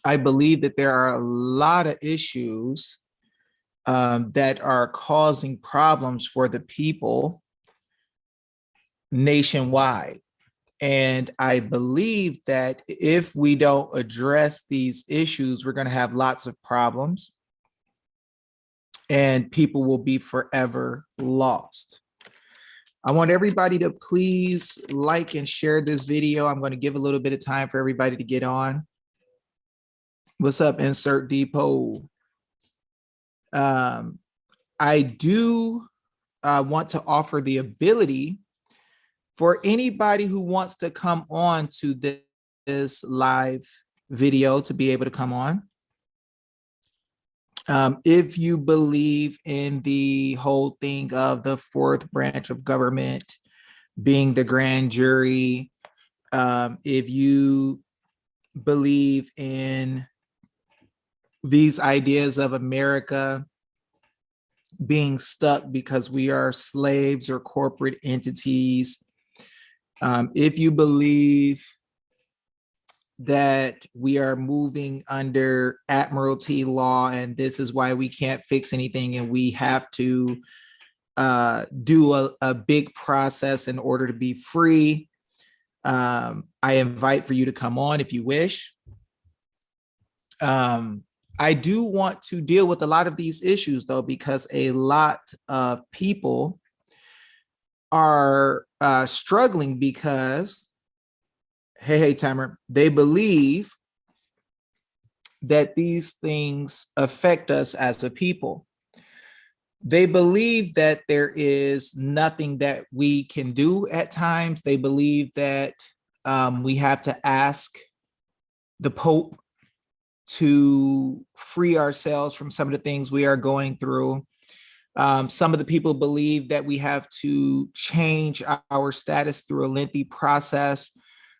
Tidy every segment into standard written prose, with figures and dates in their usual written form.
I believe that there are a lot of issues that are causing problems for the people nationwide. And I believe that if we don't address these issues, we're going to have lots of problems and people will be forever lost. I want everybody to please like and share this video. I'm going to give a little bit of time for everybody to get on. What's up, Insert Depot? I do want to offer the ability for anybody who wants to come on to this live video to be able to come on. If you believe in the whole thing of the fourth branch of government being the grand jury, if you believe in these ideas of America being stuck because we are slaves or corporate entities, if you believe that we are moving under Admiralty law and this is why we can't fix anything and we have to do a big process in order to be free, I invite for you to come on if you wish. I do want to deal with a lot of these issues though, because a lot of people are struggling because, hey, Tamer, they believe that these things affect us as a people. They believe that there is nothing that we can do at times. They believe that we have to ask the Pope to free ourselves from some of the things we are going through. Some of the people believe that we have to change our status through a lengthy process.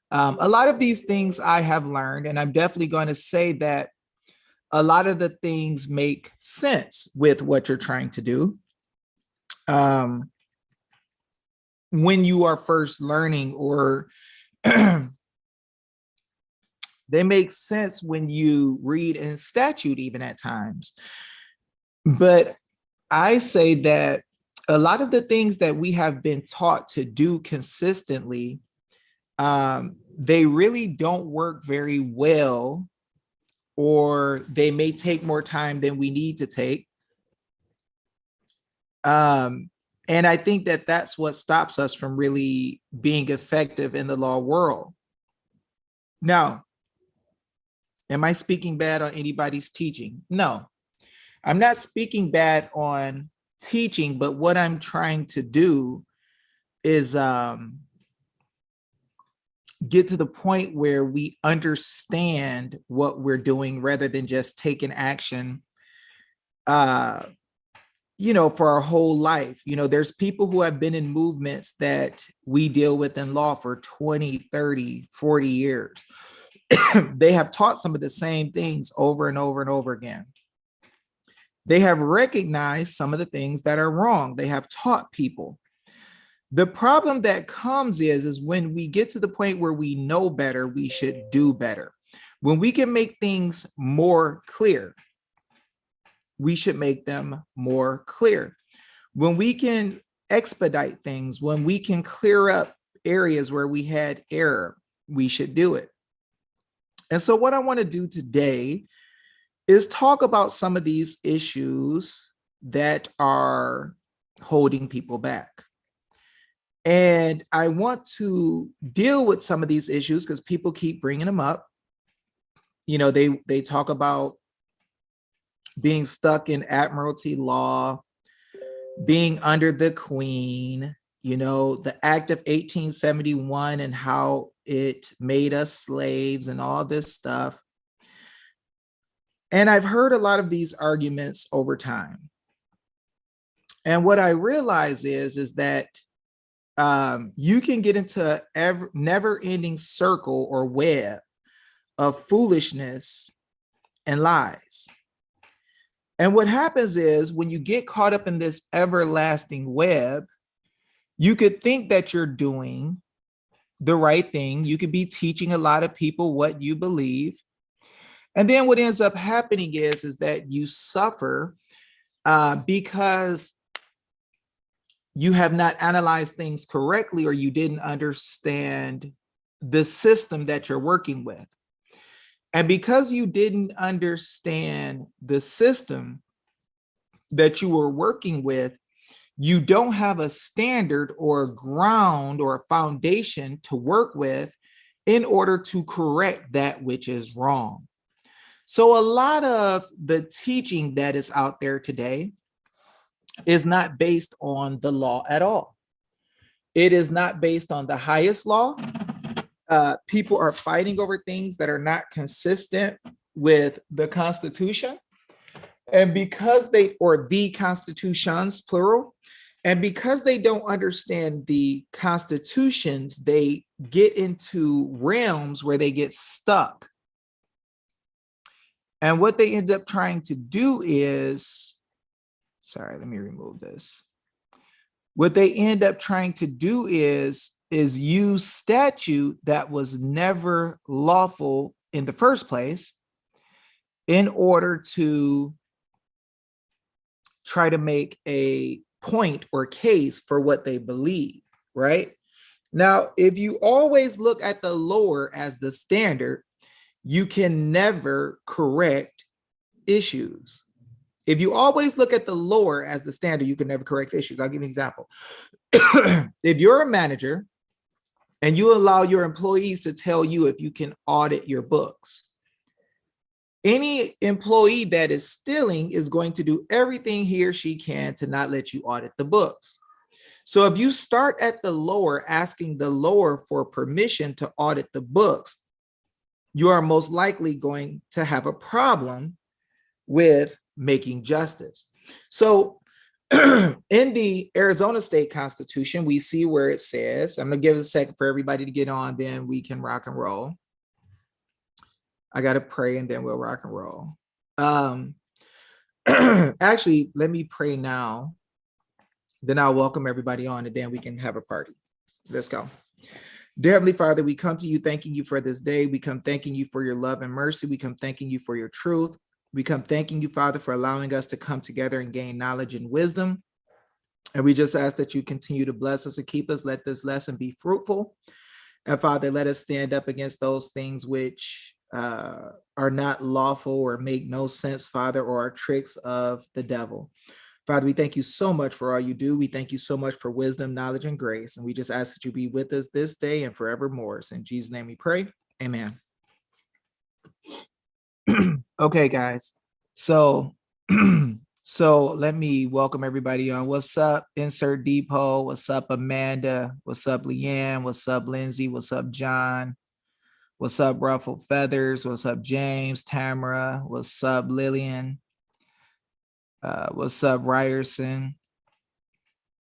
A lot of these things I have learned, and I'm definitely going to say that a lot of the things make sense with what you're trying to do. When you are first learning, or they make sense when you read in statute even at times. But I say that a lot of the things that we have been taught to do consistently, they really don't work very well, or they may take more time than we need to take. And I think that that's what stops us from really being effective in the law world. Now, am I speaking bad on anybody's teaching? No, I'm not speaking bad on teaching, but what I'm trying to do is get to the point where we understand what we're doing rather than just taking action, for our whole life. There's people who have been in movements that we deal with in law for 20, 30, 40 years. They have taught some of the same things over and over and over again. They have recognized some of the things that are wrong. They have taught people. The problem that comes is when we get to the point where we know better, we should do better. When we can make things more clear, we should make them more clear. When we can expedite things, when we can clear up areas where we had error, we should do it. And so what I want to do today is talk about some of these issues that are holding people back. And I want to deal with some of these issues because people keep bringing them up. They talk about being stuck in Admiralty law, being under the Queen, the Act of 1871 and how it made us slaves and all this stuff. And I've heard a lot of these arguments over time. And what I realize is that you can get into a never-ending circle or web of foolishness and lies. And what happens is when you get caught up in this everlasting web, you could think that you're doing the right thing. You could be teaching a lot of people what you believe. And then what ends up happening is that you suffer because you have not analyzed things correctly, or you didn't understand the system that you're working with. And because you didn't understand the system that you were working with, you don't have a standard or a ground or a foundation to work with in order to correct that which is wrong. So a lot of the teaching that is out there today is not based on the law at all. It is not based on the highest law. People are fighting over things that are not consistent with the Constitution. And because or the constitutions, plural, and because they don't understand the constitutions, they get into realms where they get stuck. And what they end up trying to do is, sorry, let me remove this. What they end up trying to do is use statute that was never lawful in the first place in order to try to make a point or case for what they believe, right? Now, if you always look at the lower as the standard, you can never correct issues. If you always look at the lower as the standard, you can never correct issues. I'll give you an example. If you're a manager and you allow your employees to tell you if you can audit your books, any employee that is stealing is going to do everything he or she can to not let you audit the books. So if you start at the lower, asking the lower for permission to audit the books, you are most likely going to have a problem with making justice. So in the Arizona State Constitution, we see where it says, I'm going to give it a second for everybody to get on, then we can rock and roll. I got to pray and then we'll rock and roll. Actually, let me pray now. Then I'll welcome everybody on and then we can have a party. Let's go. Dear Heavenly Father, we come to you thanking you for this day. We come thanking you for your love and mercy. We come thanking you for your truth. We come thanking you, Father, for allowing us to come together and gain knowledge and wisdom. And we just ask that you continue to bless us and keep us. Let this lesson be fruitful. And Father, let us stand up against those things which are not lawful or make no sense, Father, or are tricks of the devil. Father, we thank you so much for all you do. We thank you so much for wisdom, knowledge, and grace. And we just ask that you be with us this day and forevermore. So in Jesus' name we pray. Amen. Okay, guys. So let me welcome everybody on. What's up, Insert Depot? What's up, Amanda? What's up, Leanne? What's up, Lindsay? What's up, John? What's up, Ruffled Feathers? What's up, James? Tamara? What's up, Lillian? What's up, Ryerson?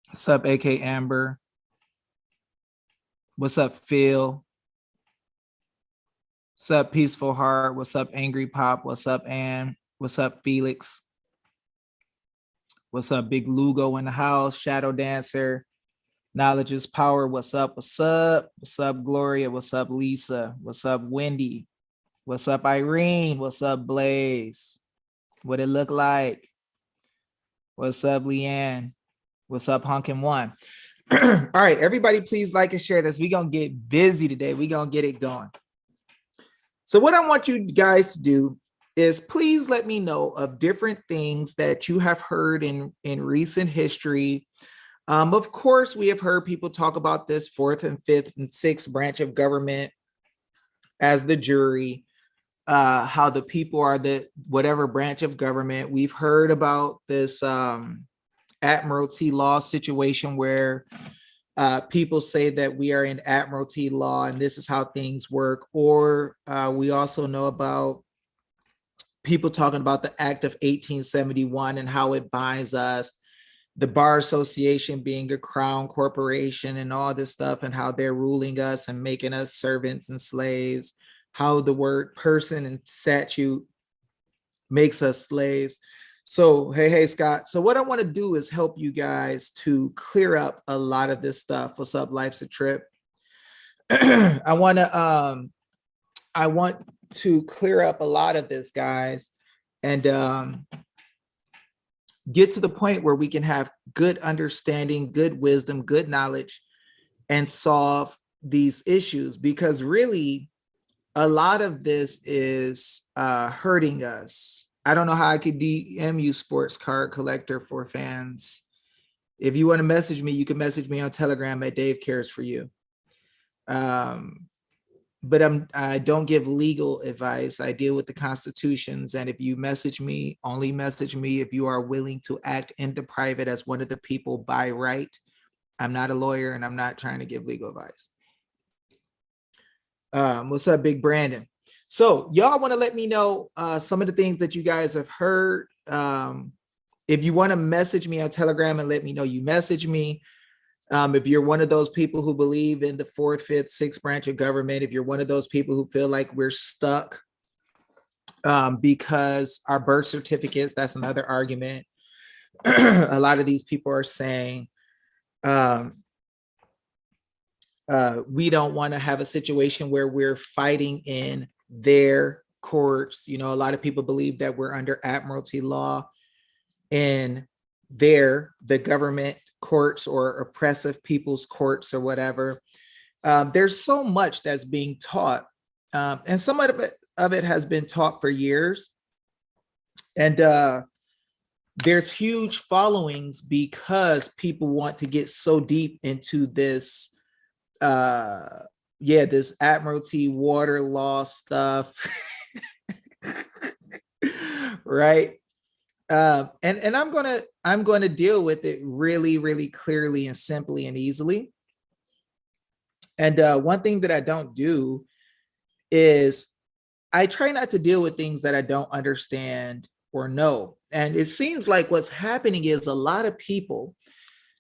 What's up, AK Amber? What's up, Phil? What's up, Peaceful Heart? What's up, Angry Pop? What's up, Ann? What's up, Felix? What's up, Big Lugo in the house? Shadow Dancer. Knowledge is power. What's up? What's up? What's up, Gloria? What's up, Lisa? What's up, Wendy? What's up, Irene? What's up, Blaze? What it look like? What's up, Leanne? What's up, Honkin' One? All right, everybody, please like and share this. We're going to get busy today. We're going to get it going. So what I want you guys to do is please let me know of different things that you have heard in recent history. Of course, we have heard people talk about this fourth and fifth and sixth branch of government as the jury, how the people are the whatever branch of government. We've heard about this Admiralty law situation where people say that we are in Admiralty law and this is how things work. Or we also know about people talking about the Act of 1871 and how it binds us, the Bar Association being a crown corporation and all this stuff, and how they're ruling us and making us servants and slaves, how the word person and statute makes us slaves. So, hey, Scott. So what I want to do is help you guys to clear up a lot of this stuff. What's up? Life's a trip. I want to clear up a lot of this, guys, and get to the point where we can have good understanding, good wisdom, good knowledge, and solve these issues. Because really, a lot of this is hurting us. I don't know how I could DM you, sports card collector for fans. If you want to message me, you can message me on Telegram at Dave Cares for You. But I don't give legal advice. I deal with the constitutions. And if you message me, only message me if you are willing to act into private as one of the people by right. I'm not a lawyer and I'm not trying to give legal advice. What's up, Big Brandon? So y'all want to let me know some of the things that you guys have heard. If you want to message me on Telegram and let me know you message me. If you're one of those people who believe in the fourth, fifth, sixth branch of government, if you're one of those people who feel like we're stuck because our birth certificates, that's another argument. A lot of these people are saying we don't want to have a situation where we're fighting in their courts. You know, a lot of people believe that we're under Admiralty law in the government courts or oppressive people's courts or whatever. There's so much that's being taught, and some of it has been taught for years. And there's huge followings because people want to get so deep into this, this Admiralty water law stuff, right? And I'm gonna deal with it really, really clearly and simply and easily. And one thing that I don't do is I try not to deal with things that I don't understand or know. And it seems like what's happening is a lot of people,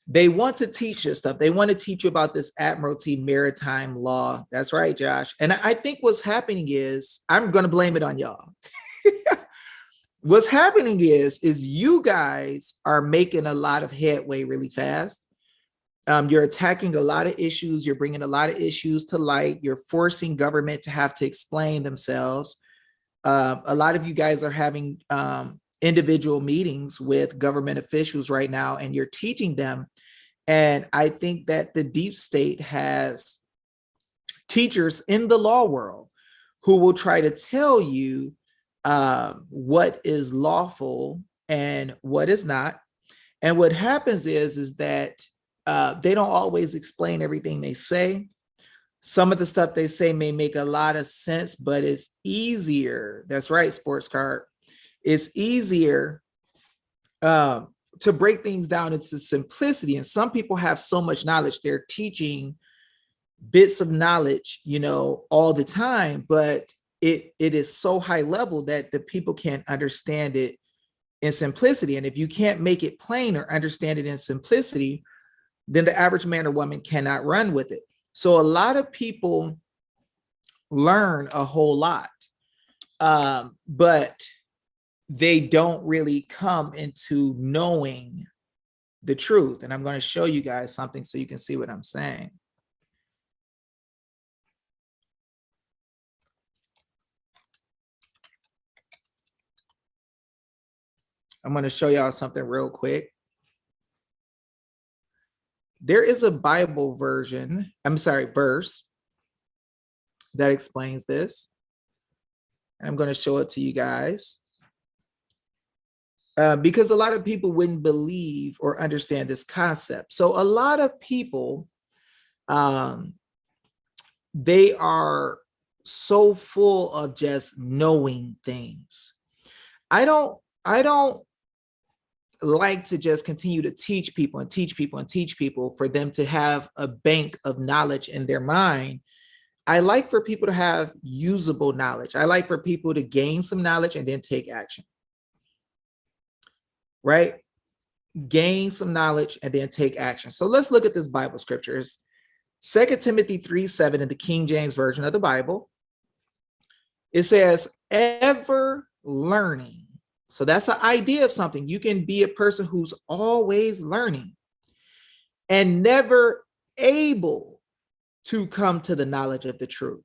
they want to teach you stuff. They want to teach you about this Admiralty maritime law. That's right, Josh. And I think what's happening is, I'm going to blame it on y'all. What's happening is you guys are making a lot of headway really fast. You're attacking a lot of issues. You're bringing a lot of issues to light. You're forcing government to have to explain themselves. A lot of you guys are having individual meetings with government officials right now, and you're teaching them. And I think that the deep state has teachers in the law world who will try to tell you what is lawful and what is not. And what happens is that they don't always explain everything they say. Some of the stuff they say may make a lot of sense, but it's easier. That's right, sports card. It's easier to break things down into simplicity. And some people have so much knowledge. They're teaching bits of knowledge, all the time, but it is so high level that the people can't understand it in simplicity. And if you can't make it plain or understand it in simplicity, then the average man or woman cannot run with it. So a lot of people learn a whole lot, but they don't really come into knowing the truth. And I'm going to show you guys something so you can see what I'm saying. I'm going to show y'all something real quick. There is a Bible verse that explains this. And I'm going to show it to you guys. Because a lot of people wouldn't believe or understand this concept. So a lot of people, they are so full of just knowing things. I don't like to just continue to teach people and teach people and teach people for them to have a bank of knowledge in their mind. I like for people to have usable knowledge. I like for people to gain some knowledge and then take action. Right? Gain some knowledge and then take action. So let's look at this Bible scripture. It's 2 Timothy 3:7 in the King James Version of the Bible. It says, ever learning. So that's an idea of something. You can be a person who's always learning and never able to come to the knowledge of the truth.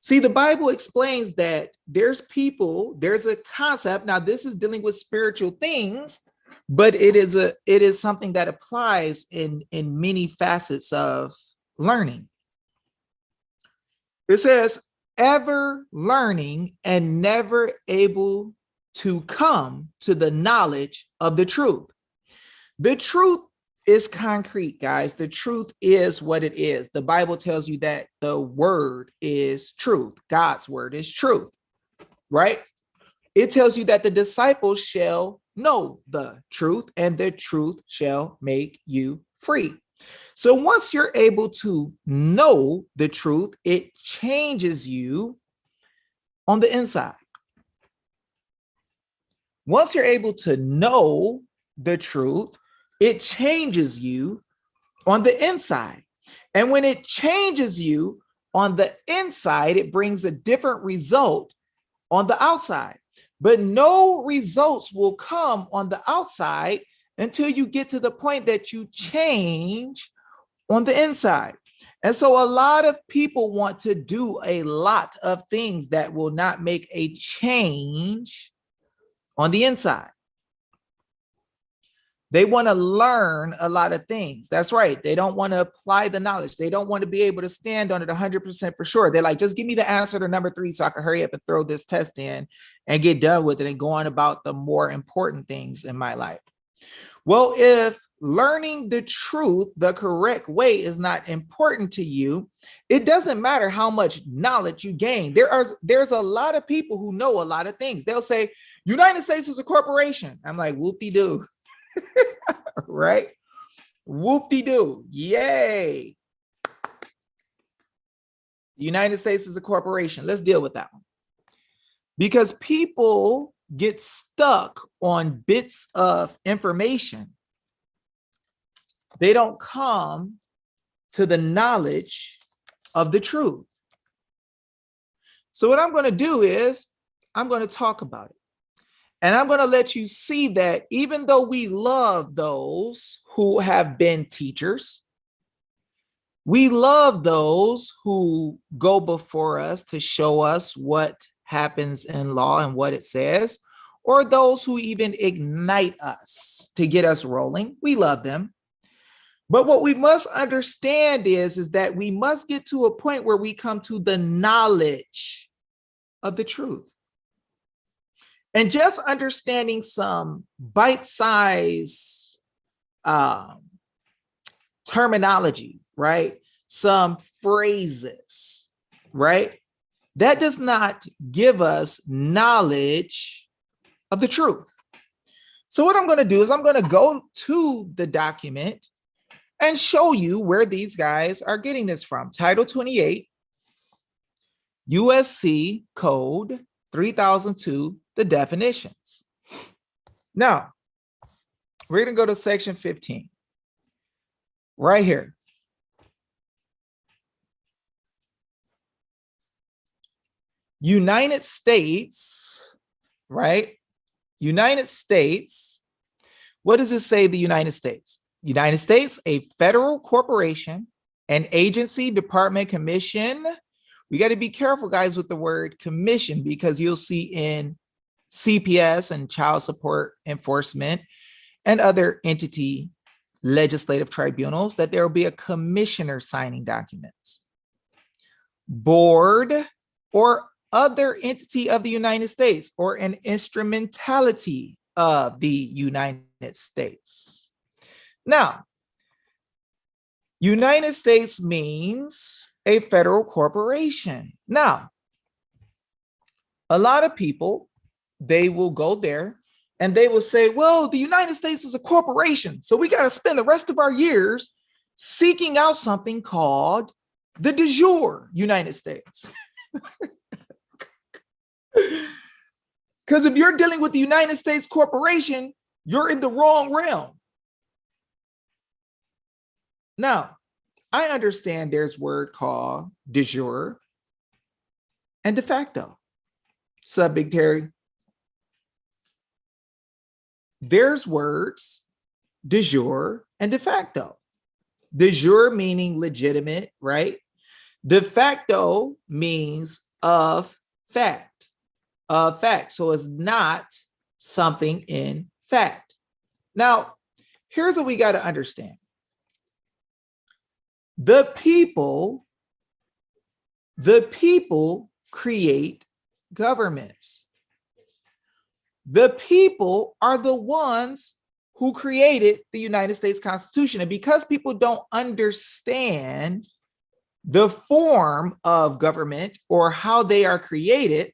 See, the Bible explains that there's a concept. Now, this is dealing with spiritual things, but it is something that applies in many facets of learning. It says, ever learning and never able to come to the knowledge of the truth. The truth is concrete, guys. The truth is what it is. The Bible tells you that the word is truth. God's word is truth, right? It tells you that the disciples shall know the truth, and the truth shall make you free. So once you're able to know the truth, it changes you on the inside. Once you're able to know the truth, it changes you on the inside. And when it changes you on the inside, it brings a different result on the outside. But no results will come on the outside until you get to the point that you change on the inside. And so a lot of people want to do a lot of things that will not make a change on the inside. They want to learn a lot of things. That's right. They don't want to apply the knowledge. They don't want to be able to stand on it 100% for sure. They're like, just give me the answer to number 3 so I can hurry up and throw this test in and get done with it and go on about the more important things in my life. Well, if learning the truth the correct way is not important to you, it doesn't matter how much knowledge you gain. There's a lot of people who know a lot of things. They'll say, United States is a corporation. I'm like, whoop-de-doo. Right? Whoop-de-doo. Yay. The United States is a corporation. Let's deal with that one. Because people get stuck on bits of information. They don't come to the knowledge of the truth. So what I'm going to do is I'm going to talk about it. And I'm going to let you see that even though we love those who have been teachers, we love those who go before us to show us what happens in law and what it says, or those who even ignite us to get us rolling. We love them. But what we must understand is that we must get to a point where we come to the knowledge of the truth. And just understanding some bite-sized terminology, right? Some phrases, right? That does not give us knowledge of the truth. So what I'm going to do is I'm going to go to the document and show you where these guys are getting this from. Title 28, USC Code 3002, the definitions. Now, we're going to go to section 15, right here. United States, right? United States, what does it say the United States? United States, a federal corporation, an agency, department, commission. We got to be careful, guys, with the word commission, because you'll see in CPS and child support enforcement and other entity legislative tribunals that there will be a commissioner signing documents. Board or other entity of the United States or an instrumentality of the United States. Now, United States means a federal corporation. Now, a lot of people, they will go there and they will say, well, the United States is a corporation, so we got to spend the rest of our years seeking out something called the de jure United States. Because if you're dealing with the United States corporation, you're in the wrong realm. Now, I understand there's a word called de jure and de facto. What's up, Big Terry? There's words de jure and de facto. De jure meaning legitimate, right? De facto means of fact. Of fact. So it's not something in fact. Now, here's what we got to understand. The people create governments. The people are the ones who created the United States Constitution. And because people don't understand the form of government or how they are created,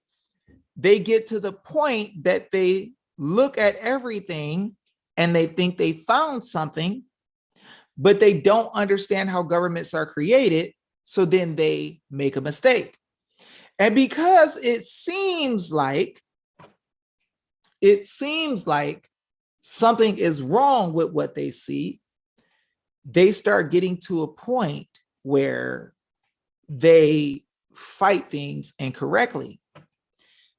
they get to the point that they look at everything and they think they found something, but they don't understand how governments are created. So then they make a mistake. And because it seems like something is wrong with what they see, they start getting to a point where they fight things incorrectly.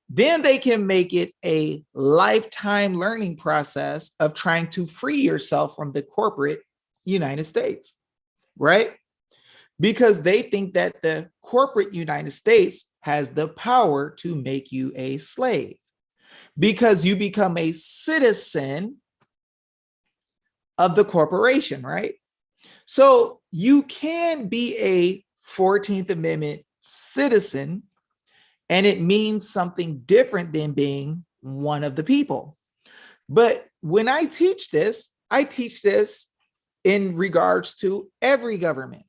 Then they can make it a lifetime learning process of trying to free yourself from the corporate United States, right? Because they think that the corporate United States has the power to make you a slave, because you become a citizen of the corporation, right? So you can be a 14th Amendment citizen, and it means something different than being one of the people. But when I teach this in regards to every government.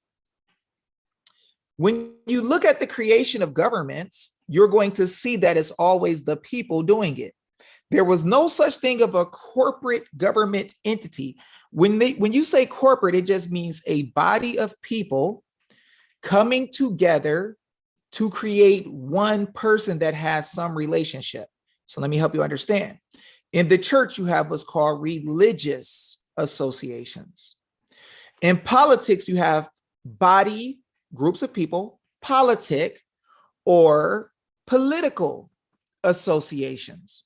When you look at the creation of governments, you're going to see that it's always the people doing it. There was no such thing of a corporate government entity. When you say corporate, it just means a body of people coming together to create one person that has some relationship. So let me help you understand. In the church, you have what's called religious associations. In politics, you have body groups of people, politic, or political associations.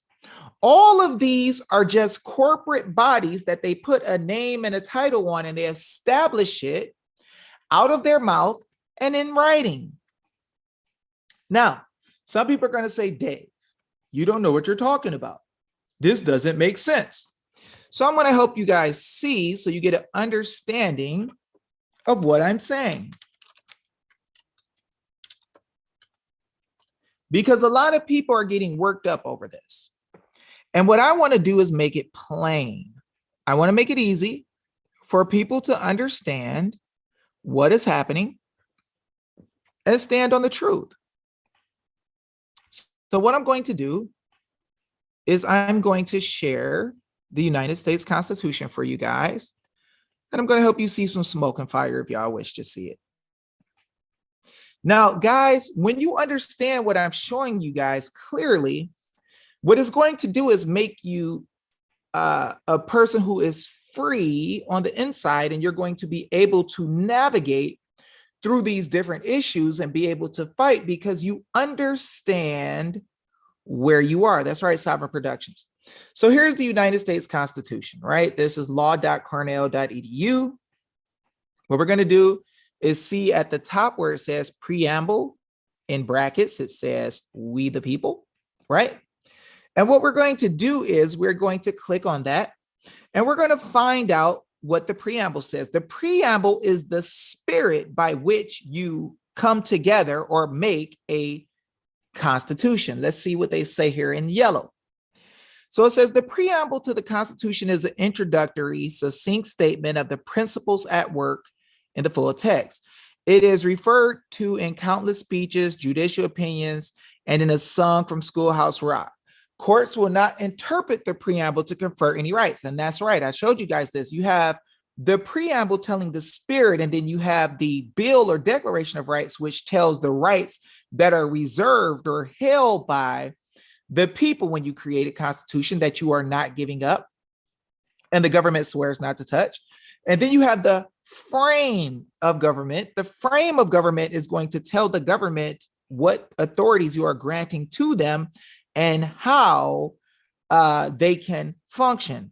All of these are just corporate bodies that they put a name and a title on, and they establish it out of their mouth and in writing. Now, some people are going to say, Dave, you don't know what you're talking about. This doesn't make sense. So I'm going to help you guys see so you get an understanding of what I'm saying. Because a lot of people are getting worked up over this. And what I want to do is make it plain. I want to make it easy for people to understand what is happening and stand on the truth. So what I'm going to do is I'm going to share the United States Constitution for you guys. And I'm going to help you see some smoke and fire if y'all wish to see it. Now, guys, when you understand what I'm showing you guys clearly, what it's going to do is make you a person who is free on the inside, and you're going to be able to navigate through these different issues and be able to fight because you understand where you are. That's right, Sovereign Productions. So here's the United States Constitution, right? This is law.cornell.edu. What we're going to do is see at the top where it says Preamble, in brackets, it says we the people, right? And what we're going to do is we're going to click on that and we're going to find out what the preamble says. The preamble is the spirit by which you come together or make a constitution. Let's see what they say here in yellow. So it says the preamble to the Constitution is an introductory, succinct statement of the principles at work in the full text. It is referred to in countless speeches, judicial opinions, and in a song from Schoolhouse Rock. Courts will not interpret the preamble to confer any rights. And that's right. I showed you guys this. You have the preamble telling the spirit, and then you have the Bill or Declaration of Rights, which tells the rights that are reserved or held by the people when you create a constitution that you are not giving up, and the government swears not to touch. And then you have the frame of government. The frame of government is going to tell the government what authorities you are granting to them and how they can function.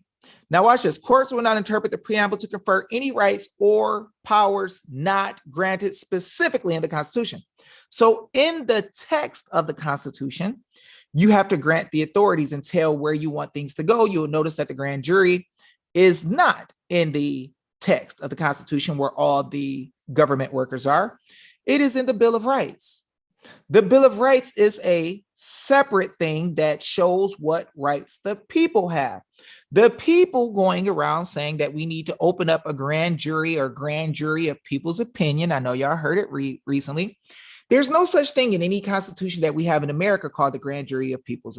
Now watch this. Courts will not interpret the preamble to confer any rights or powers not granted specifically in the Constitution. So in the text of the Constitution, you have to grant the authorities and tell where you want things to go. You'll notice that the grand jury is not in the text of the Constitution where all the government workers are. It is in the Bill of Rights. The Bill of Rights is a separate thing that shows what rights the people have. The people going around saying that we need to open up a grand jury or grand jury of people's opinion. I know y'all heard it recently. There's no such thing in any constitution that we have in America called the grand jury of people's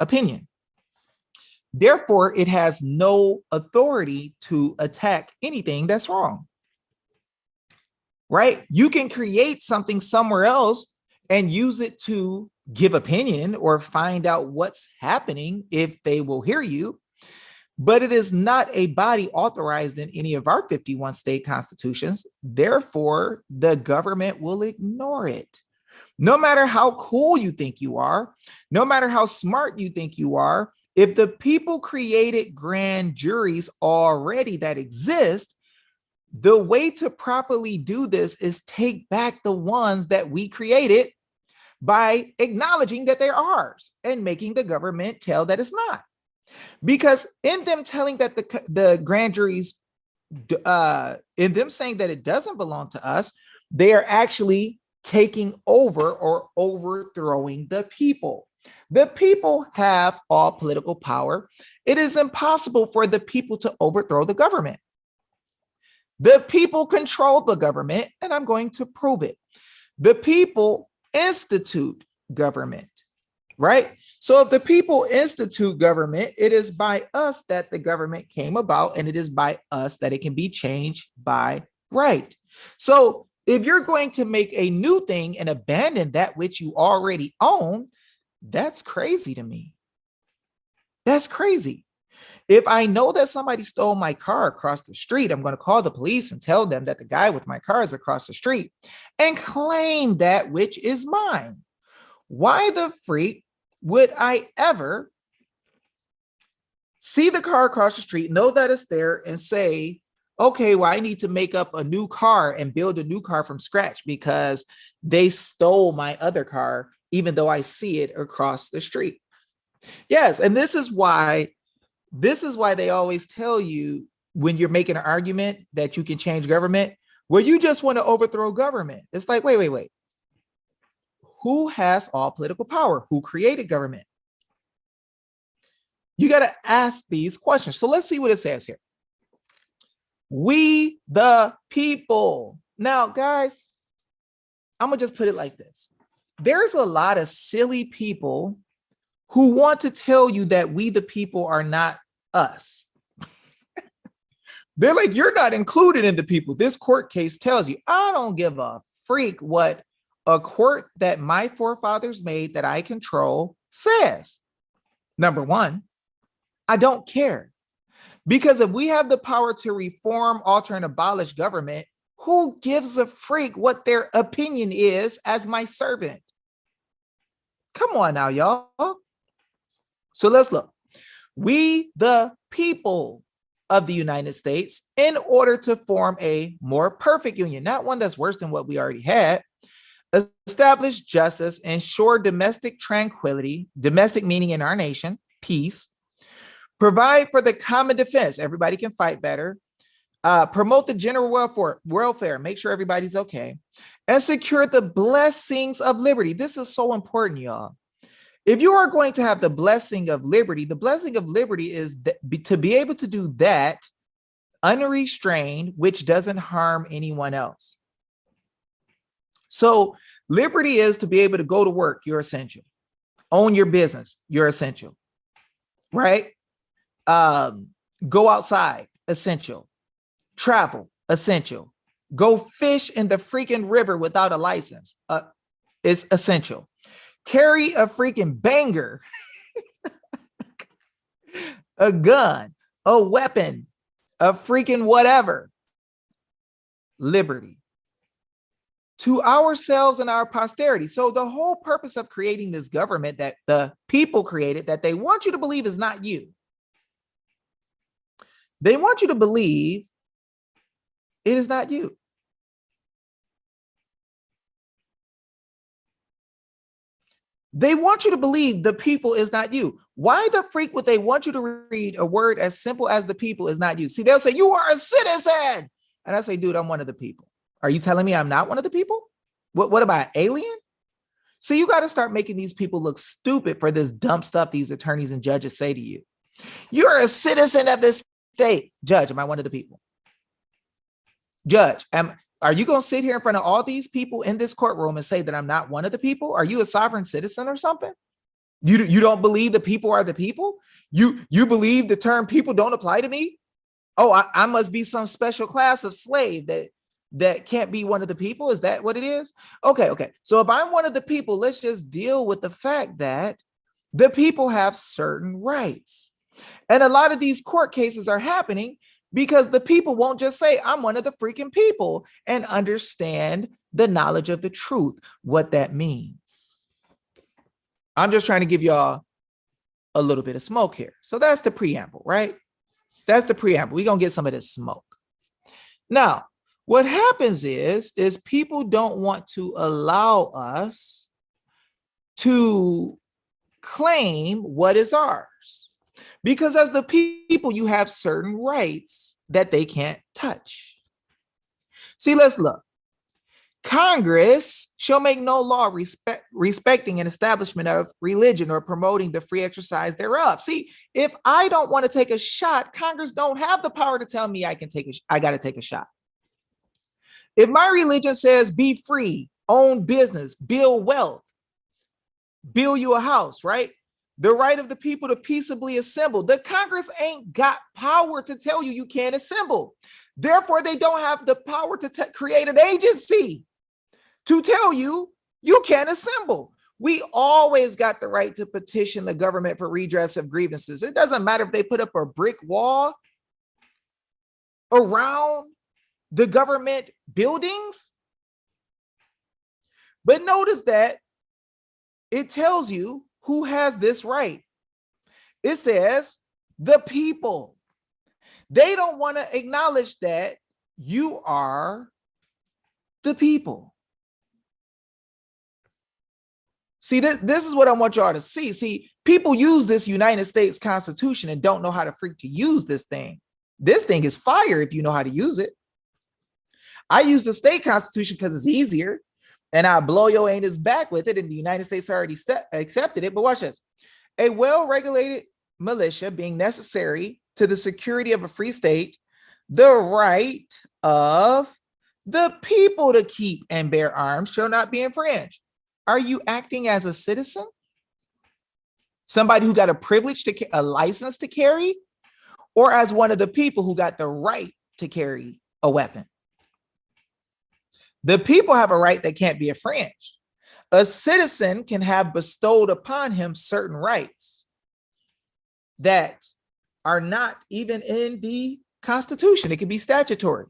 opinion. Therefore, it has no authority to attack anything that's wrong. Right? You can create something somewhere else and use it to give opinion or find out what's happening if they will hear you. But it is not a body authorized in any of our 51 state constitutions. Therefore, the government will ignore it. No matter how cool you think you are, no matter how smart you think you are, if the people created grand juries already that exist, the way to properly do this is take back the ones that we created by acknowledging that they're ours and making the government tell that it's not. Because in them telling that the grand juries, in them saying that it doesn't belong to us, they are actually taking over or overthrowing the people. The people have all political power. It is impossible for the people to overthrow the government. The people control the government, and I'm going to prove it. The people institute government, right? So if the people institute government, it is by us that the government came about, and it is by us that it can be changed by right. So if you're going to make a new thing and abandon that which you already own, that's crazy to me. That's crazy. If I know that somebody stole my car across the street, I'm going to call the police and tell them that the guy with my car is across the street and claim that which is mine. Why the freak would I ever see the car across the street, know that it's there, and say, okay, well, I need to make up a new car and build a new car from scratch because they stole my other car, even though I see it across the street? Yes, and this is why they always tell you when you're making an argument that you can change government, well, you just want to overthrow government. It's like, wait. Who has all political power? Who created government? You got to ask these questions. So let's see what it says here. We the people. Now, guys, I'm going to just put it like this. There's a lot of silly people who want to tell you that we the people are not us. They're like, you're not included in the people. This court case tells you. I don't give a freak what a court that my forefathers made that I control says. Number one, I don't care. Because if we have the power to reform, alter, and abolish government, who gives a freak what their opinion is as my servant? Come on now, y'all. So let's look. We, the people of the United States, in order to form a more perfect union, not one that's worse than what we already had, establish justice, ensure domestic tranquility, domestic meaning in our nation, peace, provide for the common defense, everybody can fight better, promote the general welfare, make sure everybody's okay, and secure the blessings of liberty. This is so important, y'all. If you are going to have the blessing of liberty, the blessing of liberty is to be able to do that unrestrained, which doesn't harm anyone else. So liberty is to be able to go to work, you're essential. Own your business, you're essential, right? Go outside, essential. Travel, essential. Go fish in the freaking river without a license, it's essential. Carry a freaking banger, a gun, a weapon, a freaking whatever. Liberty. to ourselves and our posterity. So the whole purpose of creating this government that the people created, that they want you to believe is not you. They want you to believe it is not you. They want you to believe the people is not you. Why the freak would they want you to read a word as simple as the people is not you? See, they'll say, you are a citizen. And I say, dude, I'm one of the people. Are you telling me I'm not one of the people? What about alien? So you got to start making these people look stupid for this dumb stuff these attorneys and judges say to you. You're a citizen of this state. Judge, am I one of the people? Judge, are you going to sit here in front of all these people in this courtroom and say that I'm not one of the people? Are you a sovereign citizen or something? You don't believe the people are the people? You believe the term people don't apply to me? Oh, I must be some special class of slave that can't be one of the people? Is that what it is? Okay. So if I'm one of the people, let's just deal with the fact that the people have certain rights. And a lot of these court cases are happening because the people won't just say, I'm one of the freaking people, and understand the knowledge of the truth, what that means. I'm just trying to give y'all a little bit of smoke here. So that's the preamble, right? That's the preamble. We're going to get some of this smoke. Now, what happens is people don't want to allow us to claim what is ours. Because as the people, you have certain rights that they can't touch. See, let's look. Congress shall make no law respecting an establishment of religion or promoting the free exercise thereof. See, if I don't want to take a shot, Congress don't have the power to tell me I got to take a shot. If my religion says be free, own business, build wealth, build you a house, right? The right of the people to peaceably assemble. The Congress ain't got power to tell you can't assemble. Therefore, they don't have the power to create an agency to tell you can't assemble. We always got the right to petition the government for redress of grievances. It doesn't matter if they put up a brick wall around the government buildings. But notice that it tells you who has this right. It says the people. They don't want to acknowledge that you are the people. See, this is what I want y'all to see. See, people use this United States Constitution and don't know how to freak to use this thing. This thing is fire if you know how to use it. I use the state constitution because it's easier, and I blow your anus back with it, and the United States already accepted it. But watch this. A well-regulated militia being necessary to the security of a free state, the right of the people to keep and bear arms shall not be infringed. Are you acting as a citizen? Somebody who got a privilege to a license to carry, or as one of the people who got the right to carry a weapon? The people have a right that can't be infringed. A citizen can have bestowed upon him certain rights that are not even in the Constitution. It can be statutory.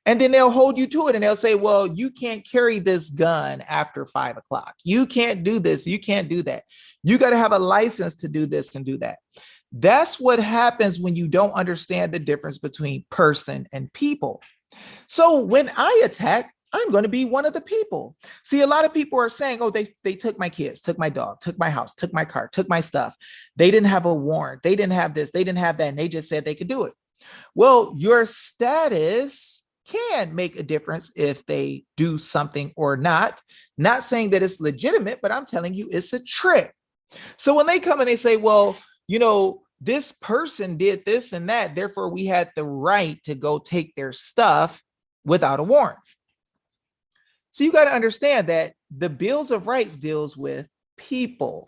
And then they'll hold you to it and they'll say, well, you can't carry this gun after 5 o'clock. You can't do this. You can't do that. You got to have a license to do this and do that. That's what happens when you don't understand the difference between person and people. So when I attack, I'm going to be one of the people. See, a lot of people are saying, oh, they took my kids, took my dog, took my house, took my car, took my stuff. They didn't have a warrant. They didn't have this. They didn't have that. And they just said they could do it. Well, your status can make a difference if they do something or not. Not saying that it's legitimate, but I'm telling you it's a trick. So when they come and they say, well, you know, this person did this and that, therefore we had the right to go take their stuff without a warrant. So you got to understand that the Bills of Rights deals with people,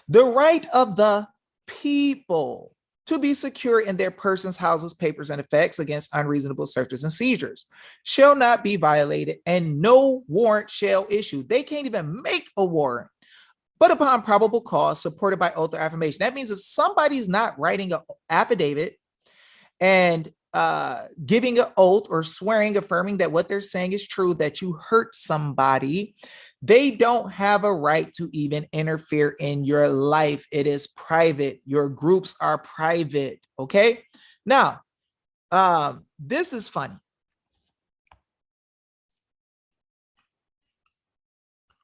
the right of the people to be secure in their persons, houses, papers, and effects against unreasonable searches and seizures shall not be violated, and no warrant shall issue. They can't even make a warrant, but upon probable cause supported by oath or affirmation. That means if somebody's not writing an affidavit and giving an oath or swearing, affirming that what they're saying is true, that you hurt somebody, they don't have a right to even interfere in your life. It is private. Your groups are private. Okay. Now, this is funny.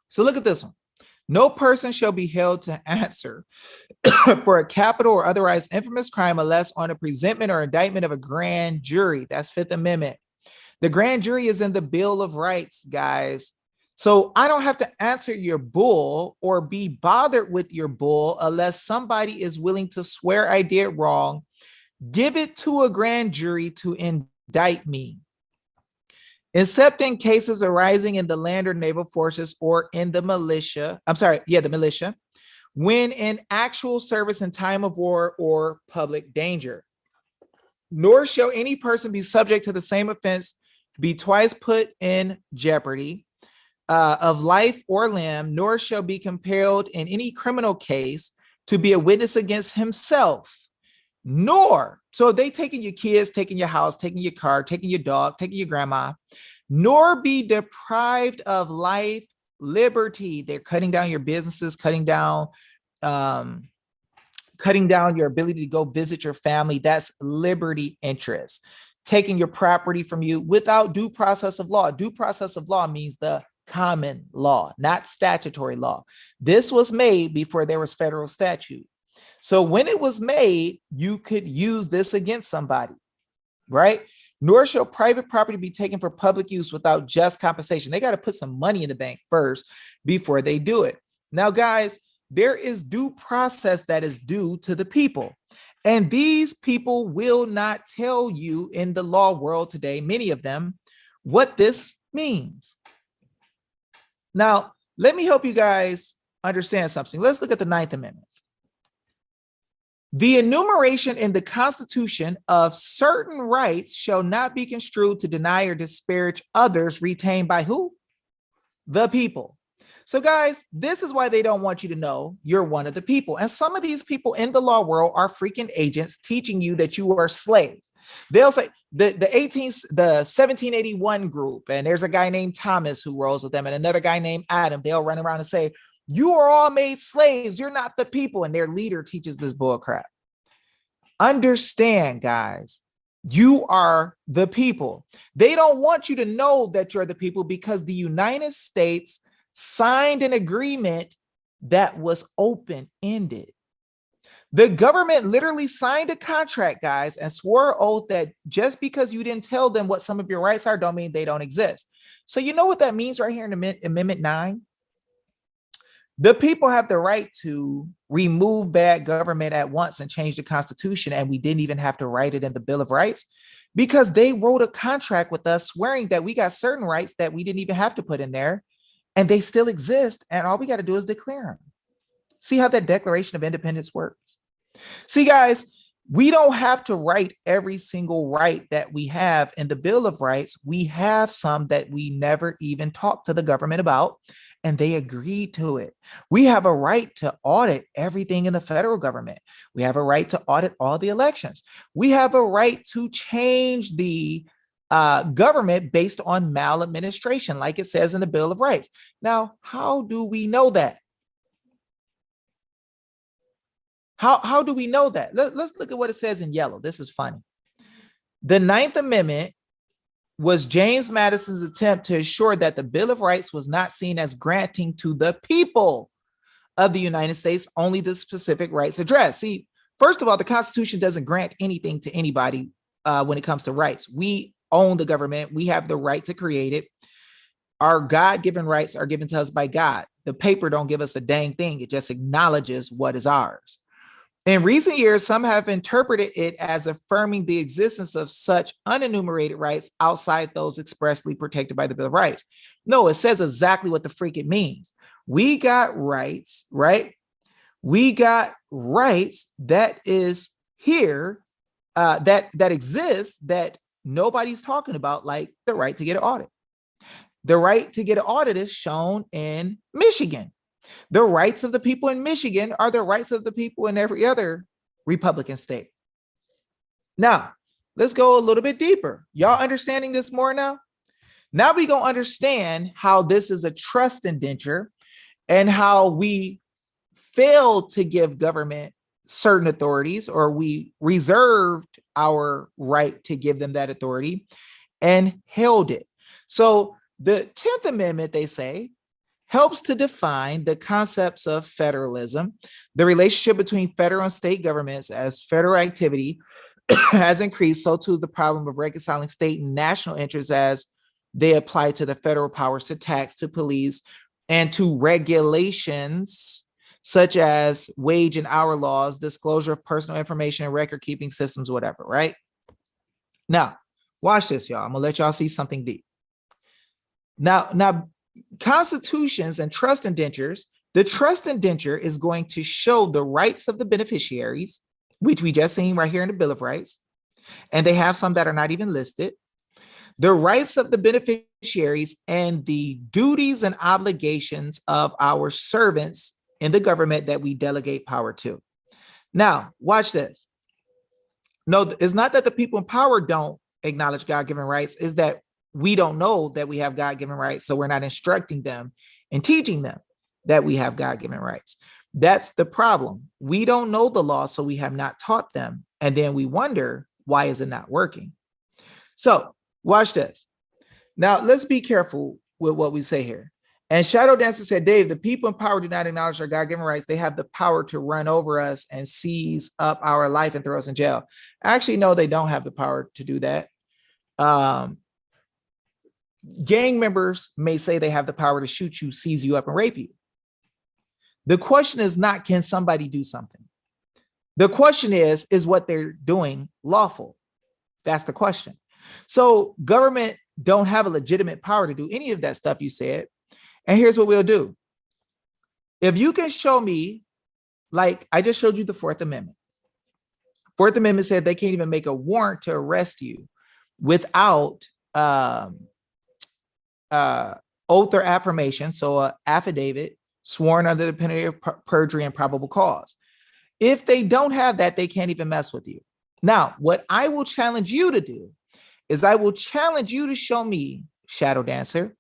So look at this one. No person shall be held to answer for a capital or otherwise infamous crime unless on a presentment or indictment of a grand jury. That's Fifth Amendment. The grand jury is in the Bill of Rights, guys. So I don't have to answer your bull or be bothered with your bull unless somebody is willing to swear I did wrong. Give it to a grand jury to indict me. Except in cases arising in the land or naval forces or in the militia. The militia. When in actual service in time of war or public danger. Nor shall any person be subject to the same offense be twice put in jeopardy of life or limb, nor shall be compelled in any criminal case to be a witness against himself, nor, so they taking your kids, taking your house, taking your car, taking your dog, taking your grandma, nor be deprived of life, liberty. They're cutting down your businesses, cutting down your ability to go visit your family. That's liberty interest. Taking your property from you without due process of law. Due process of law means the common law, not statutory law. This was made before there was federal statute. So when it was made, you could use this against somebody, right? Nor shall private property be taken for public use without just compensation. They got to put some money in the bank first before they do it. Now, guys, there is due process that is due to the people. And these people will not tell you in the law world today, many of them, what this means. Now, let me help you guys understand something. Let's look at the Ninth Amendment. The enumeration in the Constitution of certain rights shall not be construed to deny or disparage others retained by who? The people. So guys, this is why they don't want you to know you're one of the people. And some of these people in the law world are freaking agents teaching you that you are slaves. They'll say the 1781 group, and there's a guy named Thomas who rolls with them and another guy named Adam. They'll run around and say, you are all made slaves. You're not the people. And their leader teaches this bull crap. Understand, guys, you are the people. They don't want you to know that you're the people because the United States signed an agreement that was open-ended. The government literally signed a contract, guys, and swore an oath that just because you didn't tell them what some of your rights are, don't mean they don't exist. So you know what that means right here in Amendment 9? The people have the right to remove bad government at once and change the Constitution, and we didn't even have to write it in the Bill of Rights because they wrote a contract with us swearing that we got certain rights that we didn't even have to put in there, and they still exist, and all we got to do is declare them. See how that Declaration of Independence works? See, guys, we don't have to write every single right that we have in the Bill of Rights. We have some that we never even talked to the government about, and they agreed to it. We have a right to audit everything in the federal government. We have a right to audit all the elections. We have a right to change the government based on maladministration, like it says in the Bill of Rights. Now, how do we know that? How do we know that? Let's look at what it says in yellow. This is funny. The Ninth Amendment was James Madison's attempt to ensure that the Bill of Rights was not seen as granting to the people of the United States only the specific rights addressed. See, first of all, the Constitution doesn't grant anything to anybody when it comes to rights. We own the government. We have the right to create it. Our God-given rights are given to us by God. The paper don't give us a dang thing. It just acknowledges what is ours. In recent years, some have interpreted it as affirming the existence of such unenumerated rights outside those expressly protected by the Bill of Rights. No, it says exactly what the freak it means. We got rights, right? We got rights that is here, that exists, that nobody's talking about, like the right to get an audit. The right to get an audit is shown in Michigan. The rights of the people in Michigan are the rights of the people in every other Republican state. Now, let's go a little bit deeper. Y'all understanding this more now? Now we gonna understand how this is a trust indenture and how we failed to give government certain authorities, or we reserved our right to give them that authority and held it. So the 10th Amendment, they say, helps to define the concepts of federalism, the relationship between federal and state governments. As federal activity has increased, so too the problem of reconciling state and national interests as they apply to the federal powers to tax, to police, and to regulations such as wage and hour laws, disclosure of personal information, and record keeping systems, whatever, right? Now, watch this, y'all. I'm gonna let y'all see something deep. Now, constitutions and trust indentures, the trust indenture is going to show the rights of the beneficiaries, which we just seen right here in the Bill of Rights, and they have some that are not even listed. The rights of the beneficiaries and the duties and obligations of our servants in the government that we delegate power to. Now, watch this. No, it's not that the people in power don't acknowledge God-given rights, is that we don't know that we have God-given rights, so we're not instructing them and teaching them that we have God-given rights. That's the problem. We don't know the law, so we have not taught them, and then we wonder, why is it not working? So, watch this. Now, let's be careful with what we say here. And Shadow Dancer said, Dave, the people in power do not acknowledge our God-given rights. They have the power to run over us and seize up our life and throw us in jail. Actually, no, they don't have the power to do that. Gang members may say they have the power to shoot you, seize you up, and rape you. The question is not, can somebody do something? The question is what they're doing lawful? That's the question. So government don't have a legitimate power to do any of that stuff you said. And here's what we'll do. If you can show me, like I just showed you the Fourth Amendment. Fourth Amendment said they can't even make a warrant to arrest you without oath or affirmation. So an affidavit sworn under the penalty of perjury and probable cause. If they don't have that, they can't even mess with you. Now, what I will challenge you to do is I will challenge you to show me, Shadow Dancer,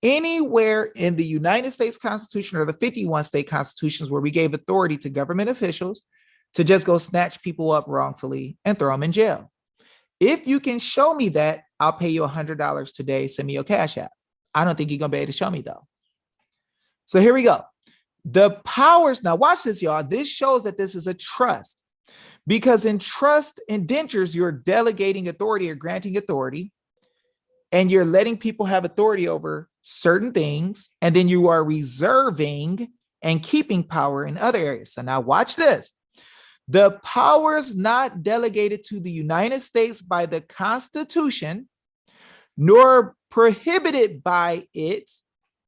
anywhere in the United States Constitution or the 51 state constitutions where we gave authority to government officials to just go snatch people up wrongfully and throw them in jail. If you can show me that, I'll pay you $100 today. Send me your Cash App. I don't think you're going to be able to show me, though. So here we go. The powers. Now, watch this, y'all. This shows that this is a trust, because in trust indentures, you're delegating authority or granting authority, and you're letting people have authority over certain things, and then you are reserving and keeping power in other areas. So now watch this. The powers not delegated to the United States by the Constitution, nor prohibited by it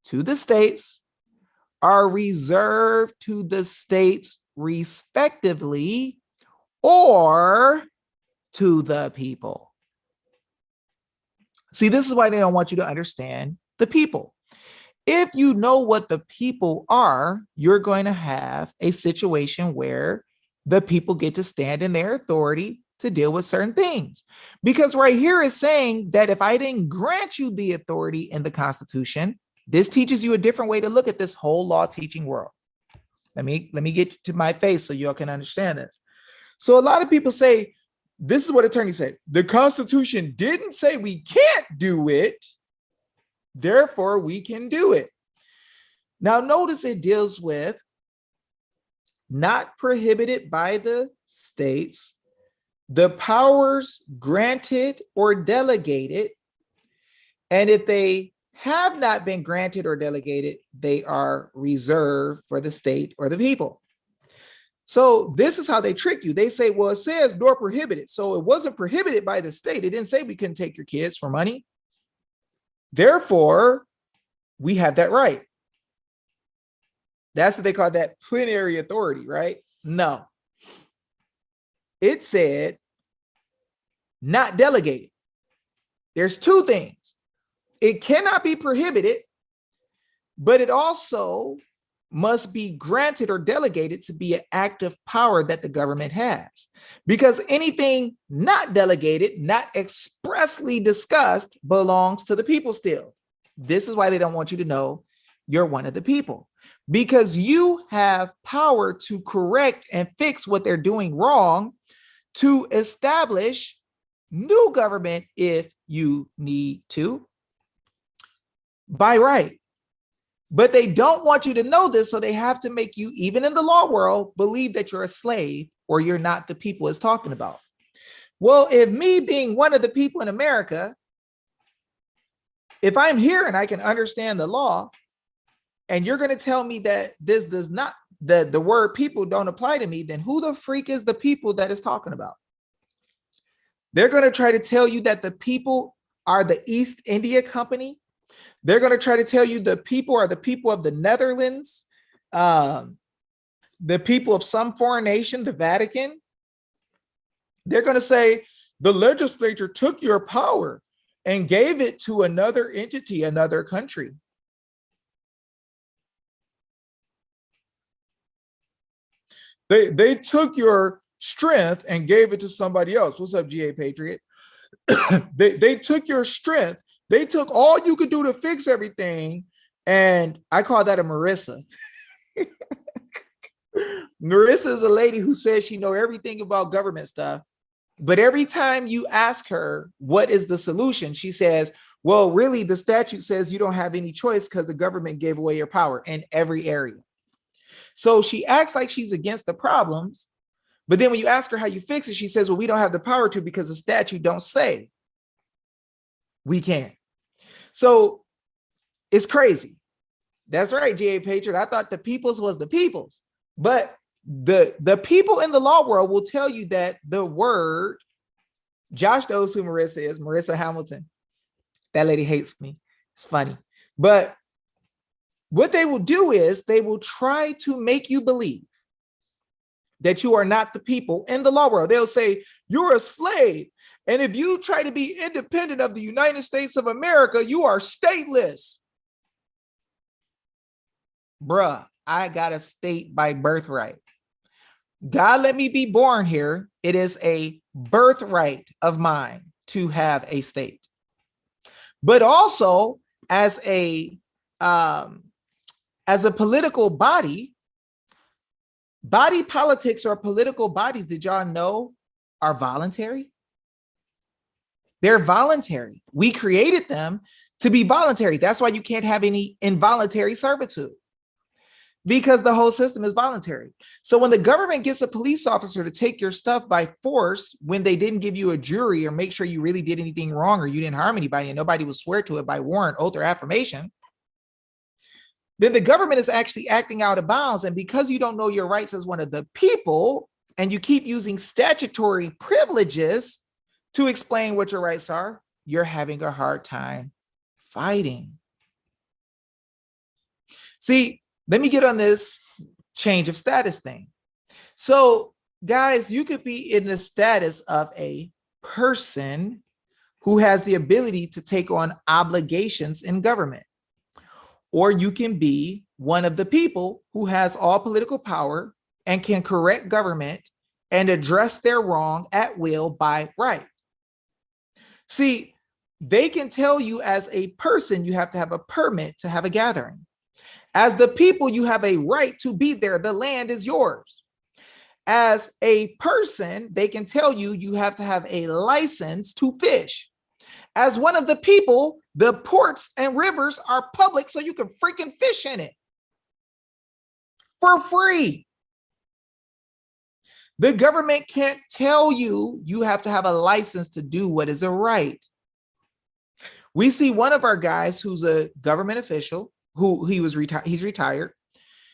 to the states, are reserved to the states respectively, or to the people. See, this is why they don't want you to understand the people. If you know what the people are, you're going to have a situation where the people get to stand in their authority to deal with certain things. Because right here is saying that if I didn't grant you the authority in the Constitution, this teaches you a different way to look at this whole law teaching world. Let me get to my face so y'all can understand this. So a lot of people say, this is what attorneys say, the Constitution didn't say we can't do it, therefore we can do it. Now notice it deals with not prohibited by the states, the powers granted or delegated, and if they have not been granted or delegated, they are reserved for the state or the people. So this is how they trick you. They say, well, it says nor prohibited. So it wasn't prohibited by the state. It didn't say we couldn't take your kids for money. Therefore, we have that right. That's what they call that plenary authority, right? No. It said not delegated. There's two things. It cannot be prohibited, but it also must be granted or delegated to be an active power that the government has. Because anything not delegated, not expressly discussed, belongs to the people still. This is why they don't want you to know you're one of the people, because you have power to correct and fix what they're doing wrong, to establish new government if you need to, by right. But they don't want you to know this, so they have to make you, even in the law world, believe that you're a slave or you're not the people it's talking about. Well, if me being one of the people in America, if I'm here and I can understand the law, and you're going to tell me that this does not, the word people don't apply to me, then who the freak is the people that is talking about? They're going to try to tell you that the people are the East India Company. They're going to try to tell you the people are the people of the Netherlands, the people of some foreign nation, the Vatican. They're going to say the legislature took your power and gave it to another entity, another country. They took your strength and gave it to somebody else. What's up, GA Patriot? They took your strength. They took all you could do to fix everything. And I call that a Marissa. Marissa is a lady who says she knows everything about government stuff. But every time you ask her, what is the solution? She says, well, really, the statute says you don't have any choice because the government gave away your power in every area. So she acts like she's against the problems. But then when you ask her how you fix it, she says, well, we don't have the power to because the statute don't say we can't. So it's crazy. That's right, GA Patriot. I thought the people's was the people's, but the people in the law world will tell you that the word, Josh knows who Marissa is, Marissa Hamilton. That lady hates me. It's funny. But what they will do is they will try to make you believe that you are not the people in the law world. They'll say you're a slave. And if you try to be independent of the United States of America, you are stateless. Bruh, I got a state by birthright. God let me be born here. It is a birthright of mine to have a state. But also as a political body politics or political bodies, did y'all know, are voluntary? They're voluntary. We created them to be voluntary. That's why you can't have any involuntary servitude, because the whole system is voluntary. So when the government gets a police officer to take your stuff by force, when they didn't give you a jury or make sure you really did anything wrong or you didn't harm anybody and nobody will swear to it by warrant, oath, or affirmation, then the government is actually acting out of bounds. And because you don't know your rights as one of the people and you keep using statutory privileges to explain what your rights are, you're having a hard time fighting. See, let me get on this change of status thing. So guys, you could be in the status of a person who has the ability to take on obligations in government. Or you can be one of the people who has all political power and can correct government and address their wrong at will by right. See, they can tell you as a person, you have to have a permit to have a gathering. As the people, you have a right to be there. The land is yours. As a person, they can tell you you have to have a license to fish. As one of the people, the ports and rivers are public, so you can freaking fish in it for free. The government can't tell you you have to have a license to do what is a right. We see one of our guys who's a government official, he's retired.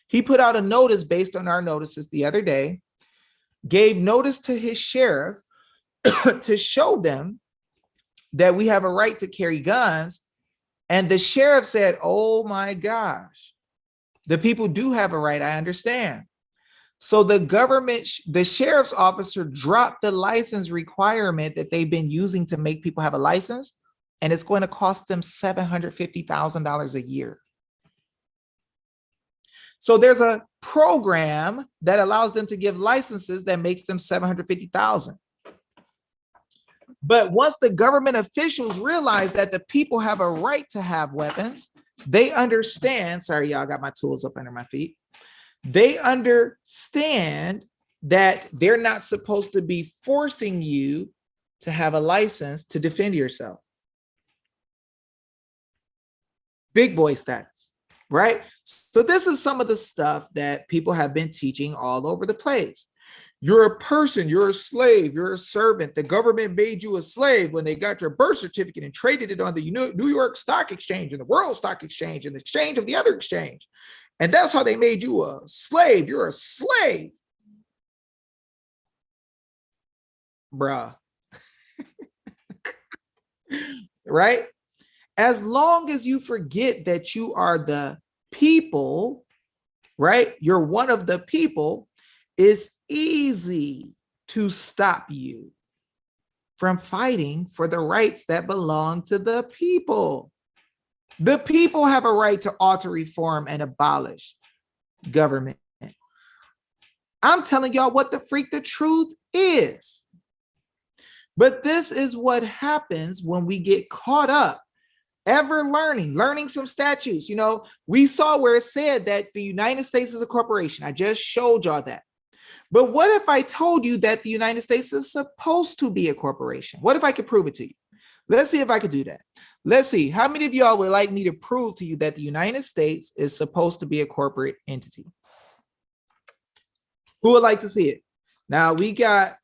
He put out a notice based on our notices the other day, gave notice to his sheriff to show them that we have a right to carry guns. And the sheriff said, oh my gosh, the people do have a right, I understand. So the government, the sheriff's officer dropped the license requirement that they've been using to make people have a license, and it's going to cost them $750,000 a year. So there's a program that allows them to give licenses that makes them 750,000. But once the government officials realize that the people have a right to have weapons, they understand, sorry, y'all, got my tools up under my feet. They understand that they're not supposed to be forcing you to have a license to defend yourself. Big boy status, right? So this is some of the stuff that people have been teaching all over the place. You're a person, you're a slave, you're a servant. The government made you a slave when they got your birth certificate and traded it on the New York Stock Exchange and the World Stock Exchange and the exchange of the other exchange. And that's how they made you a slave. You're a slave. Bruh. Right? As long as you forget that you are the people, right? You're one of the people, it's easy to stop you from fighting for the rights that belong to the people. The people have a right to alter, reform, and abolish government. I'm telling y'all what the freak the truth is. But this is what happens when we get caught up ever learning some statutes. You know, we saw where it said that the United States is a corporation. I just showed y'all that. But what if I told you that the United States is supposed to be a corporation? What if I could prove it to you? Let's see if I could do that. Let's see. How many of y'all would like me to prove to you that the United States is supposed to be a corporate entity? Who would like to see it? Now we got,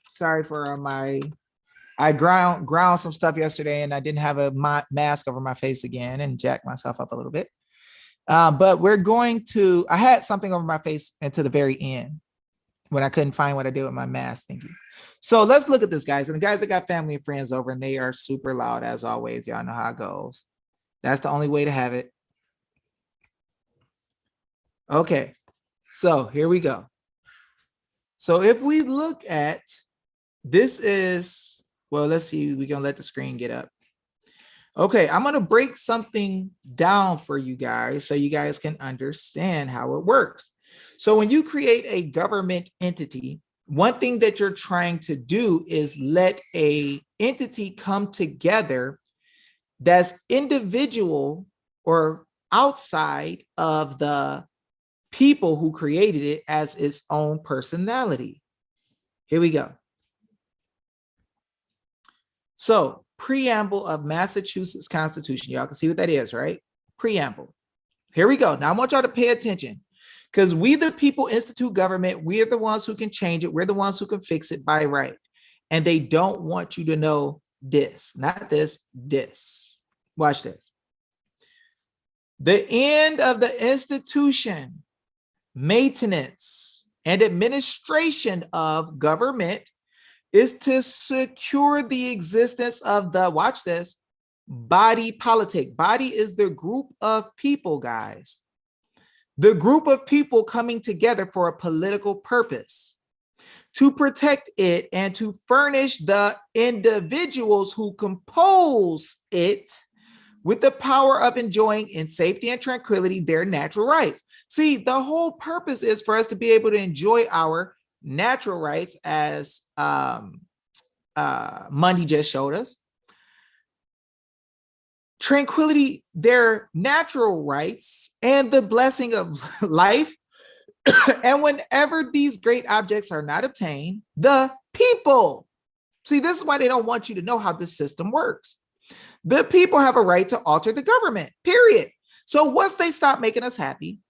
sorry for I ground some stuff yesterday and I didn't have a mask over my face again and jacked myself up a little bit. But we're going to, I had something over my face until the very end when I couldn't find what I did with my mask. Thank you. So let's look at this, guys. And the guys that got family and friends over and they are super loud as always. Y'all know how it goes. That's the only way to have it. Okay. So here we go. So if we look at, this is, well, let's see, we're going to let the screen get up. Okay, I'm going to break something down for you guys so you guys can understand how it works. So when you create a government entity, one thing that you're trying to do is let a entity come together that's individual or outside of the people who created it as its own personality. Here we go. So, Preamble of Massachusetts Constitution. Y'all can see what that is, right? Preamble. Here we go. Now, I want y'all to pay attention because we, the people, institute government. We are the ones who can change it. We're the ones who can fix it by right. And they don't want you to know this, not this, this. Watch this. The end of the institution, maintenance, and administration of government is to secure the existence of the, watch this, body politic. Body is the group of people, guys. The group of people coming together for a political purpose, to protect it and to furnish the individuals who compose it with the power of enjoying in safety and tranquility their natural rights. See, the whole purpose is for us to be able to enjoy our natural rights, as Monday just showed us. Tranquility, their natural rights, and the blessing of life. And whenever these great objects are not obtained, the people. See, this is why they don't want you to know how this system works. The people have a right to alter the government, period. So once they stop making us happy,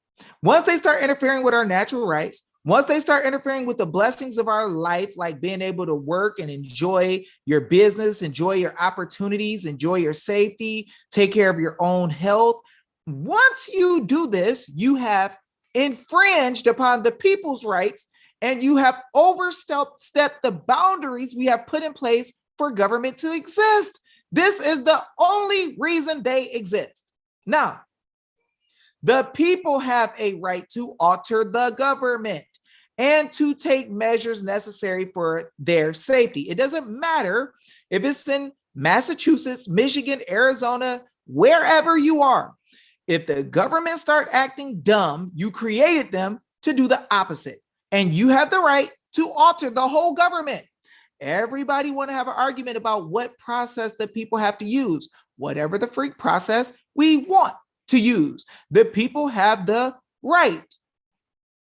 once they start interfering with our natural rights, once they start interfering with the blessings of our life, like being able to work and enjoy your business, enjoy your opportunities, enjoy your safety, take care of your own health. Once you do this, you have infringed upon the people's rights and you have overstepped the boundaries we have put in place for government to exist. This is the only reason they exist. Now, the people have a right to alter the government and to take measures necessary for their safety. It doesn't matter if it's in Massachusetts, Michigan, Arizona, wherever you are. If the government start acting dumb, you created them to do the opposite. And you have the right to alter the whole government. Everybody want to have an argument about what process the people have to use. Whatever the freak process we want to use. The people have the right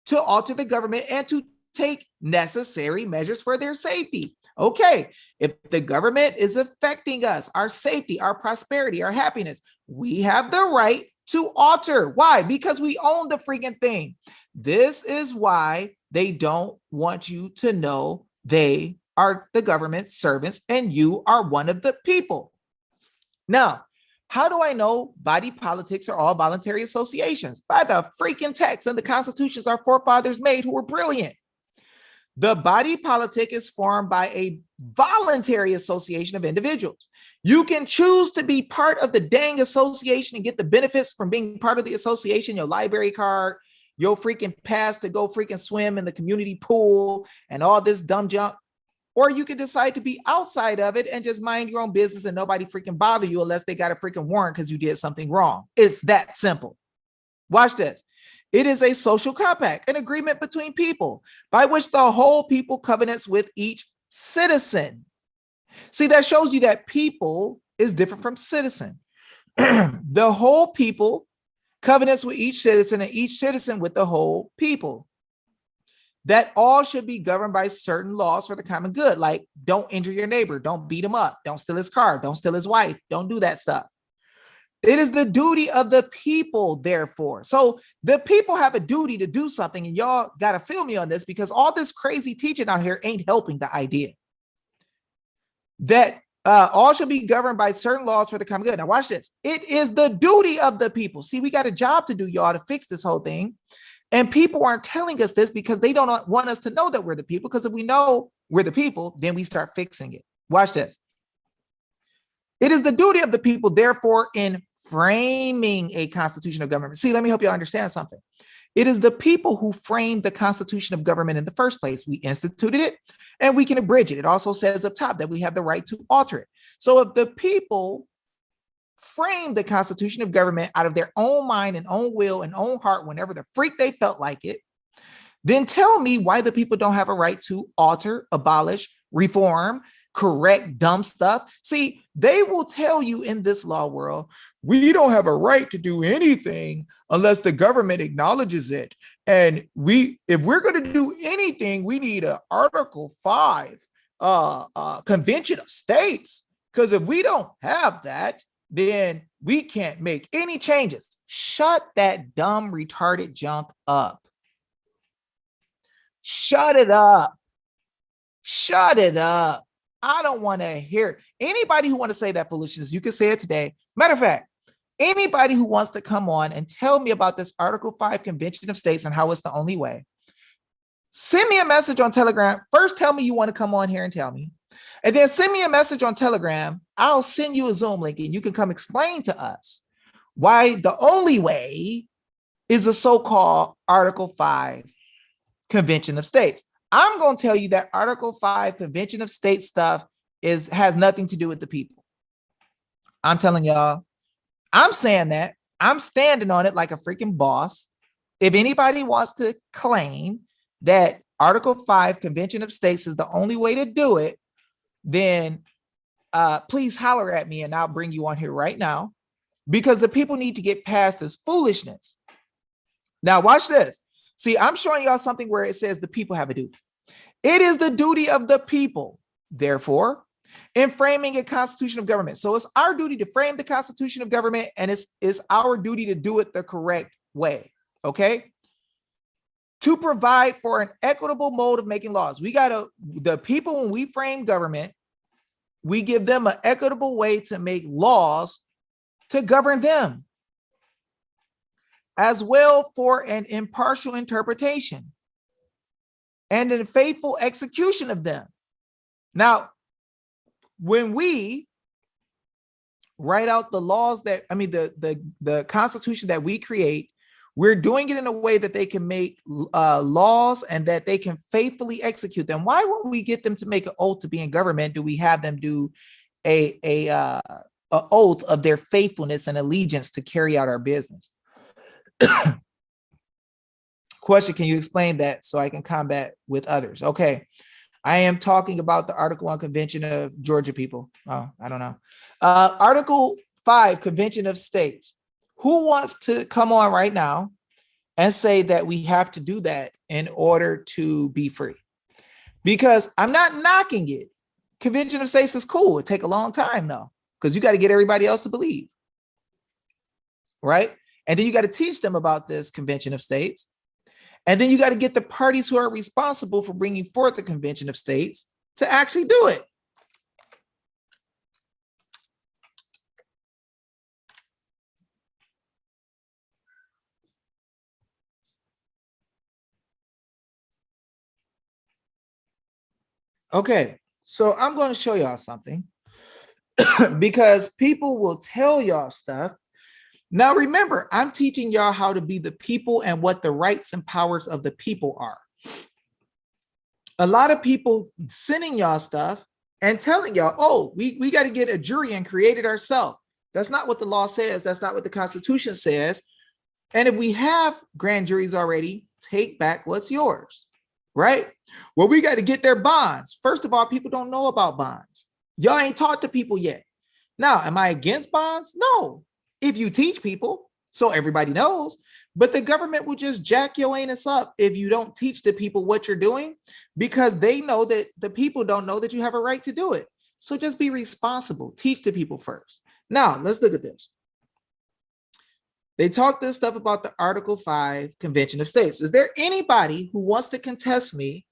to alter the government and to take necessary measures for their safety. Okay, if the government is affecting us, our safety, our prosperity, our happiness, we have the right to alter. Why? Because we own the freaking thing. This is why they don't want you to know they are the government servants and you are one of the people. Now, how do I know body politics are all voluntary associations? By the freaking text and the constitutions our forefathers made, who were brilliant. The body politic is formed by a voluntary association of individuals. You can choose to be part of the dang association and get the benefits from being part of the association, your library card, your freaking pass to go freaking swim in the community pool and all this dumb junk. Or you can decide to be outside of it and just mind your own business and nobody freaking bother you unless they got a freaking warrant because you did something wrong. It's that simple. Watch this. It is a social compact, an agreement between people by which the whole people covenants with each citizen. See, that shows you that people is different from citizen. The whole people covenants with each citizen and each citizen with the whole people. That all should be governed by certain laws for the common good, like don't injure your neighbor, don't beat him up, don't steal his car, don't steal his wife, don't do that stuff. It is the duty of the people, therefore. So the people have a duty to do something, and y'all got to feel me on this because all this crazy teaching out here ain't helping the idea that all should be governed by certain laws for the common good. Now watch this. It is the duty of the people. See, we got a job to do, y'all, to fix this whole thing. And people aren't telling us this because they don't want us to know that we're the people. Because if we know we're the people, then we start fixing it. Watch this. It is the duty of the people, therefore, in framing a constitution of government. See, let me help you understand something. It is the people who framed the constitution of government in the first place. We instituted it and we can abridge it. It also says up top that we have the right to alter it. So if the people frame the constitution of government out of their own mind and own will and own heart whenever the freak they felt like it, then tell me why the people don't have a right to alter, abolish, reform, correct dumb stuff. See, they will tell you in this law world, we don't have a right to do anything unless the government acknowledges it. And if we're going to do anything, we need an Article 5 Convention of States. Because if we don't have that, then we can't make any changes. Shut that dumb, retarded junk up. Shut it up. Shut it up. I don't want to hear it. Anybody who want to say that foolishness, you can say it today. Matter of fact, anybody who wants to come on and tell me about this Article 5 Convention of States and how it's the only way, send me a message on Telegram. First, tell me you want to come on here and tell me. And then send me a message on Telegram. I'll send you a Zoom link and you can come explain to us why the only way is the so-called Article 5 Convention of States. I'm going to tell you that Article 5 Convention of States stuff has nothing to do with the people. I'm telling y'all, I'm saying that. I'm standing on it like a freaking boss. If anybody wants to claim that Article 5 Convention of States is the only way to do it, then please holler at me and I'll bring you on here right now because the people need to get past this foolishness. Now watch this. See, I'm showing y'all something where it says the people have a duty. It is the duty of the people, therefore, in framing a constitution of government. So it's our duty to frame the constitution of government and it's our duty to do it the correct way, okay? To provide for an equitable mode of making laws. The people, when we frame government, we give them an equitable way to make laws to govern them, as well for an impartial interpretation and a faithful execution of them. Now, when we write out the laws the Constitution that we create, we're doing it in a way that they can make laws and that they can faithfully execute them. Why won't we get them to make an oath to be in government? Do we have them do a an oath of their faithfulness and allegiance to carry out our business. Question, can you explain that so I can combat with others? Okay. I am talking about the Article 1 Convention of Georgia people. Oh, I don't know. Article 5 Convention of States. Who wants to come on right now and say that we have to do that in order to be free? Because I'm not knocking it. Convention of States is cool. It take a long time though, because you got to get everybody else to believe, right? And then you got to teach them about this Convention of States. And then you got to get the parties who are responsible for bringing forth the Convention of States to actually do it. Okay, so I'm going to show y'all something because people will tell y'all stuff. Now, remember, I'm teaching y'all how to be the people and what the rights and powers of the people are. A lot of people sending y'all stuff and telling y'all, oh, we got to get a jury and create it ourselves. That's not what the law says. That's not what the Constitution says. And if we have grand juries already, take back what's yours, right? Well, we got to get their bonds. First of all, people don't know about bonds. Y'all ain't taught to people yet. Now, am I against bonds? No. If you teach people, so everybody knows, but the government will just jack your anus up if you don't teach the people what you're doing, because they know that the people don't know that you have a right to do it. So just be responsible. Teach the people first. Now, let's look at this. They talk this stuff about the Article 5 Convention of States. Is there anybody who wants to contest me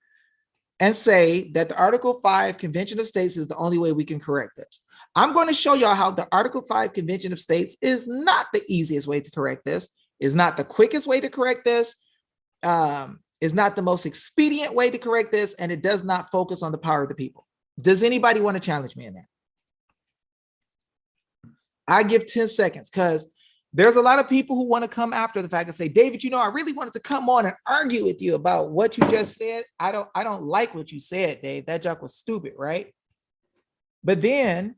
and say that the Article 5 Convention of States is the only way we can correct this? I'm going to show y'all how the Article 5 Convention of States is not the easiest way to correct this, is not the quickest way to correct this, is not the most expedient way to correct this, and it does not focus on the power of the people. Does anybody want to challenge me in that? I give 10 seconds because there's a lot of people who want to come after the fact and say, David, you know, I really wanted to come on and argue with you about what you just said. I don't like what you said, Dave. That joke was stupid, right? But then,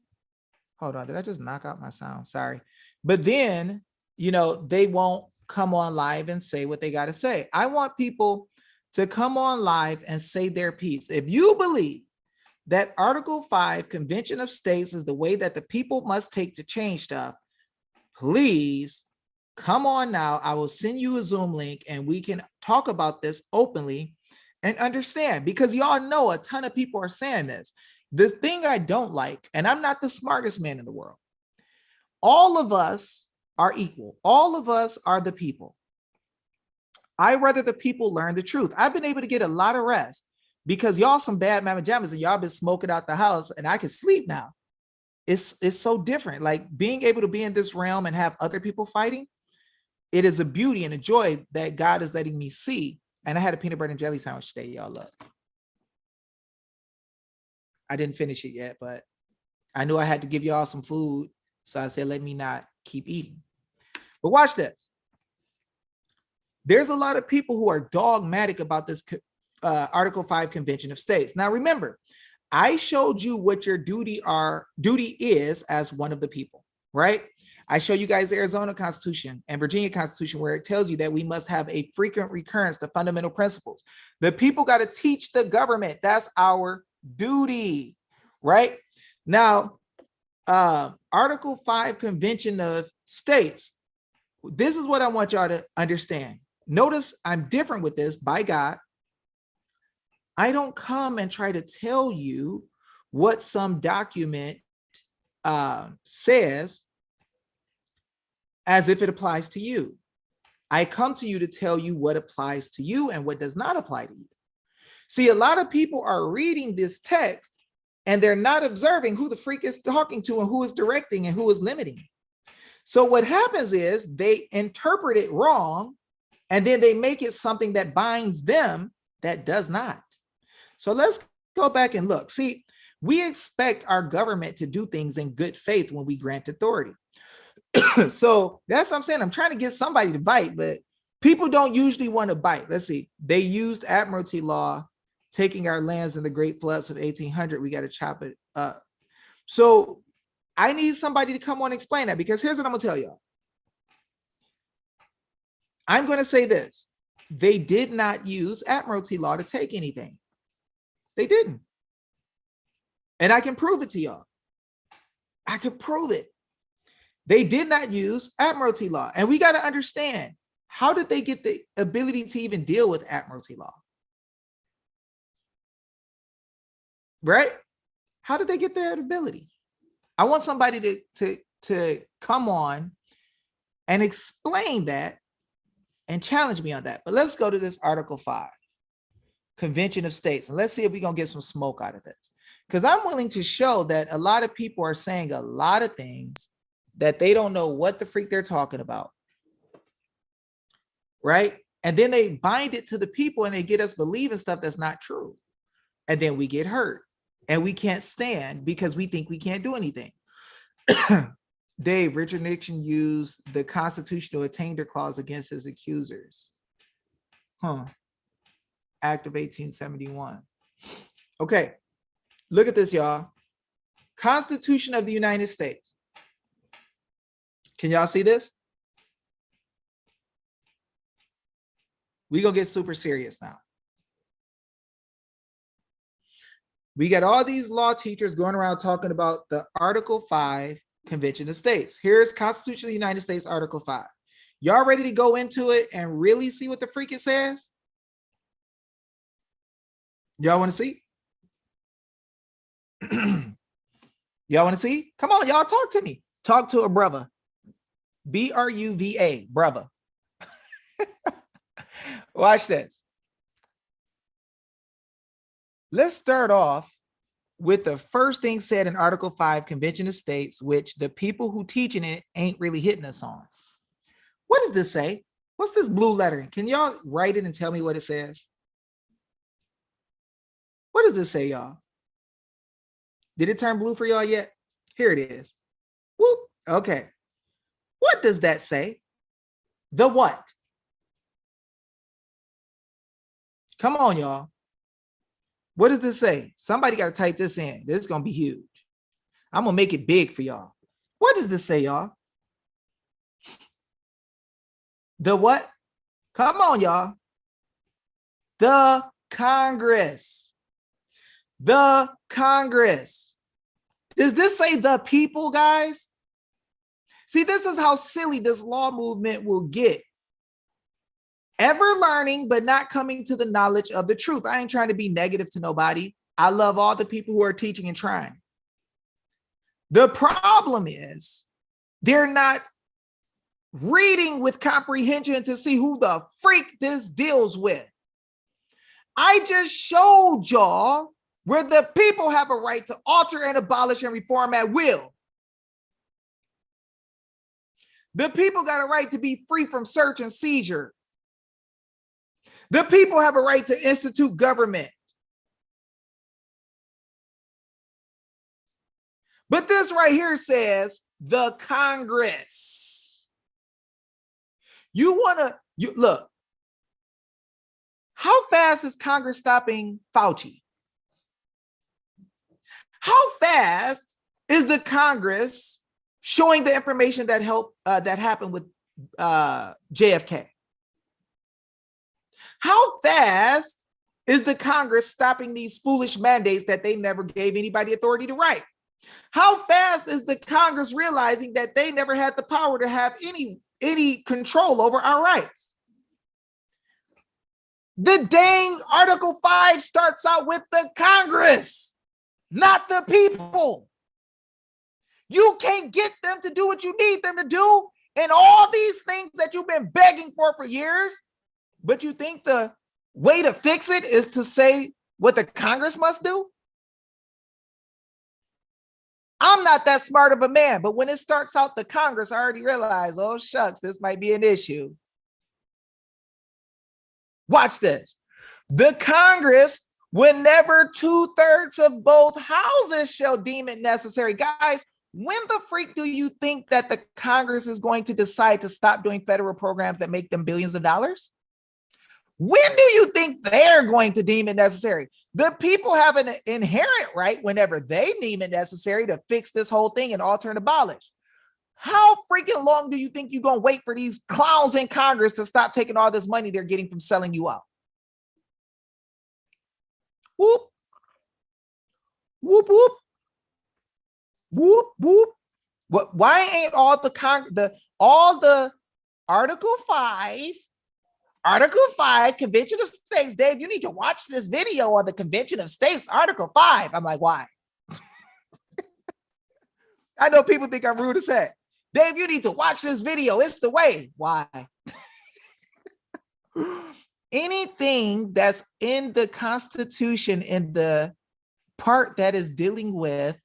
hold on, did I just knock out my sound? Sorry. But then, you know, they won't come on live and say what they got to say. I want people to come on live and say their piece. If you believe that Article 5 Convention of States is the way that the people must take to change stuff, please come on now. I will send you a Zoom link and we can talk about this openly and understand, because y'all know a ton of people are saying this. The thing I don't like, and I'm not the smartest man in the world, all of us are equal. All of us are the people. I'd rather the people learn the truth. I've been able to get a lot of rest because y'all some bad mama jammas and y'all been smoking out the house and I can sleep now. It's so different. Like being able to be in this realm and have other people fighting, it is a beauty and a joy that God is letting me see. And I had a peanut butter and jelly sandwich today, y'all. Look, I didn't finish it yet, but I knew I had to give y'all some food. So I said, let me not keep eating. But watch this. There's a lot of people who are dogmatic about this Article 5 Convention of States. Now, remember, I showed you what your duty is as one of the people, right? I show you guys the Arizona Constitution and Virginia Constitution, where it tells you that we must have a frequent recurrence to fundamental principles. The people got to teach the government. That's our duty, right? Now, Article 5 Convention of States. This is what I want y'all to understand. Notice I'm different with this, by God. I don't come and try to tell you what some document says as if it applies to you. I come to you to tell you what applies to you and what does not apply to you. See, a lot of people are reading this text and they're not observing who the freak is talking to and who is directing and who is limiting. So what happens is they interpret it wrong and then they make it something that binds them that does not. So let's go back and look. See, we expect our government to do things in good faith when we grant authority. So that's what I'm saying. I'm trying to get somebody to bite, but people don't usually want to bite. Let's see. They used Admiralty law, taking our lands in the great floods of 1800. We got to chop it up. So I need somebody to come on and explain that, because here's what I'm gonna tell y'all. I'm gonna say this. They did not use Admiralty law to take anything. They didn't. And I can prove it to y'all. I can prove it. They did not use Admiralty law. And we got to understand, how did they get the ability to even deal with Admiralty law? Right? How did they get that ability? I want somebody to come on and explain that and challenge me on that. But let's go to this Article 5, Convention of States, and let's see if we're going to get some smoke out of this. Because I'm willing to show that a lot of people are saying a lot of things that they don't know what the freak they're talking about. Right? And then they bind it to the people and they get us believing stuff that's not true. And then we get hurt and we can't stand because we think we can't do anything. Dave, Richard Nixon used the constitutional attainder clause against his accusers. Act of 1871. Okay, look at this, y'all. Constitution of the United States. Can y'all see this? We're gonna get super serious now. We got all these law teachers going around talking about the Article 5 Convention of States. Here's Constitution of the United States, Article 5. Y'all ready to go into it and really see what the freak it says? Y'all want to see? Y'all want to see? Come on, y'all, talk to me. Talk to a brother. B-R-U-V-A, brother. Watch this. Let's start off with the first thing said in Article 5, Convention of States, which the people who teaching it ain't really hitting us on. What does this say? What's this blue lettering? Can y'all write it and tell me what it says? What does this say, y'all? Did it turn blue for y'all yet? Here it is. Whoop. Okay. What does that say? The what? Come on, y'all. What does this say? Somebody got to type this in. This is going to be huge. I'm going to make it big for y'all. What does this say, y'all? The what? Come on, y'all. The Congress. The Congress. Does this say the people, guys? See, this is how silly this law movement will get. Ever learning, but not coming to the knowledge of the truth. I ain't trying to be negative to nobody. I love all the people who are teaching and trying. The problem is they're not reading with comprehension to see who the freak this deals with. I just showed y'all where the people have a right to alter and abolish and reform at will. The people got a right to be free from search and seizure. The people have a right to institute government. But this right here says the Congress. Look, how fast is Congress stopping Fauci? How fast is the Congress showing the information that happened with JFK? How fast is the Congress stopping these foolish mandates that they never gave anybody authority to write? How fast is the Congress realizing that they never had the power to have any control over our rights? The dang Article 5 starts out with the Congress, not the people. You can't get them to do what you need them to do, and all these things that you've been begging for years. But you think the way to fix it is to say what the Congress must do? I'm not that smart of a man, but when it starts out the Congress, I already realize, oh shucks, this might be an issue. Watch this. The Congress, whenever 2/3 of both houses shall deem it necessary. Guys, when the freak do you think that the Congress is going to decide to stop doing federal programs that make them billions of dollars? When do you think they're going to deem it necessary? The people have an inherent right whenever they deem it necessary to fix this whole thing and alter and abolish. How freaking long do you think you're going to wait for these clowns in Congress to stop taking all this money they're getting from selling you out? Whoop, whoop, whoop, whoop, whoop. What? Why ain't all the Article 5 Convention of States? Dave, you need to watch this video on the Convention of States, Article 5. I'm like, why? I know people think I'm rude as heck. Dave, you need to watch this video. It's the way. Why? Anything that's in the Constitution in the part that is dealing with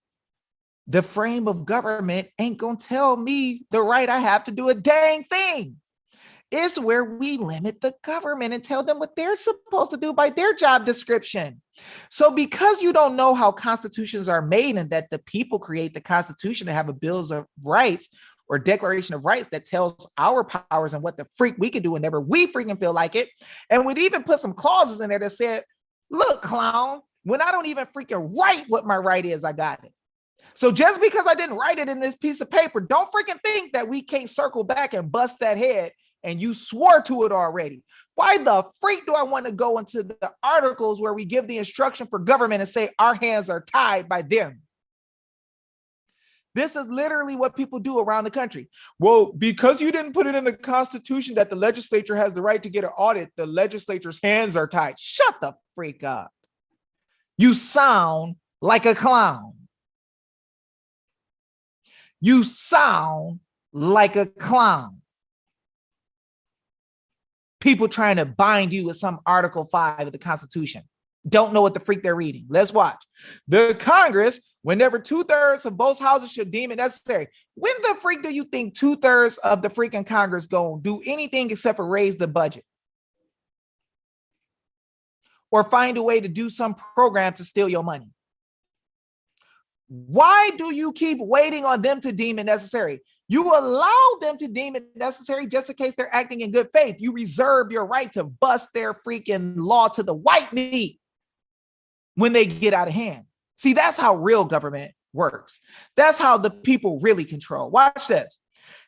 the frame of government ain't gonna tell me the right I have to do a dang thing. It's where we limit the government and tell them what they're supposed to do by their job description. So because you don't know how constitutions are made and that the people create the Constitution to have a Bill of Rights or Declaration of Rights that tells our powers and what the freak we can do whenever we freaking feel like it. And we'd even put some clauses in there that said, look, clown, when I don't even freaking write what my right is, I got it. So just because I didn't write it in this piece of paper, don't freaking think that we can't circle back and bust that head and you swore to it already. Why the freak do I want to go into the articles where we give the instruction for government and say our hands are tied by them? This is literally what people do around the country. Well, because you didn't put it in the Constitution that the legislature has the right to get an audit, the legislature's hands are tied. Shut the freak up. You sound like a clown. You sound like a clown. People trying to bind you with some Article 5 of the Constitution. Don't know what the freak they're reading. Let's watch. The Congress, whenever 2/3 of both houses should deem it necessary. When the freak do you think 2/3 of the freaking Congress gonna do anything except for raise the budget? Or find a way to do some program to steal your money? Why do you keep waiting on them to deem it necessary? You allow them to deem it necessary just in case they're acting in good faith. You reserve your right to bust their freaking law to the white meat when they get out of hand. See, that's how real government works. That's how the people really control. Watch this.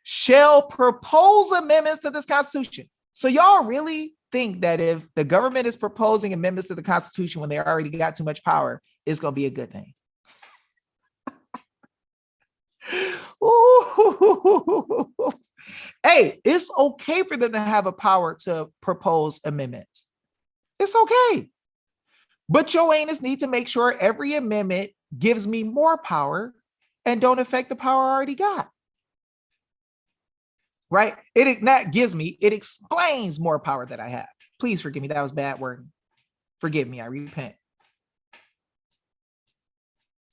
Shall propose amendments to this Constitution. So y'all really think that if the government is proposing amendments to the Constitution when they already got too much power, it's going to be a good thing? Ooh. Hey, it's okay for them to have a power to propose amendments. It's okay. But your anus need to make sure every amendment gives me more power and don't affect the power I already got. Right? It not gives me, it explains more power that I have. Please forgive me. That was bad wording. Forgive me. I repent.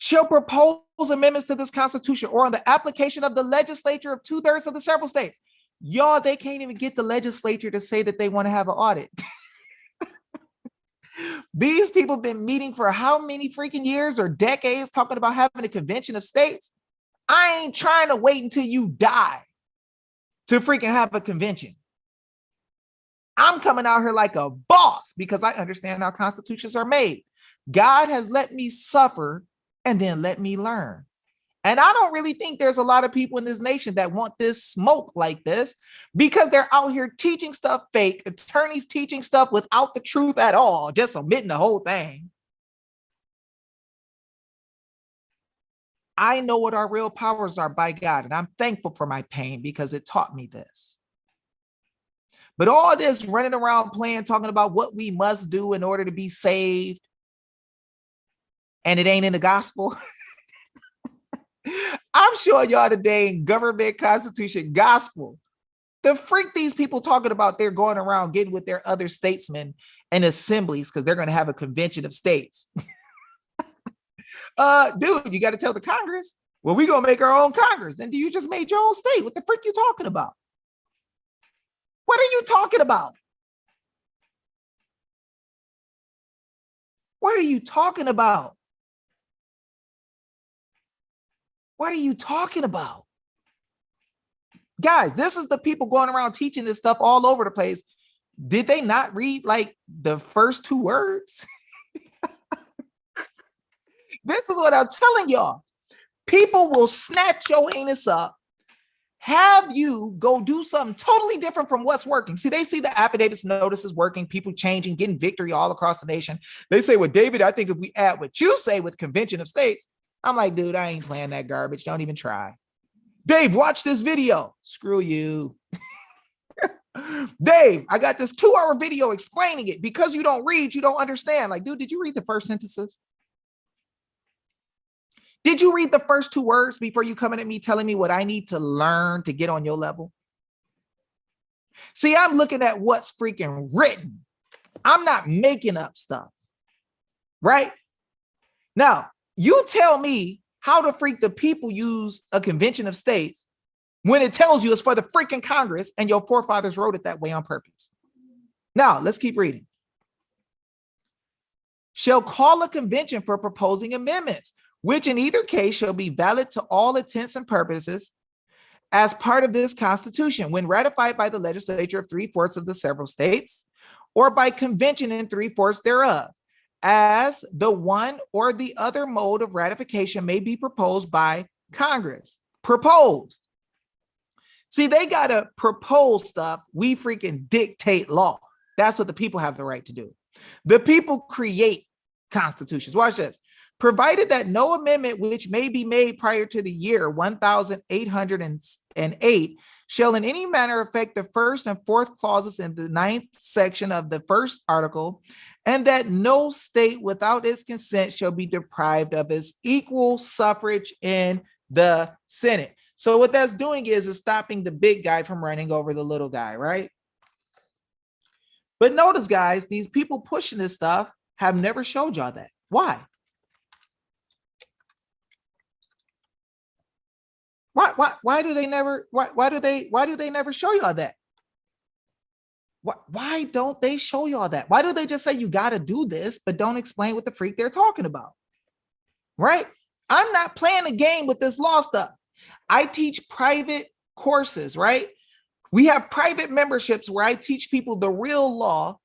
Shall propose amendments to this Constitution or on the application of the legislature of 2/3 of the several states. Y'all, they can't even get the legislature to say that they want to have an audit. These people have been meeting for how many freaking years or decades talking about having a convention of states? I ain't trying to wait until you die to freaking have a convention. I'm coming out here like a boss because I understand how constitutions are made. God has let me suffer and then let me learn. And I don't really think there's a lot of people in this nation that want this smoke like this because they're out here teaching stuff fake, attorneys teaching stuff without the truth at all, just omitting the whole thing. I know what our real powers are by God, and I'm thankful for my pain because it taught me this. But all this running around playing, talking about what we must do in order to be saved, and it ain't in the gospel. I'm showing y'all today in government, constitution, gospel. The freak these people talking about, they're going around getting with their other statesmen and assemblies because they're going to have a convention of states. Dude, you got to tell the Congress, well, we're going to make our own Congress. Then do you just made your own state? What the freak you talking about? What are you talking about? What are you talking about? What are you talking about? Guys, this is the people going around teaching this stuff all over the place. Did they not read like the first two words? This is what I'm telling y'all. People will snatch your anus up, have you go do something totally different from what's working. See, they see the affidavits notices working, people changing, getting victory all across the nation. They say, well, David, I think if we add what you say with Convention of States, I'm like, dude, I ain't playing that garbage. Don't even try. Dave, watch this video. Screw you. Dave, I got this 2-hour video explaining it. Because you don't read, you don't understand. Like, dude, did you read the first sentences? Did you read the first 2 words before you coming at me telling me what I need to learn to get on your level? See, I'm looking at what's freaking written. I'm not making up stuff, right? Now, you tell me how the freak the people use a Convention of States when it tells you it's for the freaking Congress and your forefathers wrote it that way on purpose. Now, let's keep reading. Shall call a convention for proposing amendments, which in either case shall be valid to all intents and purposes as part of this Constitution when ratified by the legislature of 3/4 of the several states or by convention in 3/4 thereof, as the one or the other mode of ratification may be proposed by Congress. Proposed. See, they got to propose stuff. We freaking dictate law. That's what the people have the right to do. The people create constitutions. Watch this. Provided that no amendment which may be made prior to the year 1808 shall in any manner affect the first and fourth clauses in the 9th section of the first article, and that no state without its consent shall be deprived of its equal suffrage in the Senate. So what that's doing is stopping the big guy from running over the little guy, right? But notice, guys, these people pushing this stuff have never showed y'all that. Why? Why do they never show y'all that? Why don't they show y'all that? Why do they just say you got to do this, but don't explain what the freak they're talking about? Right? I'm not playing a game with this law stuff. I teach private courses, right? We have private memberships where I teach people the real law,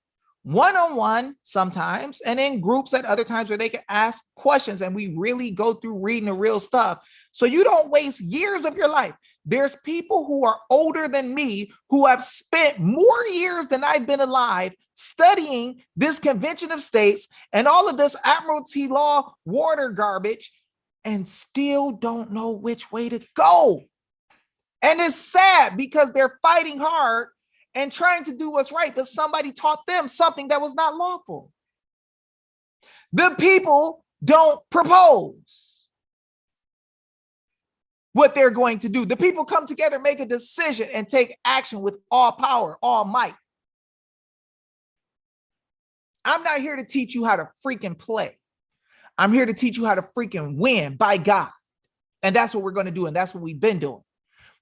one-on-one sometimes, and in groups at other times where they can ask questions and we really go through reading the real stuff. So you don't waste years of your life. There's people who are older than me who have spent more years than I've been alive studying this Convention of States and all of this Admiralty law water garbage and still don't know which way to go. And it's sad because they're fighting hard and trying to do what's right, but somebody taught them something that was not lawful. The people don't propose what they're going to do. The people come together, make a decision, and take action with all power, all might. I'm not here to teach you how to freaking play. I'm here to teach you how to freaking win by God. And that's what we're going to do. And that's what we've been doing.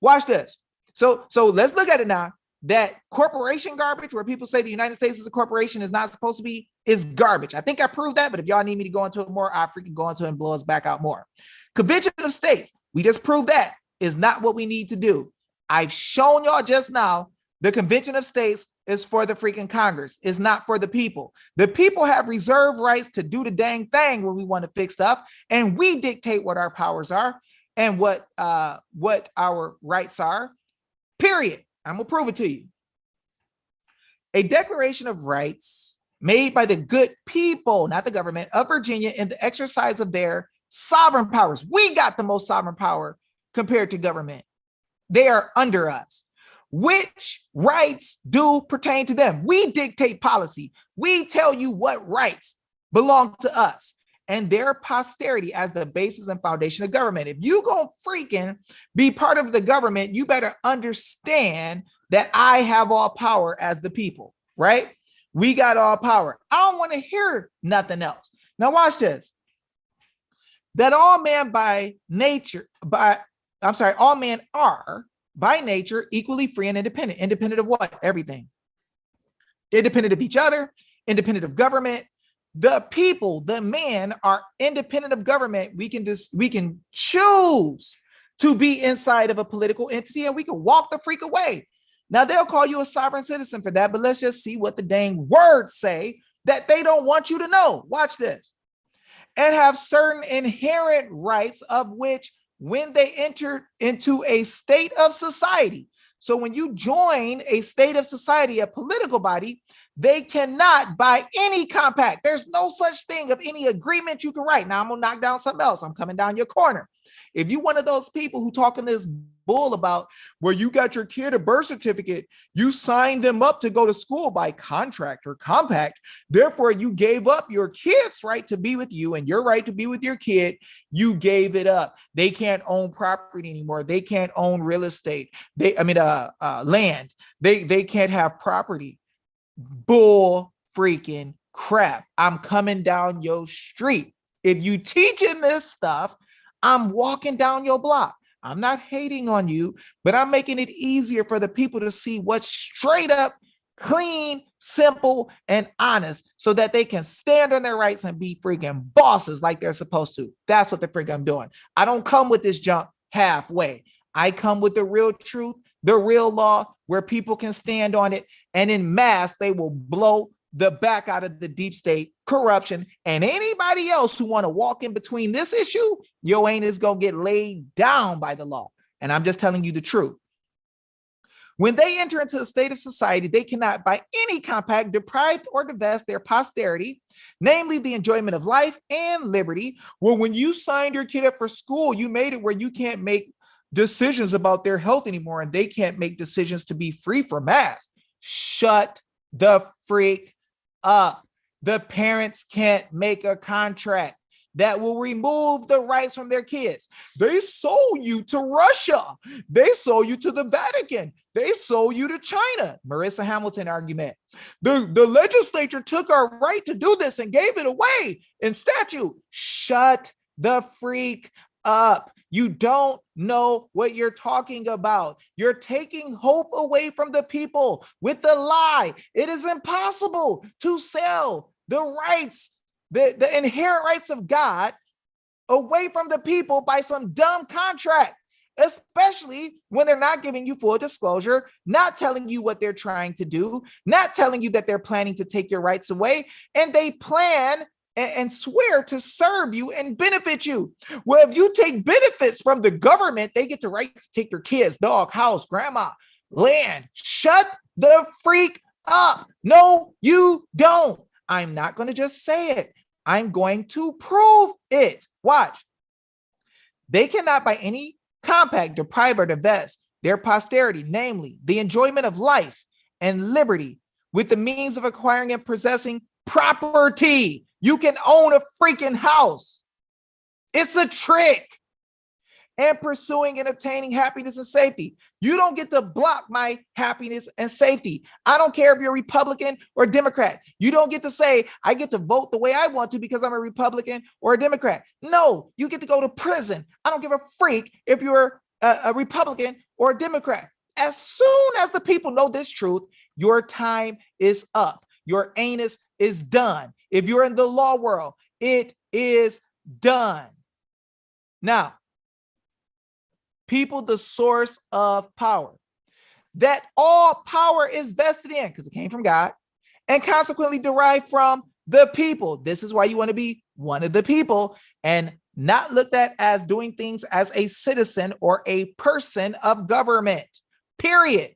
Watch this. So let's look at it now. That corporation garbage where people say the United States is a corporation is not supposed to be is garbage. I think I proved that, but if y'all need me to go into it more, I freaking go into it and blow us back out more. Convention of States, we just proved that is not what we need to do. I've shown y'all just now the Convention of States is for the freaking Congress. It's not for the people. The people have reserved rights to do the dang thing when we want to fix stuff, and we dictate what our powers are and what our rights are, period. I'm going to prove it to you. A declaration of rights made by the good people, not the government, of Virginia in the exercise of their sovereign powers. We got the most sovereign power compared to government. They are under us. Which rights do pertain to them? We dictate policy. We tell you what rights belong to us and their posterity as the basis and foundation of government. If you gonna freaking be part of the government, you better understand that I have all power as the people, right? We got all power. I don't want to hear nothing else. Now watch this. That all men all men are by nature equally free and independent. Independent of what? Everything. Independent of each other, independent of government. The people, the men are independent of government. We can choose to be inside of a political entity and we can walk the freak away. Now they'll call you a sovereign citizen for that, but let's just see what the dang words say that they don't want you to know. Watch this. And have certain inherent rights of which when they enter into a state of society. So when you join a state of society, a political body, they cannot by any compact. There's no such thing of any agreement you can write. Now I'm gonna knock down something else. I'm coming down your corner. If you one of those people who talking this bull about where you got your kid a birth certificate, you signed them up to go to school by contract or compact, therefore you gave up your kid's right to be with you and your right to be with your kid, you gave it up. They can't own property anymore. They can't own real estate. Land. They can't have property. Bull freaking crap. I'm coming down your street. If you teaching this stuff, I'm walking down your block. I'm not hating on you, but I'm making it easier for the people to see what's straight up, clean, simple, and honest so that they can stand on their rights and be freaking bosses like they're supposed to. That's what the freak I'm doing. I don't come with this junk halfway. I come with the real truth, the real law, where people can stand on it, and in mass, they will blow the back out of the deep state, corruption, and anybody else who want to walk in between this issue, your ain't is going to get laid down by the law. And I'm just telling you the truth. When they enter into a state of society, they cannot by any compact deprive or divest their posterity, namely the enjoyment of life and liberty. Well, when you signed your kid up for school, you made it where you can't make decisions about their health anymore, and they can't make decisions to be free from mass. Shut the freak up. The parents can't make a contract that will remove the rights from their kids. They sold you to Russia. They sold you to the Vatican. They sold you to China. Marissa Hamilton argument. The legislature took our right to do this and gave it away in statute. Shut the freak up. You don't know what you're talking about. You're taking hope away from the people with the lie. It is impossible to sell the rights, the inherent rights of God away from the people by some dumb contract, especially when they're not giving you full disclosure, not telling you what they're trying to do, not telling you that they're planning to take your rights away, and they plan and swear to serve you and benefit you. Well, if you take benefits from the government, they get the right to take your kids, dog, house, grandma, land. Shut the freak up. No, you don't. I'm not going to just say it. I'm going to prove it. Watch. They cannot by any compact deprive or divest their posterity, namely the enjoyment of life and liberty with the means of acquiring and possessing property. You can own a freaking house. It's a trick. And pursuing and obtaining happiness and safety. You don't get to block my happiness and safety. I don't care if you're Republican or Democrat. You don't get to say, I get to vote the way I want to because I'm a Republican or a Democrat. No, you get to go to prison. I don't give a freak if you're a Republican or a Democrat. As soon as the people know this truth, your time is up. Your anus is done. If you're in the law world, it is done. Now, people, the source of power, that all power is vested in because it came from God and consequently derived from the people. This is why you want to be one of the people and not looked at as doing things as a citizen or a person of government, period.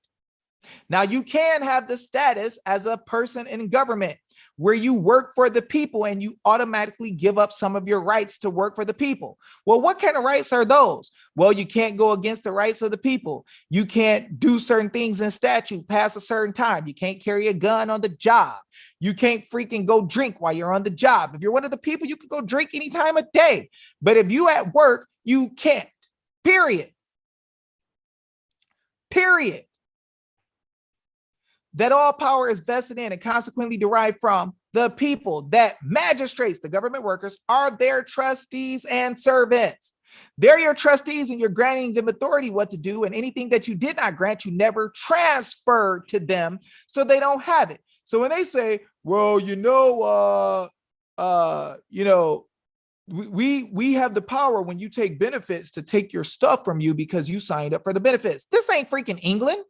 Now, you can have the status as a person in government where you work for the people and you automatically give up some of your rights to work for the people. Well, what kind of rights are those? Well, you can't go against the rights of the people. You can't do certain things in statute past a certain time. You can't carry a gun on the job. You can't freaking go drink while you're on the job. If you're one of the people, you can go drink any time of day. But if you at work, you can't. Period. Period. That all power is vested in and consequently derived from the people, that magistrates, the government workers, are their trustees and servants. They're your trustees and you're granting them authority what to do, and anything that you did not grant, you never transferred to them, so they don't have it. So when they say, well, we have the power when you take benefits to take your stuff from you because you signed up for the benefits. This ain't freaking England.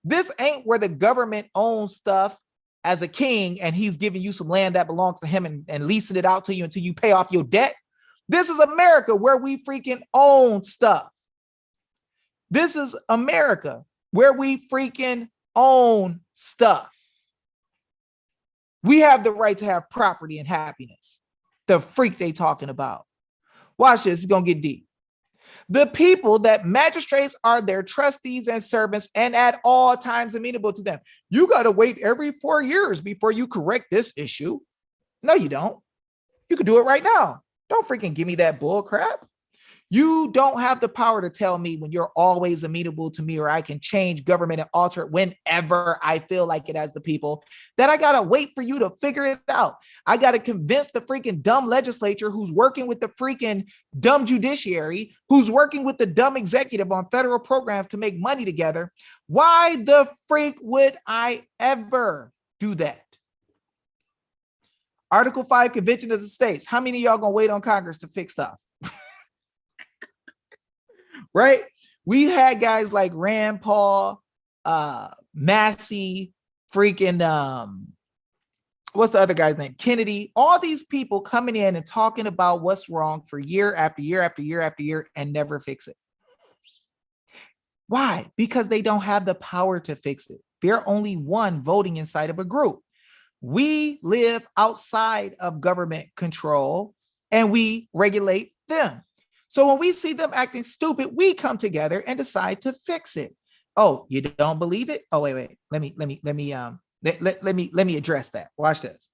This ain't where the government owns stuff as a king and he's giving you some land that belongs to him and leasing it out to you until you pay off your debt. This is America where we freaking own stuff. This is America where we freaking own stuff. We have the right to have property and happiness. The freak they talking about. Watch this, it's gonna get deep. The people that magistrates are their trustees and servants and at all times amenable to them. You got to wait every 4 years before you correct this issue. No, you don't. You can do it right now. Don't freaking give me that bull crap. You don't have the power to tell me when you're always amenable to me, or I can change government and alter it whenever I feel like it as the people, that I got to wait for you to figure it out. I got to convince the freaking dumb legislature who's working with the freaking dumb judiciary, who's working with the dumb executive on federal programs to make money together. Why the freak would I ever do that? Article 5, Convention of the States. How many of y'all gonna wait on Congress to fix stuff? Right? We had guys like Rand Paul, Massey, freaking, what's the other guy's name? Kennedy, all these people coming in and talking about what's wrong for year after year after year after year and never fix it. Why? Because they don't have the power to fix it. They're only one voting inside of a group. We live outside of government control and we regulate them. So when we see them acting stupid, we come together and decide to fix it. Oh, you don't believe it? Oh, wait. Let me address that. Watch this.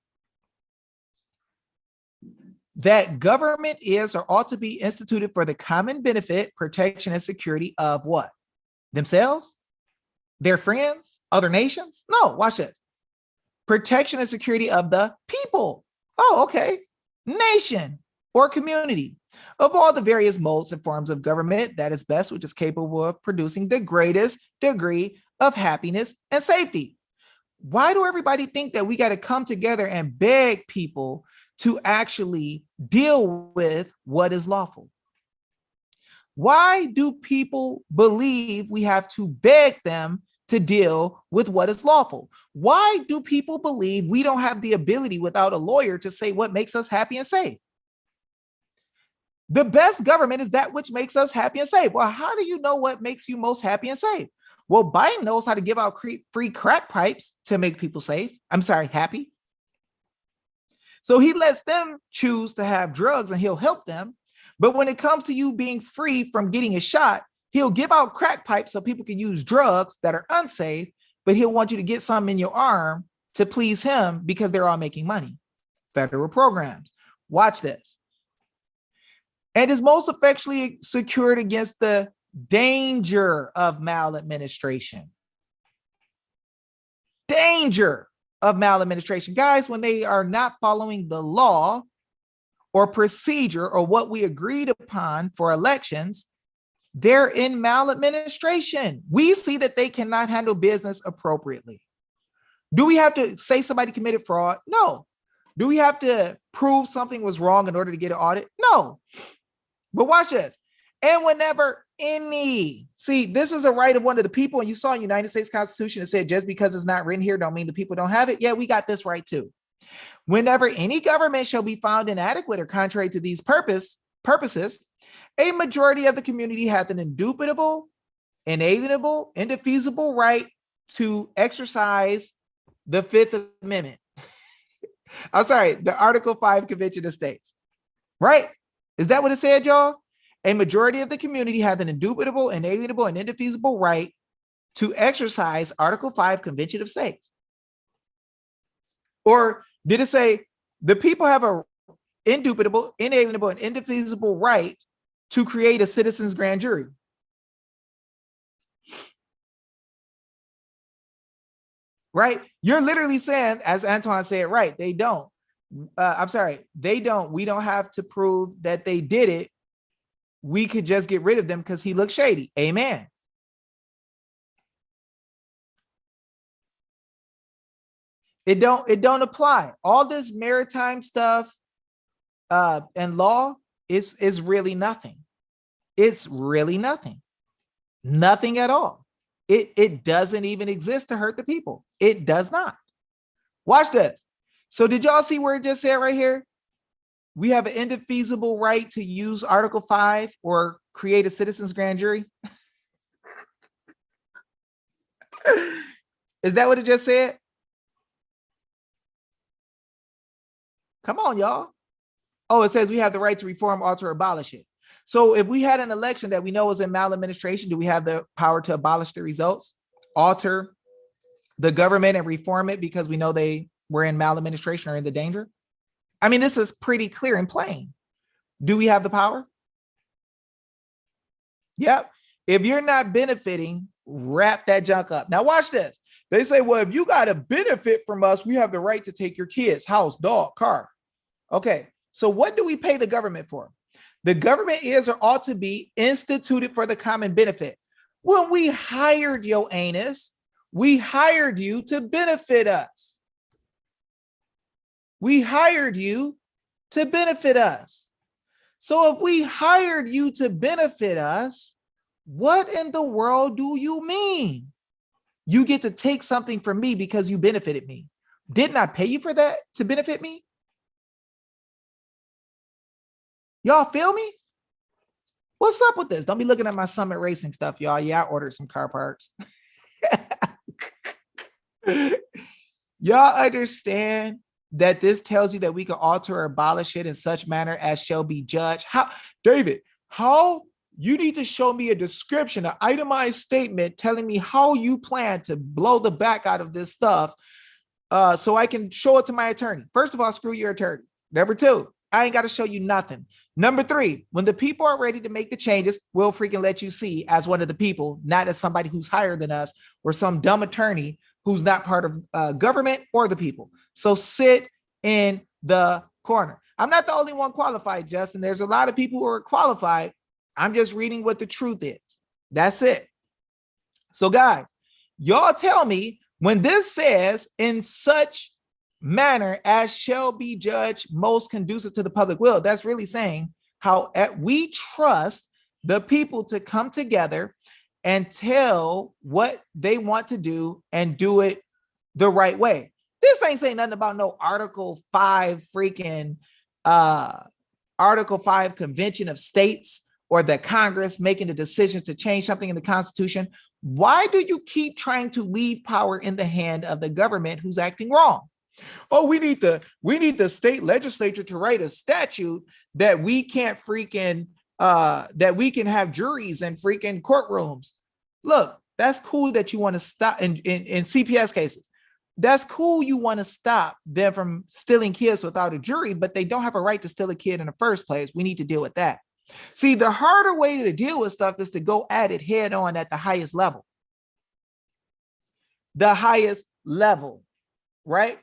That government is or ought to be instituted for the common benefit, protection, and security of what? Themselves? Their friends? Other nations? No, watch this. Protection and security of the people. Oh, okay. Nation or community. Of all the various modes and forms of government, that is best, which is capable of producing the greatest degree of happiness and safety. Why do everybody think that we got to come together and beg people to actually deal with what is lawful? Why do people believe we have to beg them to deal with what is lawful? Why do people believe we don't have the ability without a lawyer to say what makes us happy and safe? The best government is that which makes us happy and safe. Well, how do you know what makes you most happy and safe? Well, Biden knows how to give out free crack pipes to make people safe. I'm sorry, happy. So he lets them choose to have drugs and he'll help them. But when it comes to you being free from getting a shot, he'll give out crack pipes so people can use drugs that are unsafe, but he'll want you to get something in your arm to please him because they're all making money. Federal programs. Watch this. And is most effectually secured against the danger of maladministration. Danger of maladministration. Guys, when they are not following the law or procedure or what we agreed upon for elections, they're in maladministration. We see that they cannot handle business appropriately. Do we have to say somebody committed fraud? No. Do we have to prove something was wrong in order to get an audit? No. But watch this. And whenever see, this is a right of one of the people, and you saw in the United States Constitution, it said just because it's not written here don't mean the people don't have it. Yeah, we got this right too. Whenever any government shall be found inadequate or contrary to these purposes, a majority of the community hath an indubitable, inalienable, indefeasible right to exercise the Fifth Amendment. I'm sorry, the Article 5 Convention of States, right? Is that what it said, y'all? A majority of the community hath an indubitable, inalienable, and indefeasible right to exercise Article 5 Convention of States. Or did it say the people have an indubitable, inalienable, and indefeasible right to create a citizen's grand jury? Right? You're literally saying, as Antoine said, right, they don't. I'm sorry, they don't. We don't have to prove that they did it. We could just get rid of them because he looks shady. Amen. It don't apply. All this maritime stuff and law is really nothing. It's really nothing. Nothing at all. It doesn't even exist to hurt the people. It does not. Watch this. So did y'all see where it just said right here? We have an indefeasible right to use Article 5 or create a citizen's grand jury. Is that what it just said? Come on, y'all. Oh, it says we have the right to reform, alter, abolish it. So if we had an election that we know was in maladministration, do we have the power to abolish the results, alter the government and reform it because we know they were in maladministration or in the danger? I mean, this is pretty clear and plain. Do we have the power? Yep. If you're not benefiting, wrap that junk up. Now watch this. They say, well, if you got to benefit from us, we have the right to take your kids, house, dog, car. Okay. So what do we pay the government for? The government is or ought to be instituted for the common benefit. When we hired your anus, we hired you to benefit us. We hired you to benefit us. So if we hired you to benefit us, what in the world do you mean? You get to take something from me because you benefited me. Didn't I pay you for that to benefit me? Y'all feel me? What's up with this? Don't be looking at my Summit Racing stuff, y'all. Yeah, I ordered some car parts. Y'all understand that this tells you that we can alter or abolish it in such manner as shall be judged? How, David, how you need to show me a description, an itemized statement telling me how you plan to blow the back out of this stuff so I can show it to my attorney. First of all, screw your attorney. Number two, I ain't got to show you nothing. Number three, when the people are ready to make the changes, we'll freaking let you see as one of the people, not as somebody who's higher than us or some dumb attorney who's not part of government or the people. So sit in the corner. I'm not the only one qualified, Justin. There's a lot of people who are qualified. I'm just reading what the truth is. That's it. So guys, y'all tell me when this says in such manner as shall be judged most conducive to the public will, that's really saying how we trust the people to come together and tell what they want to do and do it the right way. This ain't saying nothing about no Article 5 freaking Article 5 Convention of States or the Congress making the decision to change something in the Constitution. Why do you keep trying to leave power in the hand of the government who's acting wrong? Oh, we need the state legislature to write a statute that we can't freaking that we can have juries and freaking courtrooms. Look, that's cool that you want to stop in CPS cases. That's cool. You want to stop them from stealing kids without a jury, but they don't have a right to steal a kid in the first place. We need to deal with that. See, the harder way to deal with stuff is to go at it head on at the highest level. The highest level, right?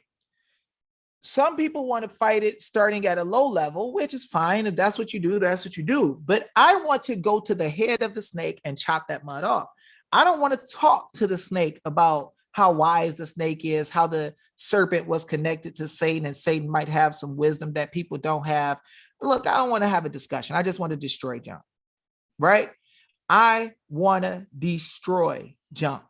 Some people want to fight it starting at a low level, which is fine. If that's what you do, that's what you do. But I want to go to the head of the snake and chop that mud off. I don't want to talk to the snake about how wise the snake is, how the serpent was connected to Satan, and Satan might have some wisdom that people don't have. Look, I don't want to have a discussion. I just want to destroy junk, right? I want to destroy junk.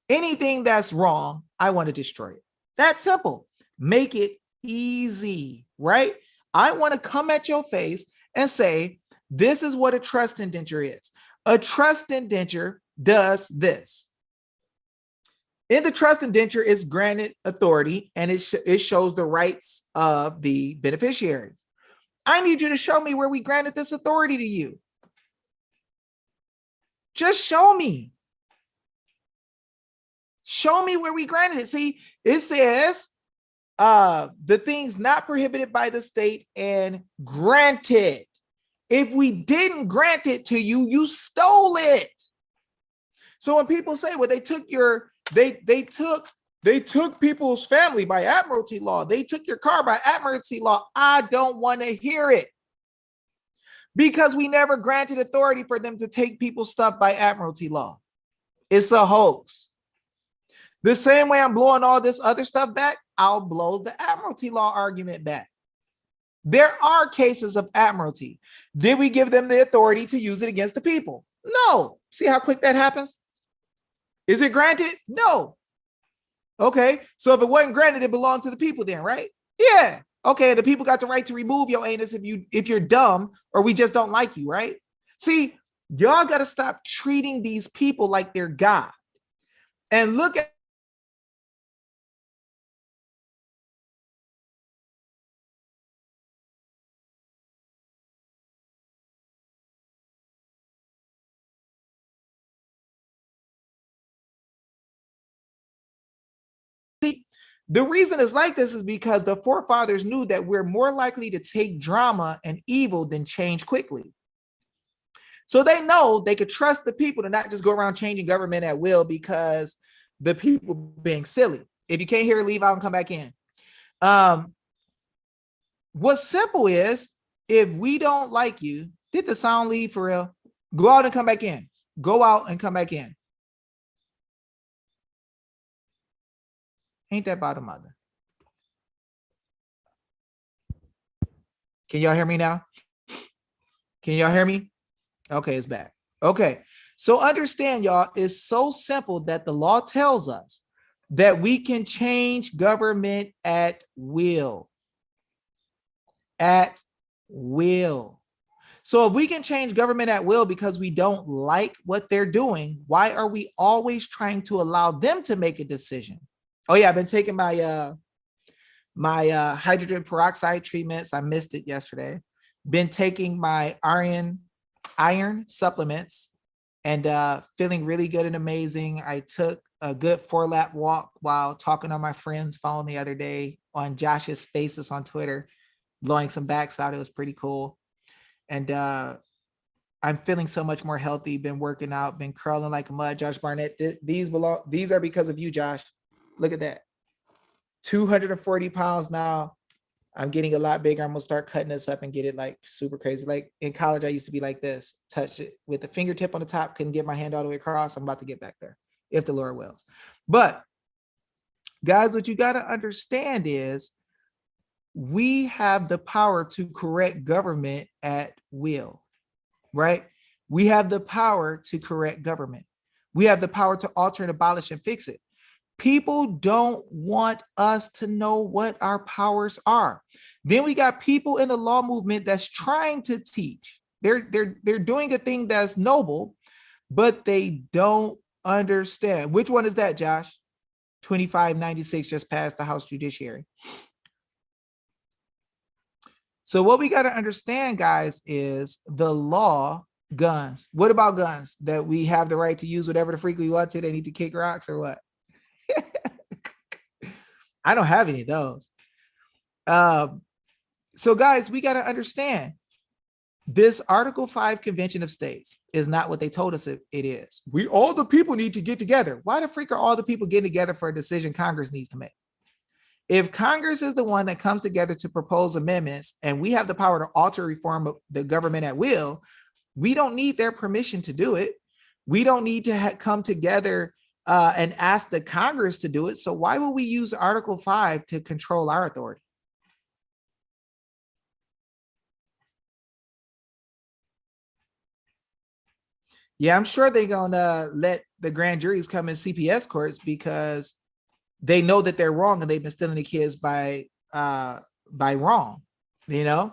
Anything that's wrong, I want to destroy it. That's simple. Make it easy, right? I want to come at your face and say, this is what a trust indenture is. A trust indenture does this. In the trust indenture is granted authority and it shows the rights of the beneficiaries. I need you to show me where we granted this authority to you. Just show me. Show me where we granted it. See, it says the things not prohibited by the state and granted. If we didn't grant it to you, you stole it. So when people say, well, they took your, they took people's family by Admiralty law. They took your car by Admiralty law. I don't want to hear it because we never granted authority for them to take people's stuff by Admiralty law. It's a hoax. The same way I'm blowing all this other stuff back, I'll blow the Admiralty law argument back. There are cases of Admiralty. Did we give them the authority to use it against the people? No. See how quick that happens? Is it granted? No. Okay. So if it wasn't granted, it belonged to the people then, right? Yeah. Okay. The people got the right to remove your anus if you're dumb or we just don't like you, right? See, y'all got to stop treating these people like they're God. And look at the reason it's like this is because the forefathers knew that we're more likely to take drama and evil than change quickly. So they know they could trust the people to not just go around changing government at will because the people being silly. If you can't hear, leave out and come back in. What's simple is if we don't like you, did the sound leave for real? Go out and come back in. Go out and come back in. Ain't that about the mother? Can y'all hear me now? Can y'all hear me? Okay, it's back. Okay, so understand, y'all, it's so simple that the law tells us that we can change government at will. At will. So if we can change government at will because we don't like what they're doing, why are we always trying to allow them to make a decision? Oh yeah, I've been taking my hydrogen peroxide treatments. I missed it yesterday. Been taking my iron supplements and feeling really good and amazing. I took a good 4-lap walk while talking on my friend's phone the other day on Josh's Spaces on Twitter, blowing some backs out. It was pretty cool. And I'm feeling so much more healthy, been working out, been curling like a mud. Josh Barnett, these are because of you, Josh. Look at that. 240 pounds now. I'm getting a lot bigger. I'm gonna start cutting this up and get it like super crazy. Like in college, I used to be like this, touch it with the fingertip on the top, couldn't get my hand all the way across. I'm about to get back there if the Lord wills. But guys, what you got to understand is we have the power to correct government at will, right? We have the power to correct government. We have the power to alter and abolish and fix it. People don't want us to know what our powers are. Then we got people in the law movement that's trying to teach. They're doing a thing that's noble, but they don't understand. Which one is that, Josh? 2596 just passed the House Judiciary. So what we got to understand, guys, is the law, guns. What about guns? That we have the right to use whatever the freak we want to. They need to kick rocks or what? I don't have any of those. So guys, we got to understand this Article 5 Convention of States is not what they told us it is. We all the people need to get together. Why the freak are all the people getting together for a decision Congress needs to make? If Congress is the one that comes together to propose amendments and we have the power to alter reform of the government at will, we don't need their permission to do it. We don't need to come together and ask the Congress to do it. So why would we use Article 5 to control our authority? Yeah, I'm sure they're gonna let the grand juries come in CPS courts because they know that they're wrong and they've been stealing the kids by wrong, you know?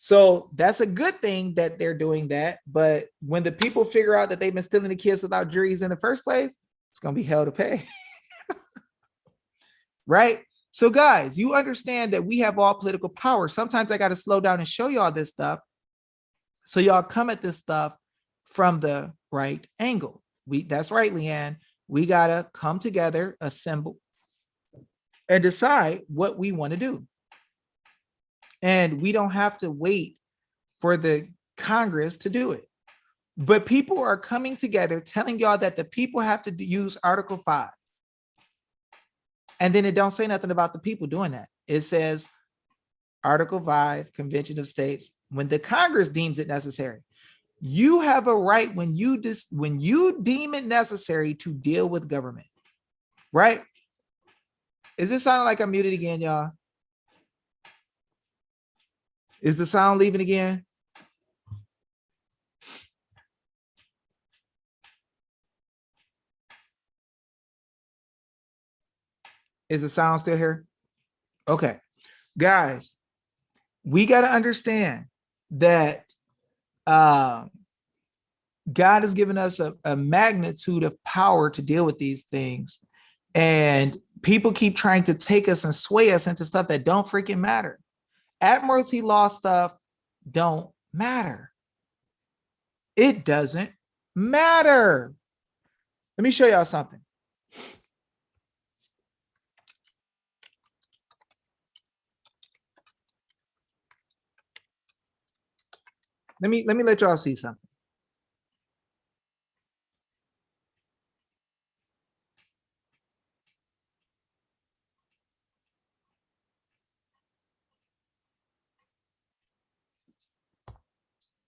So that's a good thing that they're doing that. But when the people figure out that they've been stealing the kids without juries in the first place, it's going to be hell to pay. Right? So guys, you understand that we have all political power. Sometimes I got to slow down and show y'all this stuff. So y'all come at this stuff from the right angle. That's right, Leanne. We got to come together, assemble, and decide what we want to do. And we don't have to wait for the Congress to do it. But people are coming together telling y'all that the people have to use Article 5. And then it don't say nothing about the people doing that. It says Article 5, Convention of States, when the Congress deems it necessary. You have a right when you deem it necessary to deal with government, right? Is this sounding like I'm muted again, y'all? Is the sound leaving again? Is the sound still here? Okay. Guys, we got to understand that God has given us a magnitude of power to deal with these things. And people keep trying to take us and sway us into stuff that don't freaking matter. Admiralty law stuff don't matter. It doesn't matter. Let me show y'all something. Let me let y'all see something.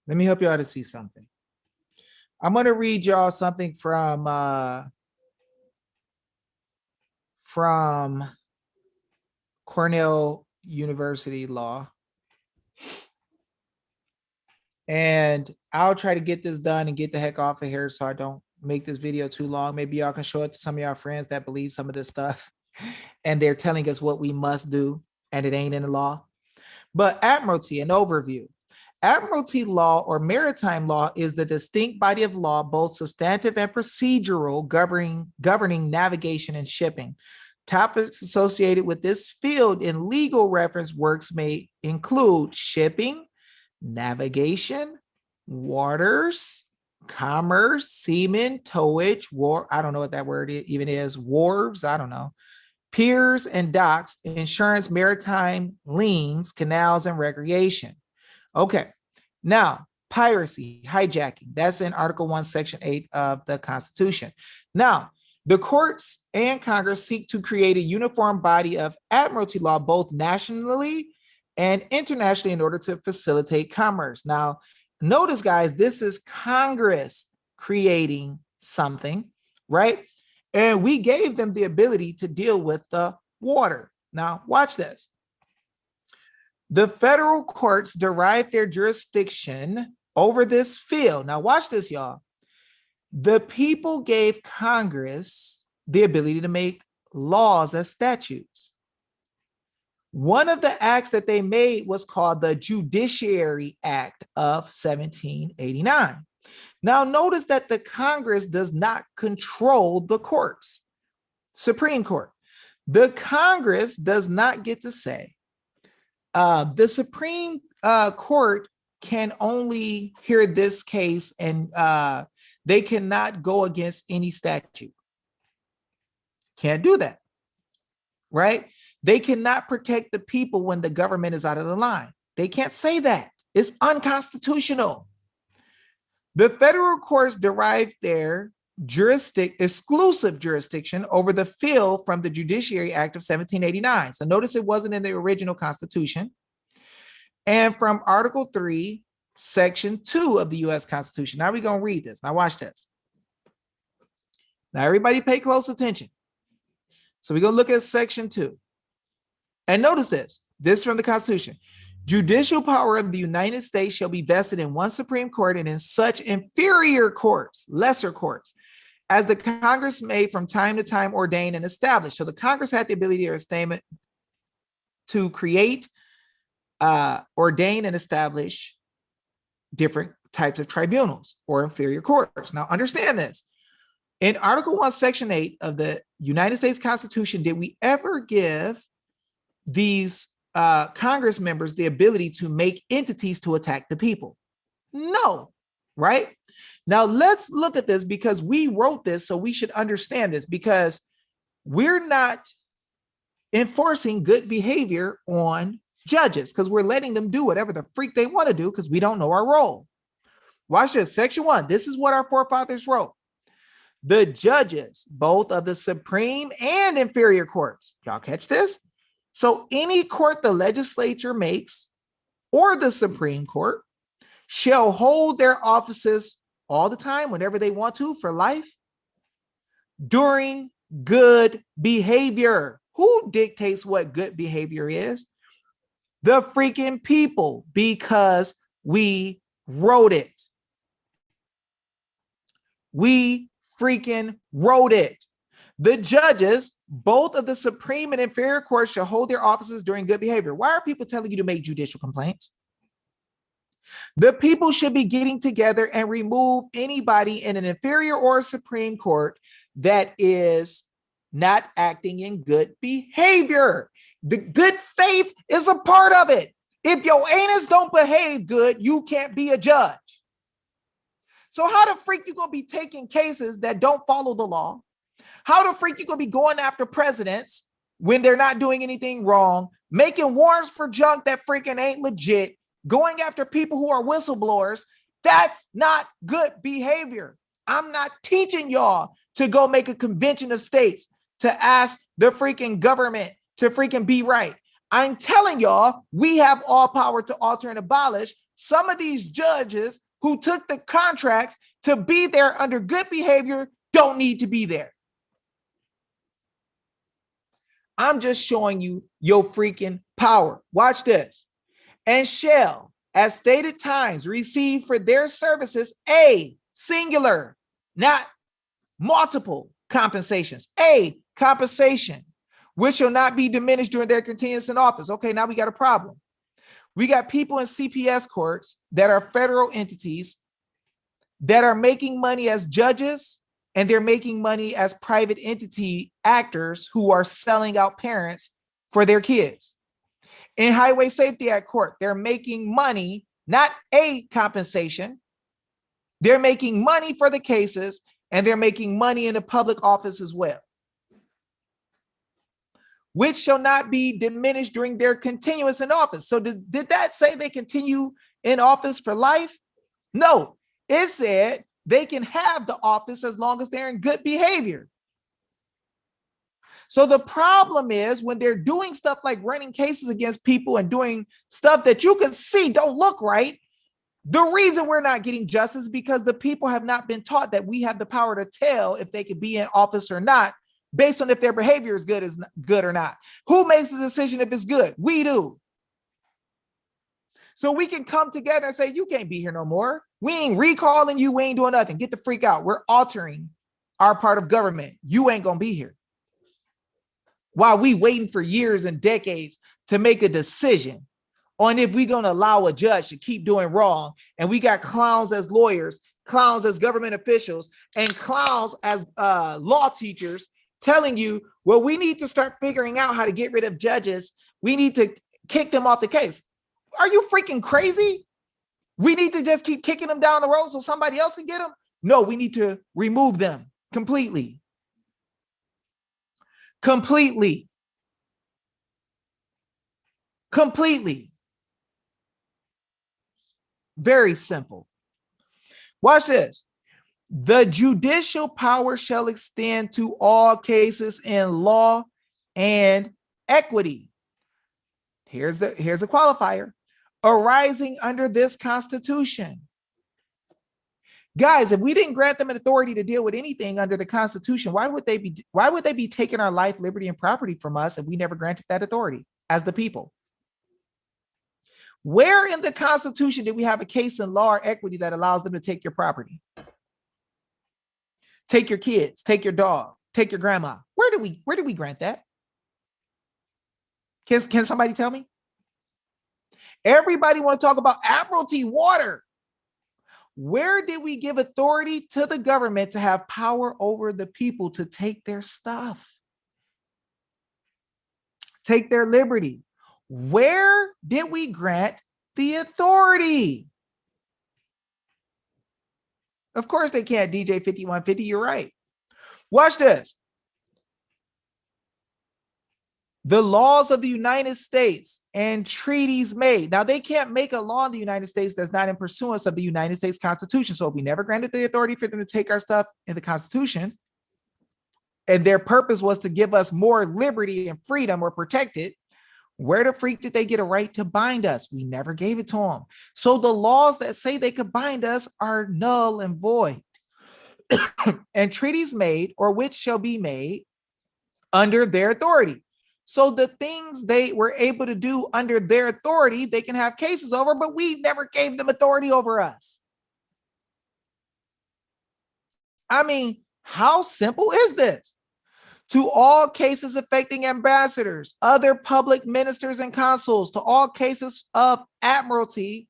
Let me help you out to see something. I'm going to read y'all something from Cornell University Law. And I'll try to get this done and get the heck off of here so I don't make this video too long. Maybe y'all can show it to some of y'all friends that believe some of this stuff and they're telling us what we must do and it ain't in the law. But Admiralty, an overview. Admiralty law or maritime law is the distinct body of law, both substantive and procedural, governing navigation and shipping. Topics associated with this field in legal reference works may include shipping, navigation, waters, commerce, seamen, towage, war. I don't know what that word even is. Wharves. I don't know. Piers and docks, insurance, maritime liens, canals, and recreation. Okay. Now, piracy, hijacking. That's in Article 1, Section 8 of the Constitution. Now, the courts and Congress seek to create a uniform body of admiralty law, both nationally and internationally, in order to facilitate commerce. Now, notice, guys, this is Congress creating something, right? And we gave them the ability to deal with the water. Now, watch this. The federal courts derive their jurisdiction over this field. Now, watch this, y'all. The people gave Congress the ability to make laws as statutes. One of the acts that they made was called the Judiciary Act of 1789. Now, notice that the Congress does not control the courts, Supreme Court. The Congress does not get to say, the Supreme Court can only hear this case and they cannot go against any statute. Can't do that, right? They cannot protect the people when the government is out of the line. They can't say that. It's unconstitutional. The federal courts derive their exclusive jurisdiction over the field from the Judiciary Act of 1789. So notice it wasn't in the original Constitution. And from Article 3, Section 2 of the U.S. Constitution. Now we're going to read this. Now watch this. Now everybody pay close attention. So we're going to look at Section 2. And notice this. This is from the Constitution. Judicial power of the United States shall be vested in one Supreme Court and in such inferior courts, lesser courts, as the Congress may from time to time ordain and establish. So the Congress had the ability to create, ordain, and establish different types of tribunals or inferior courts. Now understand this. In Article 1, Section 8 of the United States Constitution, did we ever give these Congress members the ability to make entities to attack the people? No, right? Now let's look at this because we wrote this, so we should understand this because we're not enforcing good behavior on judges because we're letting them do whatever the freak they want to do because we don't know our role. Watch this, Section 1. This is what our forefathers wrote. The judges, both of the Supreme and inferior courts, y'all catch this? So any court the legislature makes or the Supreme Court shall hold their offices all the time, whenever they want to, for life, during good behavior. Who dictates what good behavior is? The freaking people, because we wrote it. We freaking wrote it. The judges, both of the Supreme and inferior courts, shall hold their offices during good behavior. Why are people telling you to make judicial complaints? The people should be getting together and remove anybody in an inferior or supreme court that is not acting in good behavior. The good faith is a part of it. If your anus don't behave good, you can't be a judge. So how the freak you gonna be taking cases that don't follow the law? How the freak you gonna be going after presidents when they're not doing anything wrong, making warrants for junk that freaking ain't legit, going after people who are whistleblowers? That's not good behavior. I'm not teaching y'all to go make a convention of states to ask the freaking government to freaking be right. I'm telling y'all, we have all power to alter and abolish. Some of these judges who took the contracts to be there under good behavior don't need to be there. I'm just showing you your freaking power. Watch this. And shall, as stated times, receive for their services a singular, not multiple compensations, a compensation, which shall not be diminished during their continuance in office. Okay, now we got a problem. We got people in CPS courts that are federal entities that are making money as judges, and they're making money as private entity actors who are selling out parents for their kids. In Highway Safety Act court, they're making money, not a compensation. They're making money for the cases, and they're making money in the public office as well, which shall not be diminished during their continuance in office. So did that say they continue in office for life? No, it said they can have the office as long as they're in good behavior. So the problem is when they're doing stuff like running cases against people and doing stuff that you can see don't look right, the reason we're not getting justice is because the people have not been taught that we have the power to tell if they could be in office or not, based on if their behavior is good or not. Who makes the decision if it's good? We do. So we can come together and say, you can't be here no more. We ain't recalling you. We ain't doing nothing. Get the freak out. We're altering our part of government. You ain't going to be here. While we waiting for years and decades to make a decision on if we're going to allow a judge to keep doing wrong. And we got clowns as lawyers, clowns as government officials, and clowns as law teachers telling you, well, we need to start figuring out how to get rid of judges. We need to kick them off the case. Are you freaking crazy? We need to just keep kicking them down the road so somebody else can get them? No, we need to remove them completely. Completely. Very simple. Watch this. The judicial power shall extend to all cases in law and equity. Here's a qualifier. Arising under this Constitution. Guys, if we didn't grant them an authority to deal with anything under the Constitution, why would they be taking our life, liberty, and property from us if we never granted that authority as the people? Where in the Constitution did we have a case in law or equity that allows them to take your property? Take your kids, take your dog, take your grandma. Where do we grant that? Can somebody tell me? Everybody want to talk about Admiralty water. Where did we give authority to the government to have power over the people to take their stuff? Take their liberty. Where did we grant the authority? Of course they can't, DJ 5150, you're right. Watch this. The laws of the United States and treaties made. Now, they can't make a law in the United States that's not in pursuance of the United States Constitution. So if we never granted the authority for them to take our stuff in the Constitution, and their purpose was to give us more liberty and freedom or protect it, where the freak did they get a right to bind us? We never gave it to them. So the laws that say they could bind us are null and void. And treaties made or which shall be made under their authority. So the things they were able to do under their authority, they can have cases over, but we never gave them authority over us. I mean, how simple is this? To all cases affecting ambassadors, other public ministers and consuls, to all cases of admiralty,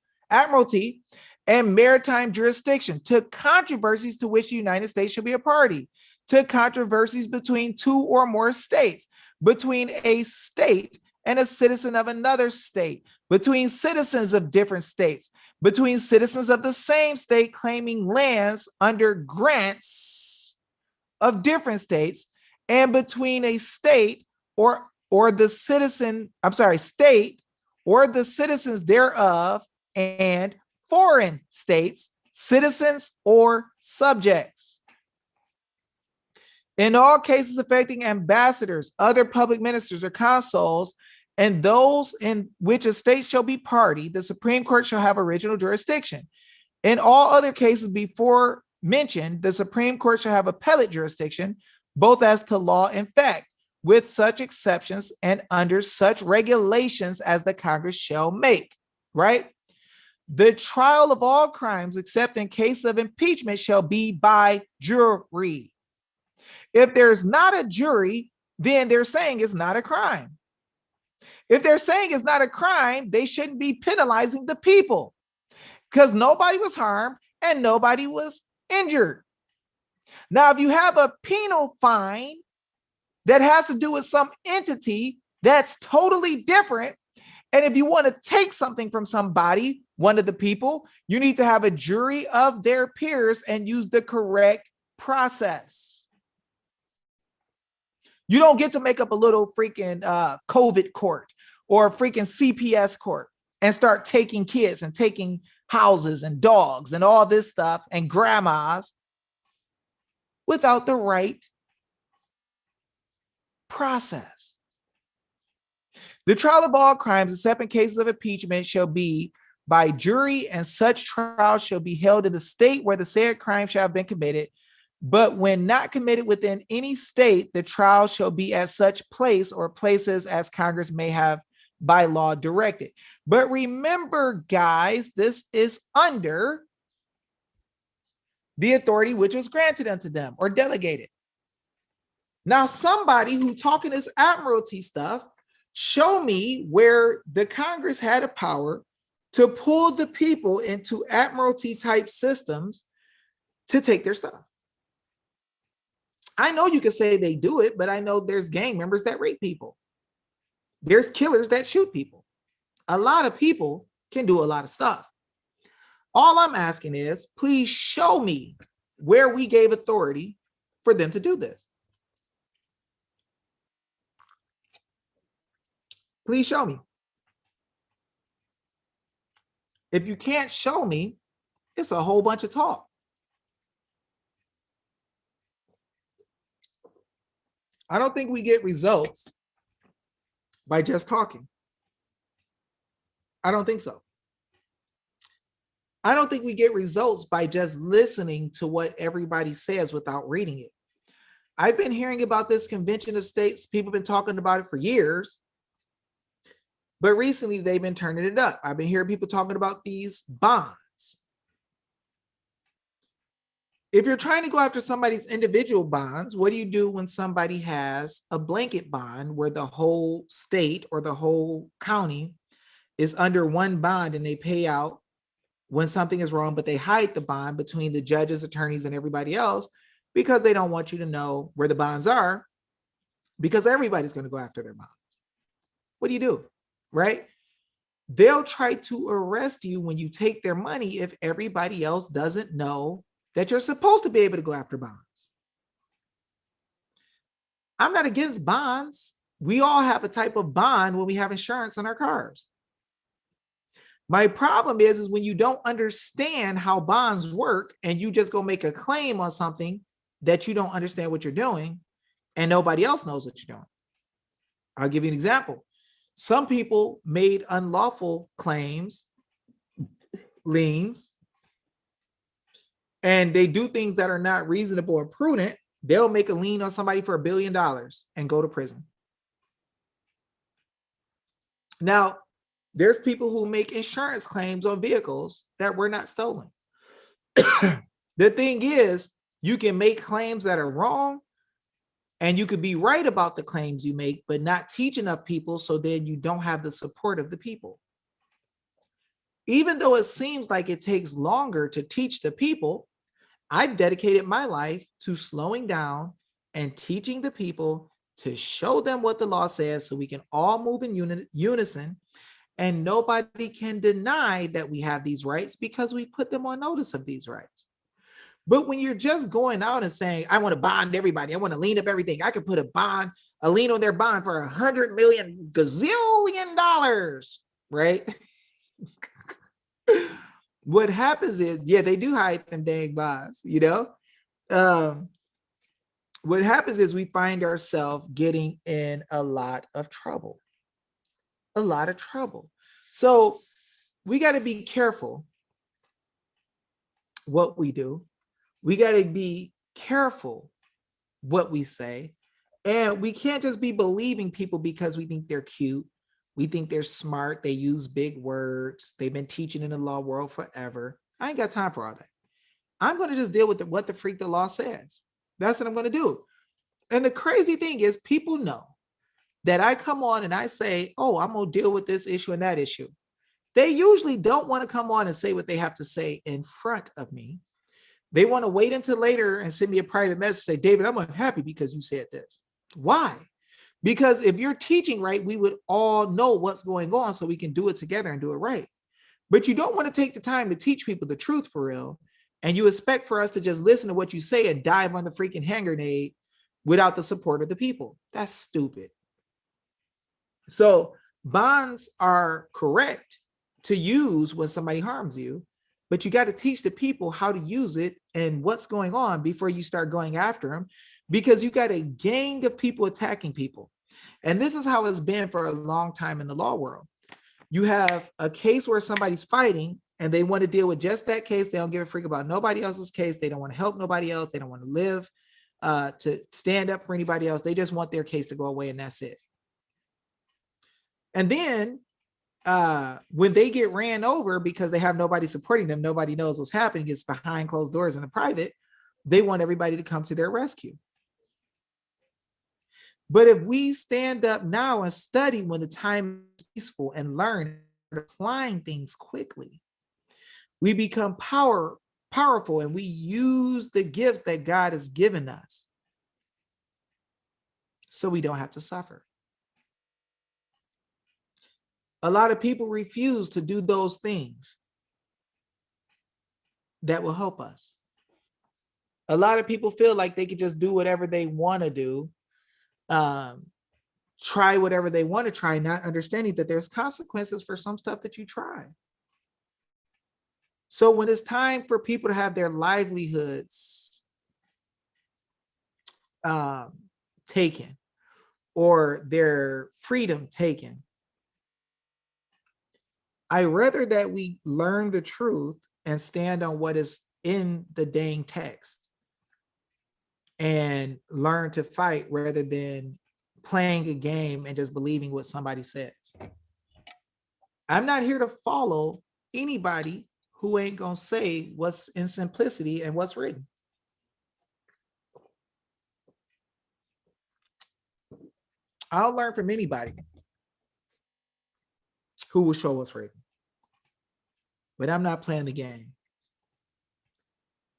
and maritime jurisdiction, to controversies to which the United States shall be a party, to controversies between two or more states, between a state and a citizen of another state, between citizens of different states, between citizens of the same state claiming lands under grants of different states, and between a state or the citizen, state or the citizens thereof and foreign states, citizens or subjects. In all cases affecting ambassadors, other public ministers or consuls, and those in which a state shall be party, the Supreme Court shall have original jurisdiction. In all other cases before mentioned, the Supreme Court shall have appellate jurisdiction, both as to law and fact, with such exceptions and under such regulations as the Congress shall make, right? The trial of all crimes, except in case of impeachment, shall be by jury. If there's not a jury, then they're saying it's not a crime. If they're saying it's not a crime, they shouldn't be penalizing the people because nobody was harmed and nobody was injured. Now, if you have a penal fine that has to do with some entity that's totally different, and if you want to take something from somebody, one of the people, you need to have a jury of their peers and use the correct process. You don't get to make up a little freaking COVID court or a freaking CPS court and start taking kids and taking houses and dogs and all this stuff and grandmas without the right process. The trial of all crimes, except in cases of impeachment, shall be by jury, and such trial shall be held in the state where the said crime shall have been committed. But when not committed within any state, the trial shall be at such place or places as Congress may have by law directed. But remember, guys, this is under the authority which was granted unto them or delegated. Now, somebody who talking this Admiralty stuff, show me where the Congress had a power to pull the people into Admiralty type systems to take their stuff. I know you can say they do it, but I know there's gang members that rape people. There's killers that shoot people. A lot of people can do a lot of stuff. All I'm asking is, please show me where we gave authority for them to do this. Please show me. If you can't show me, it's a whole bunch of talk. I don't think we get results by just talking. I don't think so. I don't think we get results by just listening to what everybody says without reading it. I've been hearing about this convention of states. People have been talking about it for years. But recently they've been turning it up. I've been hearing people talking about these bonds. If you're trying to go after somebody's individual bonds, what do you do when somebody has a blanket bond where the whole state or the whole county is under one bond and they pay out when something is wrong, but they hide the bond between the judges, attorneys, and everybody else because they don't want you to know where the bonds are because everybody's going to go after their bonds. What do you do? Right? They'll try to arrest you when you take their money if everybody else doesn't know that you're supposed to be able to go after bonds. I'm not against bonds. We all have a type of bond when we have insurance on our cars. My problem is when you don't understand how bonds work and you just go make a claim on something that you don't understand what you're doing and nobody else knows what you're doing. I'll give you an example. Some people made unlawful claims, liens, and they do things that are not reasonable or prudent. They'll make a lien on somebody for $1 billion and go to prison. Now, there's people who make insurance claims on vehicles that were not stolen. The thing is, you can make claims that are wrong, And you could be right about the claims you make, but not teach enough people, so then you don't have the support of the people. Even though it seems like it takes longer to teach the people, I've dedicated my life to slowing down and teaching the people to show them what the law says so we can all move in unison. And nobody can deny that we have these rights because we put them on notice of these rights. But when you're just going out and saying, I want to bond everybody, I want to lean up everything, I could put a lien on their bond for $100 million gazillion dollars, right? What happens is, yeah, they do hide them dang bonds, you know? What happens is we find ourselves getting in a lot of trouble. A lot of trouble. So we got to be careful what we do. We got to be careful what we say. And we can't just be believing people because we think they're cute. We think they're smart. They use big words. They've been teaching in the law world forever. I ain't got time for all that. I'm going to just deal with what the freak the law says. That's what I'm going to do. And the crazy thing is, people know that I come on and I say, oh, I'm going to deal with this issue and that issue. They usually don't want to come on and say what they have to say in front of me. They want to wait until later and send me a private message, say, David, I'm unhappy because you said this. Why? Because if you're teaching right, we would all know what's going on so we can do it together and do it right. But you don't want to take the time to teach people the truth for real. And you expect for us to just listen to what you say and dive on the freaking hand grenade without the support of the people. That's stupid. So bonds are correct to use when somebody harms you, but you got to teach the people how to use it and what's going on before you start going after them, because you got a gang of people attacking people. And this is how it's been for a long time in the law world. You have a case where somebody's fighting and they want to deal with just that case. They don't give a freak about nobody else's case. They don't want to help nobody else. They don't want to live to stand up for anybody else. They just want their case to go away and that's it. And then when they get ran over because they have nobody supporting them, nobody knows what's happening, it's behind closed doors in the private, they want everybody to come to their rescue. But if we stand up now and study when the time is peaceful and learn applying things quickly, we become powerful and we use the gifts that God has given us so we don't have to suffer. A lot of people refuse to do those things that will help us. A lot of people feel like they could just do whatever they want to do, try whatever they want to try, not understanding that there's consequences for some stuff that you try. So when it's time for people to have their livelihoods taken or their freedom taken, I rather that we learn the truth and stand on what is in the dang text and learn to fight rather than playing a game and just believing what somebody says. I'm not here to follow anybody who ain't gonna say what's in simplicity and what's written. I'll learn from anybody who will show what's written. But I'm not playing the game.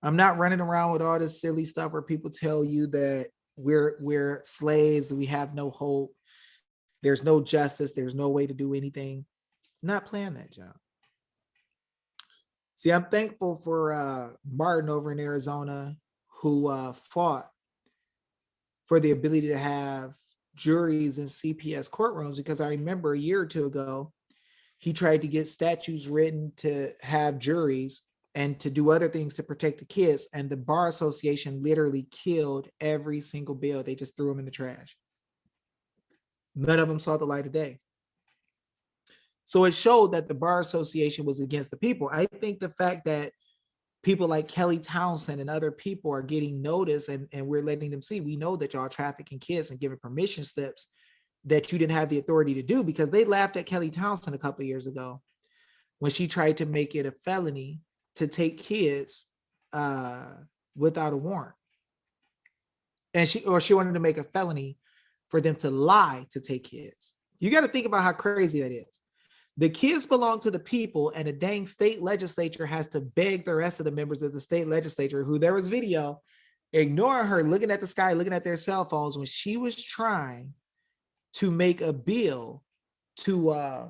I'm not running around with all this silly stuff where people tell you that we're slaves, that we have no hope, there's no justice, there's no way to do anything. I'm not playing that job. See, I'm thankful for Martin over in Arizona, who fought for the ability to have juries in CPS courtrooms, because I remember a year or two ago, he tried to get statutes written to have juries and to do other things to protect the kids. And the Bar Association literally killed every single bill. They just threw them in the trash. None of them saw the light of day. So it showed that the Bar Association was against the people. I think the fact that people like Kelly Townsend and other people are getting notice and we're letting them see, we know that y'all trafficking kids and giving permission slips that you didn't have the authority to do, because they laughed at Kelly Townsend a couple of years ago when she tried to make it a felony to take kids without a warrant. And she wanted to make a felony for them to lie to take kids. You got to think about how crazy that is. The kids belong to the people, and the dang state legislature has to beg the rest of the members of the state legislature, who there was video, ignoring her, looking at the sky, looking at their cell phones when she was trying to make a bill to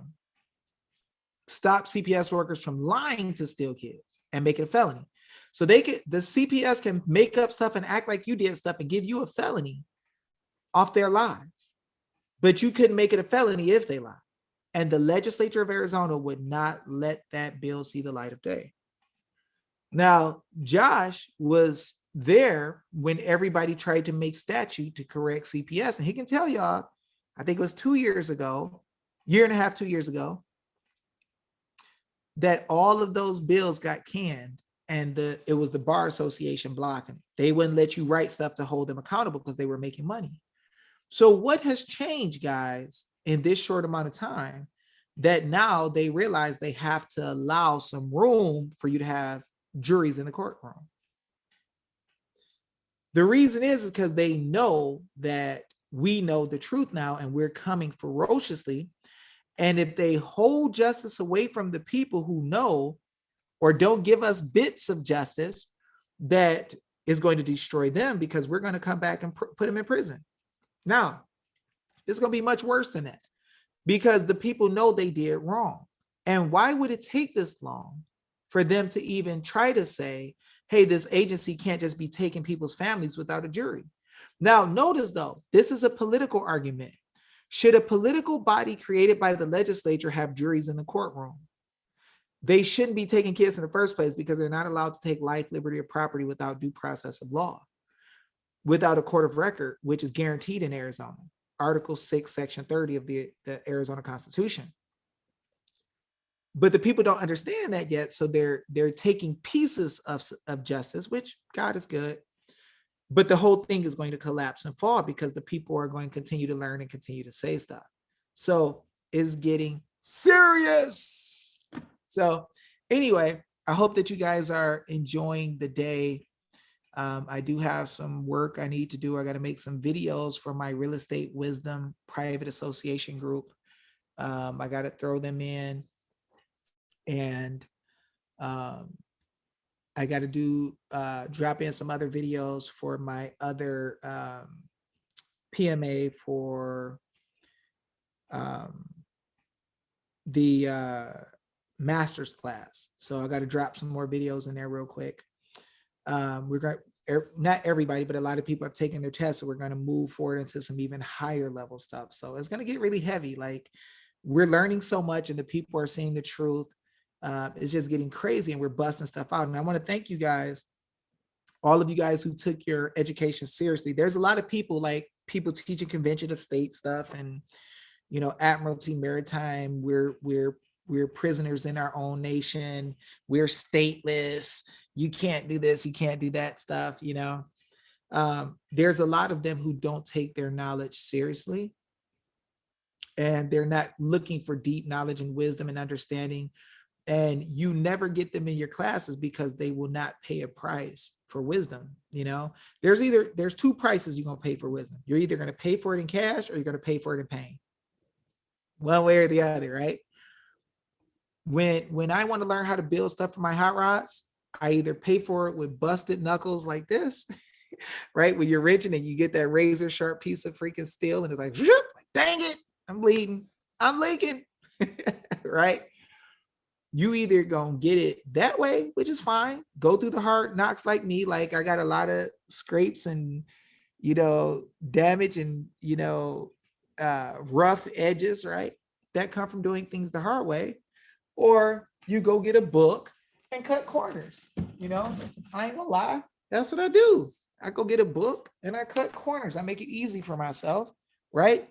stop CPS workers from lying to steal kids and make it a felony. So the CPS can make up stuff and act like you did stuff and give you a felony off their lies, but you couldn't make it a felony if they lied. And the legislature of Arizona would not let that bill see the light of day. Now, Josh was there when everybody tried to make statute to correct CPS. And he can tell y'all, I think it was 2 years ago, year and a half, 2 years ago, that all of those bills got canned, and it was the Bar Association blocking it. They wouldn't let you write stuff to hold them accountable because they were making money. So what has changed, guys, in this short amount of time, that now they realize they have to allow some room for you to have juries in the courtroom? The reason is because they know that we know the truth now, and we're coming ferociously. And if they hold justice away from the people who know, or don't give us bits of justice, that is going to destroy them, because we're going to come back and put them in prison. Now, it's going to be much worse than that, because the people know they did wrong. And why would it take this long for them to even try to say, hey, this agency can't just be taking people's families without a jury? Now, notice though, this is a political argument. Should a political body created by the legislature have juries in the courtroom? They shouldn't be taking kids in the first place, because they're not allowed to take life, liberty, or property without due process of law, without a court of record, which is guaranteed in Arizona. Article 6, Section 30 of the Arizona Constitution. But the people don't understand that yet, so they're taking pieces of justice, which God is good, but the whole thing is going to collapse and fall, because the people are going to continue to learn and continue to say stuff. So it's getting serious. So anyway, I hope that you guys are enjoying the day. I do have some work I need to do. I got to make some videos for my Real Estate Wisdom private association group. I got to throw them in, and I got to do drop in some other videos for my other PMA for the master's class. So I got to drop some more videos in there real quick. We're going, not everybody, but a lot of people have taken their tests, so we're going to move forward into some even higher level stuff. So it's going to get really heavy. Like, we're learning so much, and the people are seeing the truth. It's just getting crazy, and we're busting stuff out. And I want to thank you guys, all of you guys who took your education seriously. There's a lot of people, like people teaching convention of state stuff, and Admiralty, Maritime. We're prisoners in our own nation. We're stateless. You can't do this, you can't do that stuff. There's a lot of them who don't take their knowledge seriously, and they're not looking for deep knowledge and wisdom and understanding. And you never get them in your classes because they will not pay a price for wisdom. There's two prices you're going to pay for wisdom. You're either going to pay for it in cash, or you're going to pay for it in pain. One way or the other, right? When I want to learn how to build stuff for my hot rods, I either pay for it with busted knuckles like this, right? When you're rich and you get that razor sharp piece of freaking steel, and it's like, dang it, I'm bleeding, I'm leaking, right? You either gonna get it that way, which is fine. Go through the hard knocks like me. Like, I got a lot of scrapes and, damage and, rough edges, right? That come from doing things the hard way. Or you go get a book and cut corners. I ain't gonna lie. That's what I do. I go get a book and I cut corners. I make it easy for myself, right?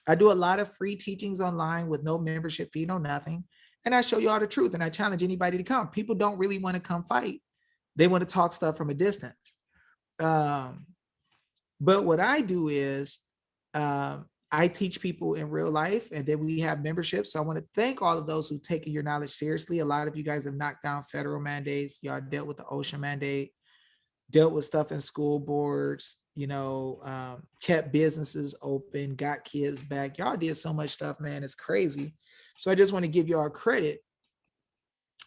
I do a lot of free teachings online with no membership fee, no nothing. And I show you all the truth, and I challenge anybody to come. People don't really want to come fight. They want to talk stuff from a distance. But what I do is I teach people in real life, and then we have memberships. So I want to thank all of those who've taken your knowledge seriously. A lot of you guys have knocked down federal mandates. Y'all dealt with the OSHA mandate. dealt with stuff in school boards, kept businesses open, got kids back. Y'all did so much stuff, man. It's crazy. So I just want to give y'all credit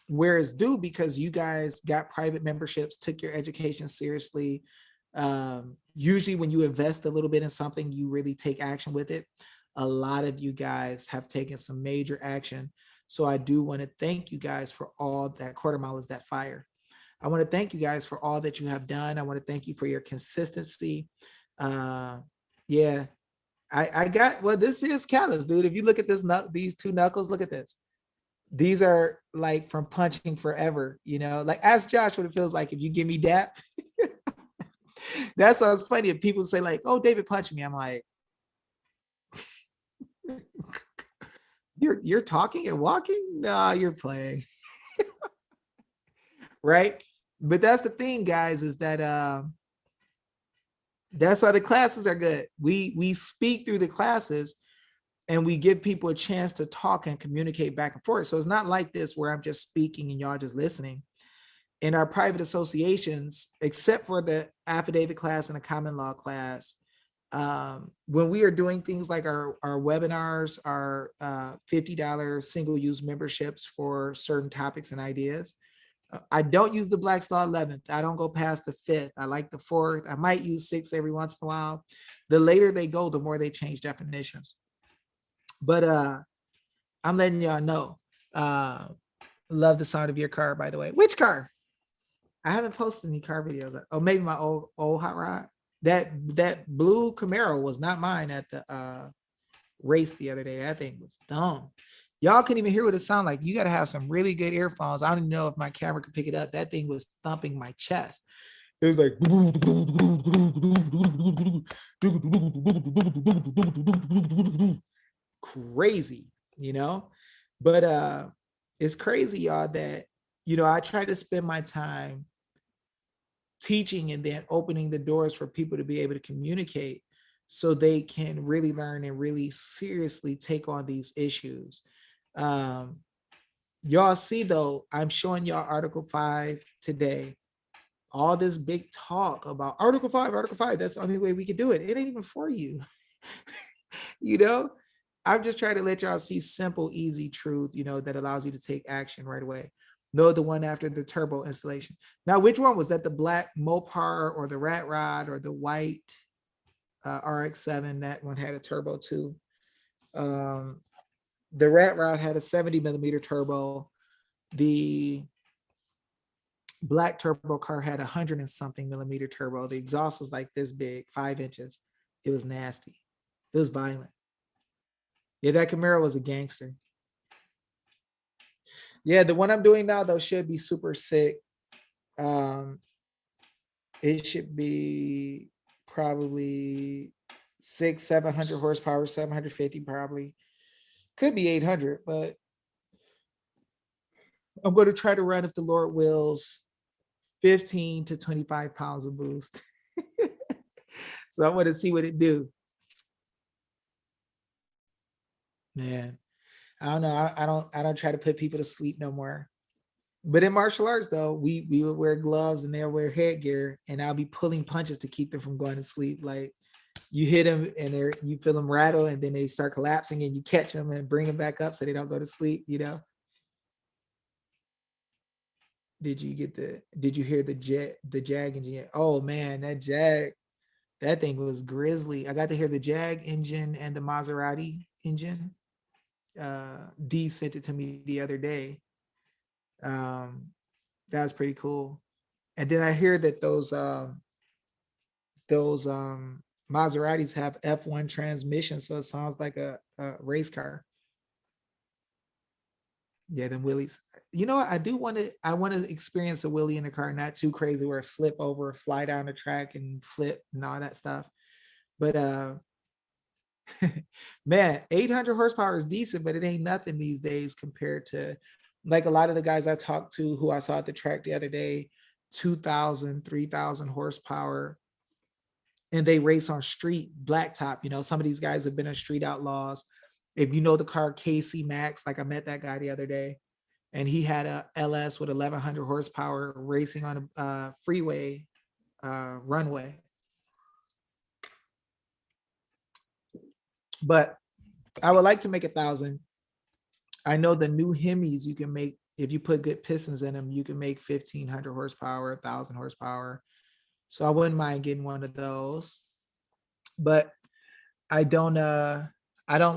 where it's due, because you guys got private memberships, took your education seriously. Usually when you invest a little bit in something, you really take action with it. A lot of you guys have taken some major action. So I do want to thank you guys for all that. Quarter mile is that fire. I want to thank you guys for all that you have done. I want to thank you for your consistency. Yeah, I got, well, this is callous, dude. If you look at this, these two knuckles, look at this. These are like from punching forever, like ask Josh what it feels like if you give me dap. That sounds funny. If people say like, oh, David punched me, I'm like, you're talking and walking? Nah, you're playing. Right? But that's the thing, guys, is that that's why the classes are good. We speak through the classes and we give people a chance to talk and communicate back and forth. So it's not like this where I'm just speaking and y'all just listening. In our private associations, except for the affidavit class and the common law class, when we are doing things like our webinars, our $50 single-use memberships for certain topics and ideas, I don't use the Black's Law 11th. I don't go past the 5th. I like the 4th. I might use 6 every once in a while. The later they go, the more they change definitions. But I'm letting y'all know. Love the sound of your car, by the way. Which car? I haven't posted any car videos. Oh, maybe my old hot rod. That blue Camaro was not mine at the race the other day. That thing was dumb. Y'all couldn't even hear what it sounded like. You got to have some really good earphones. I don't even know if my camera could pick it up. That thing was thumping my chest. It was like crazy, but it's crazy, y'all, that I try to spend my time teaching and then opening the doors for people to be able to communicate so they can really learn and really seriously take on these issues. Y'all see, though, I'm showing y'all Article 5 today. All this big talk about Article 5, that's the only way we can do it. It ain't even for you. I'm just trying to let y'all see simple, easy truth, that allows you to take action right away. No, the one after the turbo installation. Now, which one was that? The black Mopar or the Rat Rod or the white RX-7? That one had a turbo too. The Rat Rod had a 70 millimeter turbo. The black turbo car had 100 and something millimeter turbo. The exhaust was like this big, 5 inches. It was nasty. It was violent. Yeah, that Camaro was a gangster. Yeah, the one I'm doing now, though, should be super sick. It should be probably 700 horsepower, 750 probably. Could be 800, but I'm going to try to run, if the Lord wills, 15 to 25 pounds of boost. So I want to see what it do. Man, I don't know. I don't try to put people to sleep no more. But in martial arts, though, we would wear gloves and they'll wear headgear, and I'll be pulling punches to keep them from going to sleep. Like, you hit them and you feel them rattle, and then they start collapsing, and you catch them and bring them back up so they don't go to sleep. Did you hear the Jag engine? Oh man, that thing was grisly. I got to hear the Jag engine and the Maserati engine. D sent it to me the other day. That was pretty cool. And then I hear that those Maseratis have F1 transmission, so it sounds like a race car. Yeah, them wheelies. You know what? I want to experience a wheelie in the car, not too crazy where I flip over, fly down the track and flip and all that stuff. But man, 800 horsepower is decent, but it ain't nothing these days compared to like a lot of the guys I talked to who I saw at the track the other day, 2,000, 3,000 horsepower. And they race on street blacktop. Some of these guys have been on street outlaws. If you know the car KC Max, like I met that guy the other day, and he had a LS with 1,100 horsepower racing on a freeway runway. But I would like to make 1,000. I know the new Hemis you can make, if you put good pistons in them, you can make 1,500 horsepower, 1,000 horsepower. So I wouldn't mind getting one of those. But I don't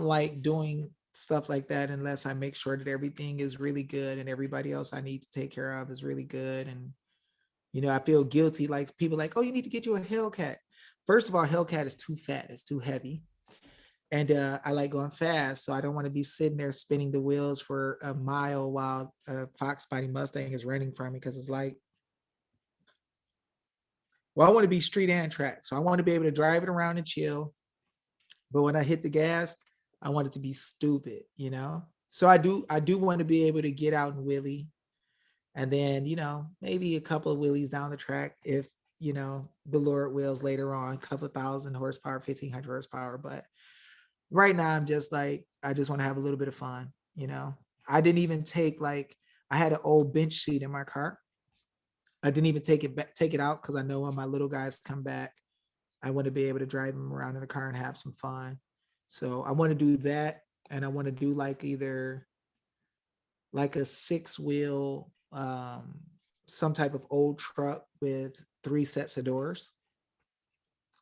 like doing stuff like that unless I make sure that everything is really good and everybody else I need to take care of is really good. And I feel guilty. Like people like, oh, you need to get you a Hellcat. First of all, Hellcat is too fat, it's too heavy. And I like going fast, so I don't want to be sitting there spinning the wheels for a mile while a Fox Body Mustang is running from me, because it's like, well, I want to be street and track. So I want to be able to drive it around and chill. But when I hit the gas, I want it to be stupid, So I do want to be able to get out and wheelie. And then, maybe a couple of wheelies down the track if, the Lord wills later on, a couple of 1,000 horsepower, 1,500 horsepower. But right now I'm just like, I just want to have a little bit of fun. I didn't even take, like, I had an old bench seat in my car. I didn't even take it out because I know when my little guys come back, I want to be able to drive them around in the car and have some fun. So I want to do that. And I want to do like either like a 6-wheel, some type of old truck with 3 sets of doors.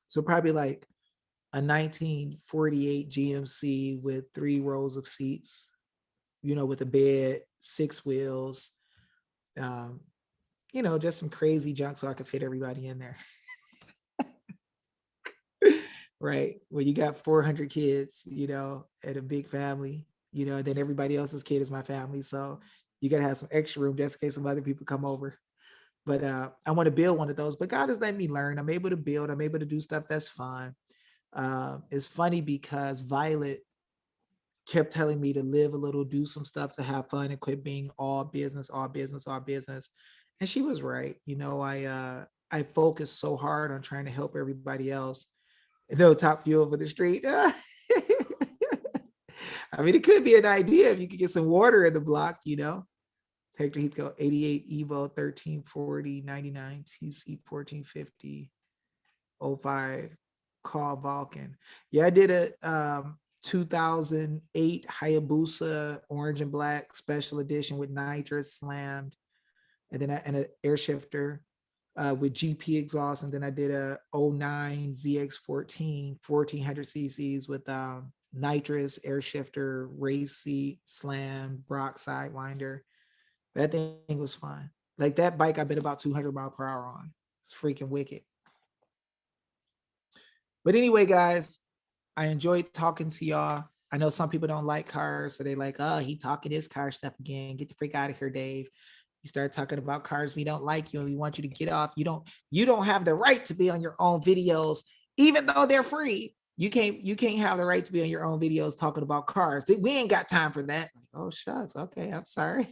So probably like a 1948 GMC with 3 rows of seats, with a bed, 6 wheels, just some crazy junk so I could fit everybody in there. Right. Well, you got 400 kids, at a big family, and then everybody else's kid is my family. So you got to have some extra room just in case some other people come over. But I want to build one of those. But God has let me learn. I'm able to build. I'm able to do stuff that's fun. It's funny because Violet kept telling me to live a little, do some stuff to have fun, and quit being all business, all business, all business. And she was right. I focused so hard on trying to help everybody else. No top fuel for the street. I mean, it could be an idea if you could get some water in the block, Hector Heathcote, 88 Evo, 1340, 99 TC, 1450, 05, call Vulcan. Yeah, I did a 2008 Hayabusa orange and black special edition with nitrous slammed, and then and an air shifter with GP exhaust. And then I did a 09 ZX14, 1400 cc's with nitrous, air shifter, race seat, slam, Brock sidewinder. That thing was fun. Like that bike, I've been about 200 miles per hour on. It's freaking wicked. But anyway, guys, I enjoyed talking to y'all. I know some people don't like cars, so they like, oh, he talking his car stuff again. Get the freak out of here, Dave. You start talking about cars we don't like you and we want you to get off. You don't have the right to be on your own videos, even though they're free. You can't have the right to be on your own videos talking about cars. We ain't got time for that. Like, oh, shucks. Okay, I'm sorry.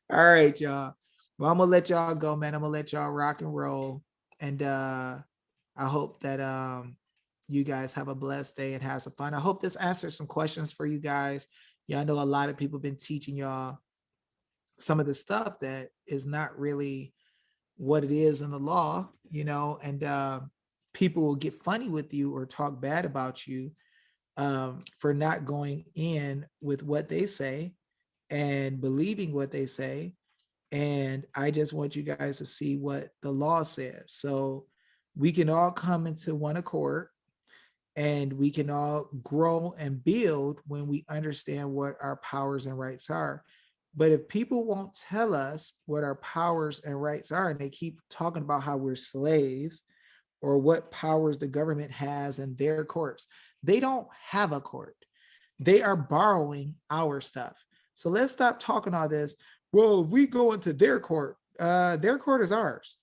All right, y'all. Well, I'm gonna let y'all go, man. I'm gonna let y'all rock and roll. And I hope that you guys have a blessed day and have some fun. I hope this answers some questions for you guys. Yeah, I know a lot of people have been teaching y'all some of the stuff that is not really what it is in the law, and people will get funny with you or talk bad about you for not going in with what they say and believing what they say. And I just want you guys to see what the law says. So we can all come into one accord and we can all grow and build when we understand what our powers and rights are. But if people won't tell us what our powers and rights are, and they keep talking about how we're slaves or what powers the government has in their courts, they don't have a court. They are borrowing our stuff. So let's stop talking all this. Well, if we go into their court is ours.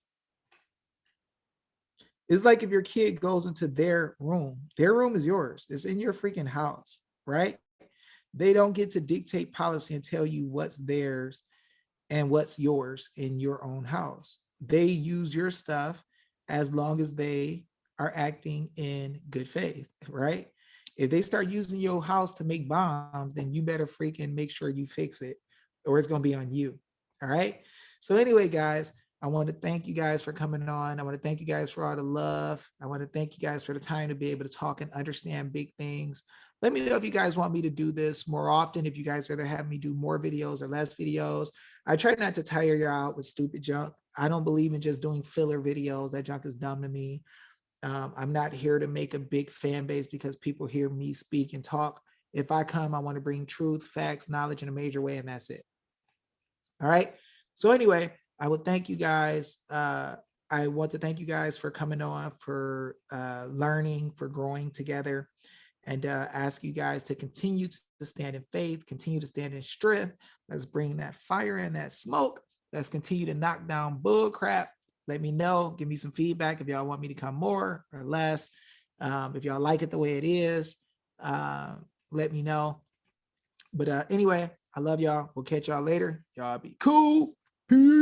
It's like if your kid goes into their room is yours. It's in your freaking house, right? They don't get to dictate policy and tell you what's theirs and what's yours in your own house. They use your stuff as long as they are acting in good faith, right? If they start using your house to make bombs, then you better freaking make sure you fix it or it's going to be on you. All right. So anyway, guys, I want to thank you guys for coming on. I want to thank you guys for all the love. I want to thank you guys for the time to be able to talk and understand big things. Let me know if you guys want me to do this more often, if you guys rather have me do more videos or less videos. I try not to tire you out with stupid junk. I don't believe in just doing filler videos. That junk is dumb to me. I'm not here to make a big fan base because people hear me speak and talk. If I come, I want to bring truth, facts, knowledge in a major way, and that's it. All right. So anyway, I would thank you guys. I want to thank you guys for coming on, for learning, for growing together, and ask you guys to continue to stand in faith, continue to stand in strength. Let's bring that fire and that smoke. Let's continue to knock down bull crap. Let me know. Give me some feedback if y'all want me to come more or less. If y'all like it the way it is, let me know. But anyway, I love y'all. We'll catch y'all later. Y'all be cool. Peace.